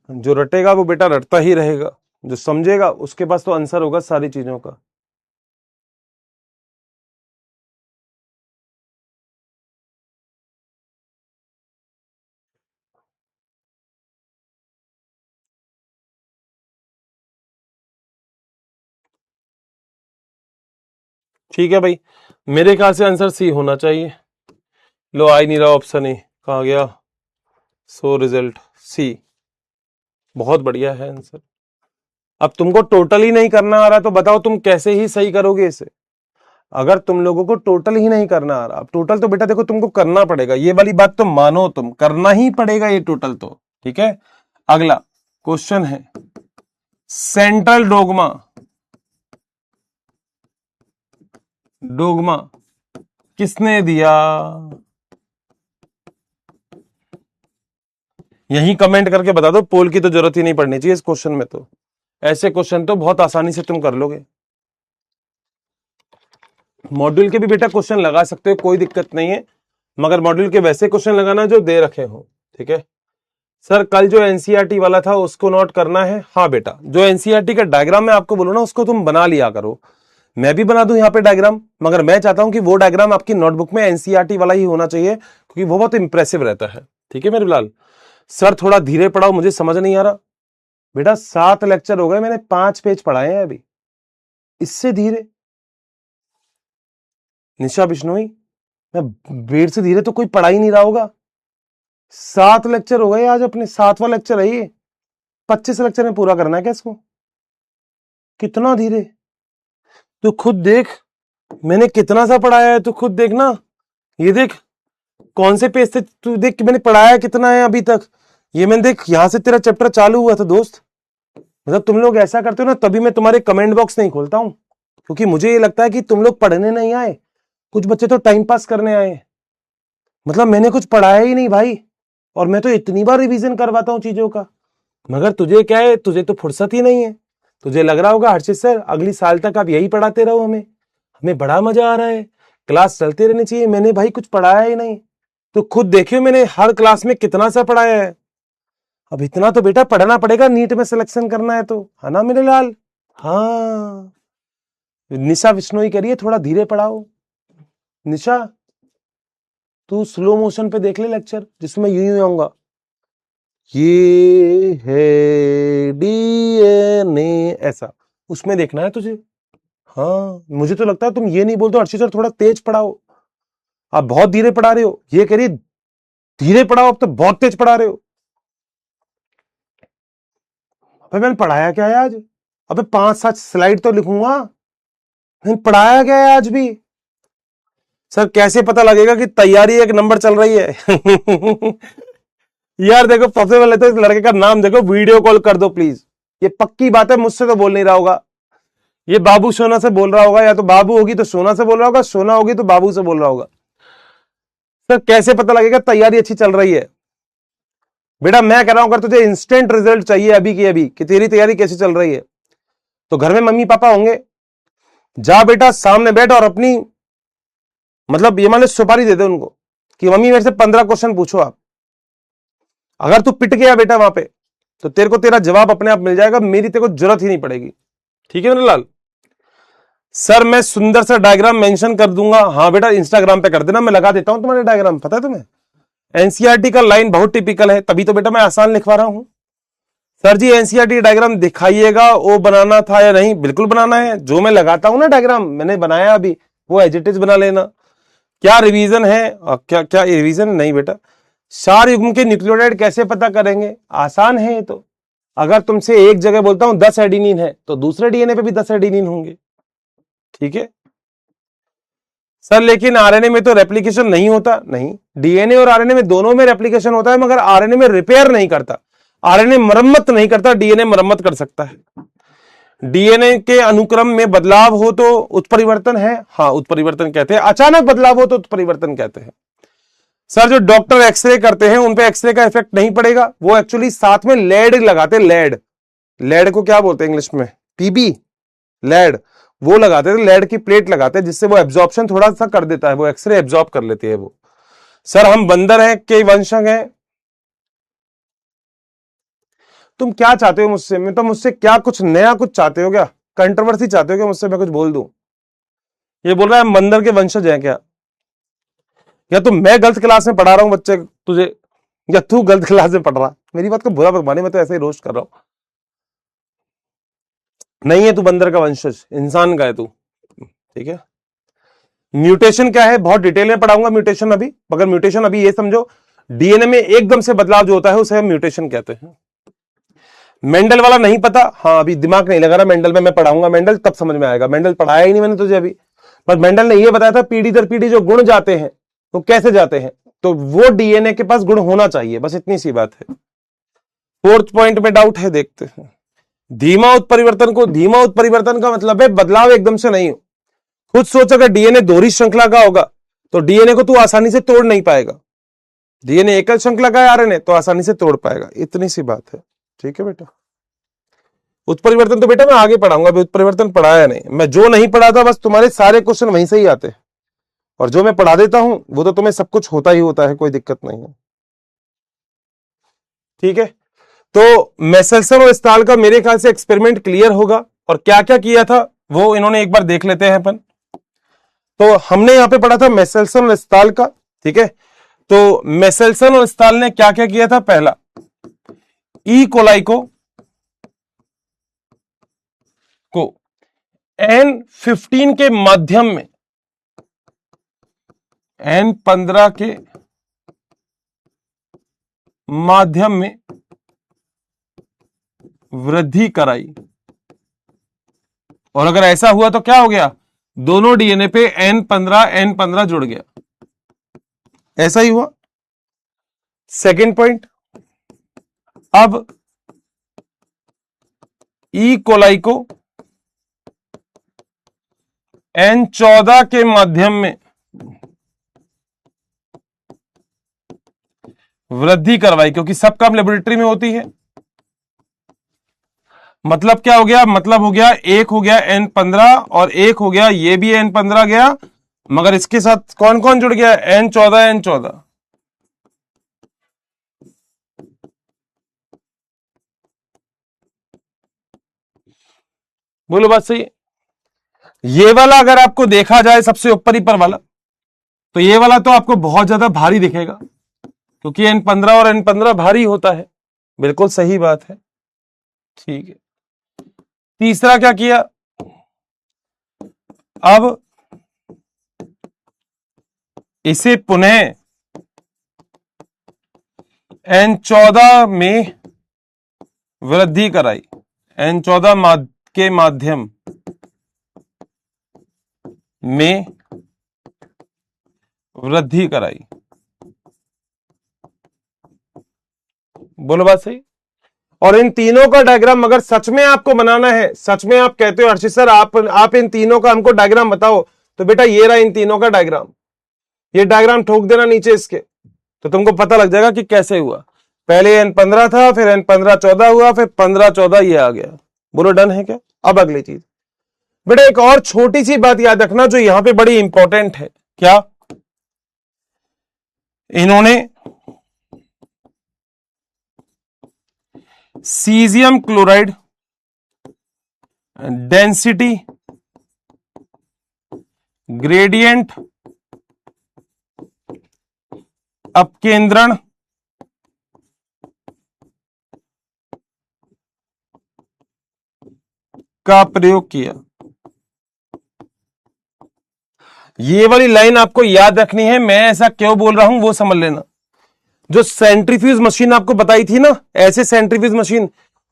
जो रटेगा वो बेटा रटता ही रहेगा, जो समझेगा उसके पास तो आंसर होगा सारी चीजों का। ठीक है भाई, मेरे ख्याल से आंसर सी होना चाहिए। लो आ ही नहीं रहा ऑप्शन, ही कहा गया, सो रिजल्ट सी, बहुत बढ़िया है आंसर। अब तुमको टोटल ही नहीं करना आ रहा तो बताओ तुम कैसे ही सही करोगे इसे, अगर तुम लोगों को टोटल ही नहीं करना आ रहा। अब टोटल तो बेटा देखो तुमको करना पड़ेगा, ये वाली बात तो मानो, तुम करना ही पड़ेगा ये टोटल तो, ठीक है। अगला क्वेश्चन है, सेंट्रल डोगमा, डोगमा किसने दिया? यही कमेंट करके बता दो, पोल की तो जरूरत ही नहीं पड़नी चाहिए इस क्वेश्चन में, तो ऐसे क्वेश्चन तो बहुत आसानी से तुम कर लोगे। मॉड्यूल के भी बेटा क्वेश्चन लगा सकते हो, कोई दिक्कत नहीं है, मगर मॉड्यूल के वैसे क्वेश्चन लगाना जो दे रखे हो, ठीक है। सर कल जो एनसीईआरटी वाला था उसको नोट करना है। हाँ बेटा, जो एनसीईआरटी का डायग्राम मैं आपको बोलूँ ना उसको तुम बना लिया करो। मैं भी बना दूं यहाँ पे डायग्राम, मगर मैं चाहता हूं कि वो डायग्राम आपकी नोटबुक में एनसीईआरटी वाला ही होना चाहिए, क्योंकि वो बहुत इंप्रेसिव रहता है। ठीक है मेरे लाल। सर थोड़ा धीरे पढ़ाओ, मुझे समझ नहीं आ रहा। बेटा 7 लेक्चर हो गए, मैंने 5 पेज पढ़ाए हैं अभी, इससे धीरे? निशा बिश्नोई, मैं बेर से धीरे तो कोई पढ़ा ही नहीं रहा होगा। 7 लेक्चर हो गए, आज अपने 7वां लेक्चर है ये। 25 लेक्चर में पूरा करना है क्या इसको? कितना धीरे? तू खुद देख मैंने कितना सा पढ़ाया है, तू खुद देख ना। ये देख कौन से पेज से, तू देख कि मैंने पढ़ाया कितना है अभी तक। ये मैंने देख यहां से तेरा चैप्टर चालू हुआ था दोस्त। मतलब तुम लोग ऐसा करते हो ना, तभी मैं तुम्हारे कमेंट बॉक्स नहीं खोलता हूं, क्योंकि मुझे ये लगता है कि तुम लोग पढ़ने नहीं आए, कुछ बच्चे तो टाइम पास करने आए। मतलब मैंने कुछ पढ़ाया ही नहीं भाई, और मैं तो इतनी बार रिवीजन करवाता हूं चीजों का। मगर तुझे क्या है, तुझे तो फुर्सत ही नहीं है। तुझे लग रहा होगा हर्षित सर अगली साल तक आप यही पढ़ाते रहो, हमें हमें बड़ा मजा आ रहा है, क्लास चलते रहनी चाहिए। मैंने भाई कुछ पढ़ाया ही नहीं। तो खुद देखियो मैंने हर क्लास में कितना सा पढ़ाया है। अब इतना तो बेटा पढ़ना पड़ेगा, नीट में सिलेक्शन करना है तो, है ना मेरे लाल? हाँ निशा बिश्नोई करिए, थोड़ा धीरे पढ़ाओ। निशा तू स्लो मोशन पे देख ले लेक्चर, जिसमें यूं यूं आऊंगा, ये है डीएनए, ऐसा उसमें देखना है तुझे। हाँ मुझे तो लगता है तुम ये नहीं बोलते हर्षित सर थोड़ा तेज पढ़ाओ, आप बहुत धीरे पढ़ा रहे हो। ये करिए धीरे पढ़ाओ, अब तो बहुत तेज पढ़ा रहे हो। अबे मैंने पढ़ाया क्या है आज? अबे 5-7 स्लाइड तो लिखूंगा, मैंने पढ़ाया क्या है आज भी? सर कैसे पता लगेगा कि तैयारी एक नंबर चल रही है? यार देखो सबसे पहले तो इस लड़के का नाम देखो, वीडियो कॉल कर दो प्लीज। ये पक्की बात है, मुझसे तो बोल नहीं रहा होगा, ये बाबू सोना से बोल रहा होगा, या तो बाबू होगी तो सोना से बोल रहा होगा, सोना होगी तो बाबू से बोल रहा होगा। सर कैसे पता लगेगा तैयारी अच्छी चल रही है? बेटा मैं कह रहा हूं अगर तुझे इंस्टेंट रिजल्ट चाहिए अभी की अभी कि तेरी तैयारी कैसी चल रही है, तो घर में मम्मी पापा होंगे, जा बेटा सामने बैठ और अपनी मतलब ये मान लो सुपारी दे दे उनको कि मम्मी मेरे से 15 क्वेश्चन पूछो आप। अगर तू पिट गया बेटा वहां पे, तो तेरे को तेरा जवाब अपने आप मिल जाएगा, मेरी तेरे को जरूरत ही नहीं पड़ेगी। ठीक है मेरे लाल? सर मैं सुंदर सा डायग्राम मेंशन कर दूंगा। हाँ बेटा इंस्टाग्राम पे कर देना, मैं लगा देता हूं तुम्हारे डायग्राम, पता है तुम्हें? एनसीईआरटी का लाइन बहुत टिपिकल है, तभी तो बेटा मैं आसान लिखवा रहा हूं। सर जी एनसीईआरटी डायग्राम दिखाइएगा, वो बनाना था या नहीं? बिल्कुल बनाना है, जो मैं लगाता हूं ना डायग्राम मैंने बनाया अभी, वो एज इट इज बना लेना। क्या रिवीजन है? क्या क्या रिवीजन नहीं बेटा। क्षार युग्म के न्यूक्लियोटाइड कैसे पता करेंगे? आसान है ये तो। अगर तुमसे एक जगह बोलता हूं 10 एडिनिन है, तो दूसरे डीएनए पे भी 10 एडिनिन होंगे। ठीक है सर, लेकिन आरएनए में तो रेप्लिकेशन नहीं होता। नहीं, डीएनए और आरएनए में दोनों में रेप्लिकेशन होता है, मगर आरएनए में रिपेयर नहीं करता, आरएनए मरम्मत नहीं करता, डीएनए मरम्मत कर सकता है। डीएनए के अनुक्रम में बदलाव हो तो उत्परिवर्तन है। हाँ उत्परिवर्तन कहते हैं, अचानक बदलाव हो तो उत्परिवर्तन कहते हैं। सर जो डॉक्टर एक्सरे करते हैं उन पे एक्सरे का इफेक्ट नहीं पड़ेगा, वो एक्चुअली साथ में लेड लगाते, लेड, लेड को क्या बोलते हैं इंग्लिश में? पीबी, लेड, वो लगाते थे, लेड की प्लेट लगाते हैं, जिससे वो एब्जॉर्प्शन थोड़ा सा कर देता है, वो एक्सरे एब्जॉर्ब कर लेती है वो। सर हम बंदर हैं के वंशज हैं। तुम क्या चाहते हो मुझसे? मैं तो मुझसे क्या कुछ नया कुछ चाहते हो क्या? कंट्रोवर्सी चाहते हो क्या मुझसे? मैं कुछ बोल दूं? ये बोल रहा है हम बंदर के वंशज हैं क्या? या तो मैं गलत क्लास में पढ़ा रहा हूं बच्चे तुझे, या तू गलत क्लास में पढ़ रहा? मेरी बात को बुरा मत माने, मैं तो ऐसे ही रोस्ट कर रहा हूं। नहीं है तू बंदर का वंशज, इंसान का है तू। ठीक है, म्यूटेशन क्या है बहुत डिटेल में पढ़ाऊंगा म्यूटेशन अभी, मगर म्यूटेशन अभी ये समझो, डीएनए में एकदम से बदलाव जो होता है उसे हम म्यूटेशन कहते हैं। मेंडल वाला नहीं पता? हाँ अभी दिमाग नहीं लगा रहा मेंडल में, मैं पढ़ाऊंगा मेंडल तब समझ में आएगा। मेंडल पढ़ाया ही नहीं मैंने तुझे अभी, पर मेंडल ने यह बताया था पीढ़ी दर पीढ़ी जो गुण जाते हैं वो कैसे जाते हैं, तो वो डीएनए के पास गुण होना चाहिए, बस इतनी सी बात है। 4th पॉइंट में डाउट है, देखते हैं। धीमा उत्परिवर्तन को, धीमा उत्परिवर्तन का मतलब है बदलाव एकदम से नहीं हो। खुद सोच अगर डीएनए दोहरी श्रृंखला का होगा तो डीएनए को तू आसानी से तोड़ नहीं पाएगा, डीएनए एकल श्रृंखला का है आरएनए तो आसानी से तोड़ पाएगा, इतनी सी बात है। ठीक है बेटा, उत्परिवर्तन तो बेटा मैं आगे पढ़ाऊंगा, अभी उत्परिवर्तन पढ़ाया नहीं, मैं जो नहीं पढ़ाता बस तुम्हारे सारे क्वेश्चन वहीं से ही आते हैं, और जो मैं पढ़ा देता हूं वो तो तुम्हें सब कुछ होता ही होता है, कोई दिक्कत नहीं है। ठीक है, तो मेसेल्सन और स्टाल का मेरे ख्याल से एक्सपेरिमेंट क्लियर होगा, और क्या क्या किया था वो इन्होंने एक बार देख लेते हैं अपन। तो हमने यहां पे पढ़ा था मेसेल्सन और स्टाल का, ठीक है। तो मेसेल्सन और स्टाल ने क्या क्या किया था? पहला, ई कोलाई को N15 के माध्यम में, N15 के माध्यम में वृद्धि कराई, और अगर ऐसा हुआ तो क्या हो गया? दोनों डीएनए पे N15 जुड़ गया, ऐसा ही हुआ। सेकेंड पॉइंट, अब ई कोलाई को N14 के माध्यम में वृद्धि करवाई, क्योंकि सब काम लेबोरेटरी में होती है। मतलब क्या हो गया? मतलब हो गया, एक हो गया N15 और एक हो गया, ये भी N15 गया, मगर इसके साथ कौन कौन जुड़ गया? N14। बोलो बात सही है? ये वाला अगर आपको देखा जाए सबसे ऊपर ही पर वाला, तो ये वाला तो आपको बहुत ज्यादा भारी दिखेगा, क्योंकि N15 और N15 भारी होता है। बिल्कुल सही बात है, ठीक है। तीसरा क्या किया? अब इसे पुनः N14 में वृद्धि कराई, N14 के माध्यम में वृद्धि कराई। बोलो बात सही? और इन तीनों का डायग्राम अगर सच में आपको बनाना है, सच में आप कहते हो हर्षित सर आप इन तीनों का हमको डायग्राम बताओ, तो बेटा ये रहा इन तीनों का डायग्राम, ये डायग्राम ठोक देना नीचे इसके, तो तुमको पता लग जाएगा कि कैसे हुआ। पहले N15 था, फिर N15 14 हुआ, फिर 15 14 ये आ गया। बोलो डन है क्या? अब अगली चीज बेटा, एक और छोटी सी बात याद रखना जो यहां पे बड़ी इंपॉर्टेंट है। क्या? इन्होंने सीजियम क्लोराइड डेंसिटी ग्रेडियंट अपकेंद्रण का प्रयोग किया। ये वाली लाइन आपको याद रखनी है, मैं ऐसा क्यों बोल रहा हूं वो समझ लेना। जो सेंट्रीफ्यूज मशीन आपको बताई थी ना, ऐसे सेंट्रीफ्यूज मशीन,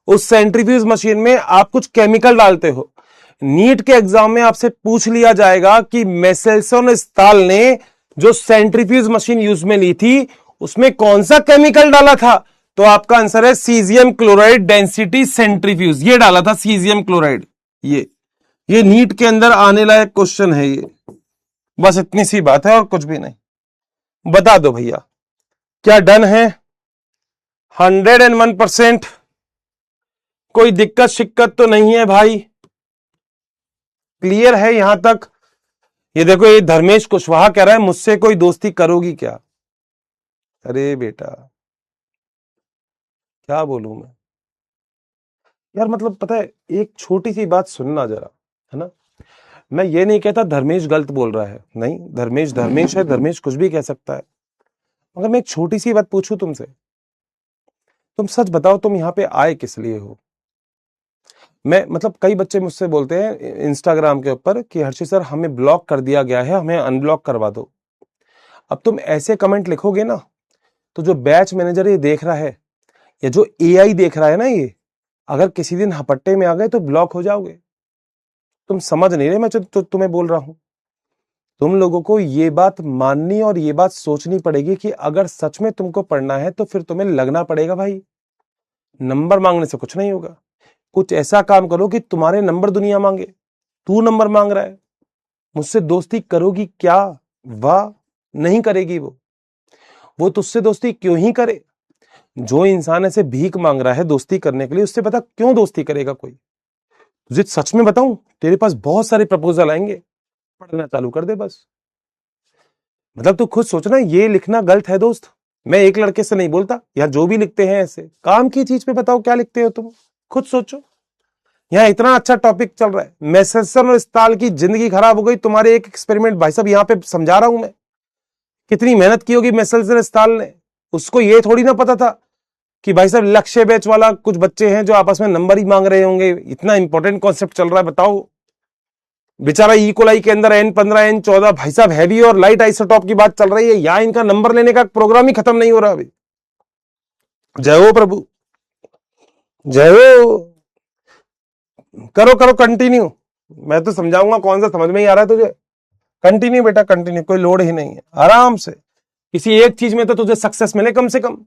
उस सेंट्रीफ्यूज मशीन में आप कुछ केमिकल डालते हो। नीट के एग्जाम में आपसे पूछ लिया जाएगा कि मेसेल्सन स्टाल ने जो सेंट्रीफ्यूज मशीन यूज में ली थी उसमें कौन सा केमिकल डाला था, तो आपका आंसर है सीजियम क्लोराइड डेंसिटी सेंट्रीफ्यूज, ये डाला था सीजियम क्लोराइड। ये नीट के अंदर आने लायक क्वेश्चन है ये, बस इतनी सी बात है और कुछ भी नहीं। बता दो भैया, क्या डन है? 101%? कोई दिक्कत शिक्कत तो नहीं है भाई? क्लियर है यहां तक? ये देखो, ये धर्मेश कुशवाहा कह रहा है मुझसे कोई दोस्ती करोगी क्या? अरे बेटा क्या बोलूं मैं यार, मतलब पता है, एक छोटी सी बात सुनना जरा, है ना। मैं ये नहीं कहता धर्मेश गलत बोल रहा है, नहीं, धर्मेश धर्मेश है, धर्मेश कुछ भी कह सकता है, मगर मैं एक छोटी सी बात पूछूं तुमसे, तुम सच बताओ, तुम यहां पे आए किस लिए हो? मैं मतलब कई बच्चे मुझसे बोलते हैं इंस्टाग्राम के ऊपर कि हर्षित सर हमें ब्लॉक कर दिया गया है, हमें अनब्लॉक करवा दो। अब तुम ऐसे कमेंट लिखोगे ना, तो जो बैच मैनेजर ये देख रहा है, या जो एआई देख रहा है ना, ये अगर किसी दिन हपट्टे में आ गए तो ब्लॉक हो जाओगे। तुम समझ नहीं रहे मैं जो तुम्हें बोल रहा हूं। तुम लोगों को ये बात माननी और ये बात सोचनी पड़ेगी कि अगर सच में तुमको पढ़ना है तो फिर तुम्हें लगना पड़ेगा भाई। नंबर मांगने से कुछ नहीं होगा। कुछ ऐसा काम करो कि तुम्हारे नंबर दुनिया मांगे। तू नंबर मांग रहा है, मुझसे दोस्ती करोगी क्या? वाह, नहीं करेगी वो तुझसे दोस्ती क्यों ही करे? जो इंसान ऐसे भीख मांग रहा है दोस्ती करने के लिए, उससे पता क्यों दोस्ती करेगा कोई? तुझे सच में बताऊं, तेरे पास बहुत सारे प्रपोजल आएंगे, पढ़ना चालू कर दे बस। मतलब तू खुद सोचना, ये लिखना गलत है दोस्त, मैं एक लड़के से नहीं बोलता, या जो भी लिखते हैं ऐसे काम की चीज पे बताओ क्या लिखते हो तुम, खुद सोचो। यहाँ इतना अच्छा टॉपिक चल रहा है, मैसेसन और स्टाल की जिंदगी खराब हो गई तुम्हारे एक एक्सपेरिमेंट। भाई साहब यहाँ पे समझा रहा हूं मैं, कितनी मेहनत की होगी मैसेसन स्टाल ने। उसको ये थोड़ी ना पता था कि भाई साहब लक्ष्य बैच वाला कुछ बच्चे हैं जो आपस में नंबर ही मांग रहे होंगे। इतना इंपॉर्टेंट कॉन्सेप्ट चल रहा है, बताओ। बेचारा इकोलाई के अंदर N15 N14 भाई साहब हैवी और लाइट आइसोटॉप की बात चल रही है, यहां इनका नंबर लेने का प्रोग्राम ही खत्म नहीं हो रहा अभी। जय हो प्रभु, जय हो। करो करो कंटिन्यू, मैं तो समझाऊंगा कौन सा समझ में ही आ रहा है तुझे। कंटिन्यू बेटा कंटिन्यू, कोई लोड ही नहीं है, आराम से। किसी एक चीज में तो तुझे सक्सेस मिले कम से कम।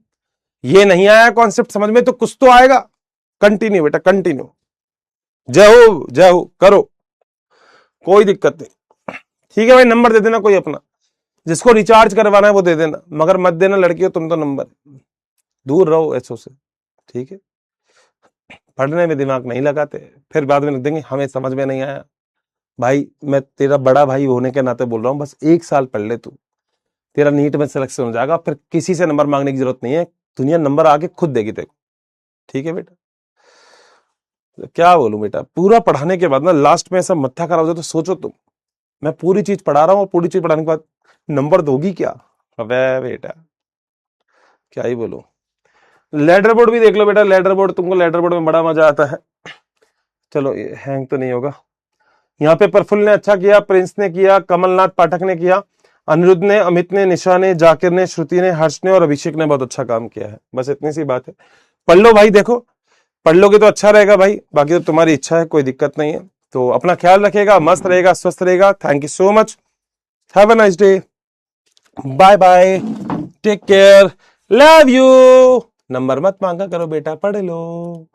ये नहीं आया कॉन्सेप्ट समझ में तो कुछ तो आएगा। कंटिन्यू बेटा कंटिन्यू, जय हो करो, कोई दिक्कत नहीं। ठीक है भाई, नंबर दे देना कोई अपना, जिसको रिचार्ज करवाना है वो दे देना, मगर मत देना लड़कियों तुम तो नंबर, दूर रहो ऐसो से, ठीक है। पढ़ने में दिमाग नहीं लगाते, फिर बाद में लिख देंगे हमें समझ में नहीं आया। भाई मैं तेरा बड़ा भाई होने के नाते बोल रहा हूं, बस 1 साल पढ़ ले तू, तेरा नीट में सिलेक्शन हो जाएगा, फिर किसी से नंबर मांगने की जरूरत नहीं है, दुनिया नंबर आके खुद देगी तेरे को। ठीक है बेटा, तो क्या बोलूं बेटा, पूरा पढ़ाने के बाद ना लास्ट में ऐसा मत्था खराब हो जाए तो सोचो तुम, मैं पूरी चीज पढ़ा रहा हूं और पूरी चीज पढ़ाने के बाद नंबर दोगी क्या। अबे बेटा क्या ही बोलूं। लेडर बोर्ड भी देख लो बेटा, लेडर बोर्ड, तुमको लेडर बोर्ड में बड़ा मजा आता है। चलो ये हैंग तो नहीं होगा। यहाँ पे प्रफुल्ल ने अच्छा किया, प्रिंस ने किया, कमलनाथ पाठक ने किया, अनिरुद्ध ने, अमित ने, निशा ने, जाकिर ने, श्रुति ने, हर्ष ने और अभिषेक ने बहुत अच्छा काम किया है। बस इतनी सी बात है, पढ़ लो भाई, देखो पढ़ लोगे तो अच्छा रहेगा भाई, बाकी तो तुम्हारी इच्छा है, कोई दिक्कत नहीं है। तो अपना ख्याल रखिएगा, मस्त रहेगा, स्वस्थ रहेगा। Thank you so much, have a nice day, bye bye, take care, love you. Number मत मांगा करो बेटा, पढ़ लो।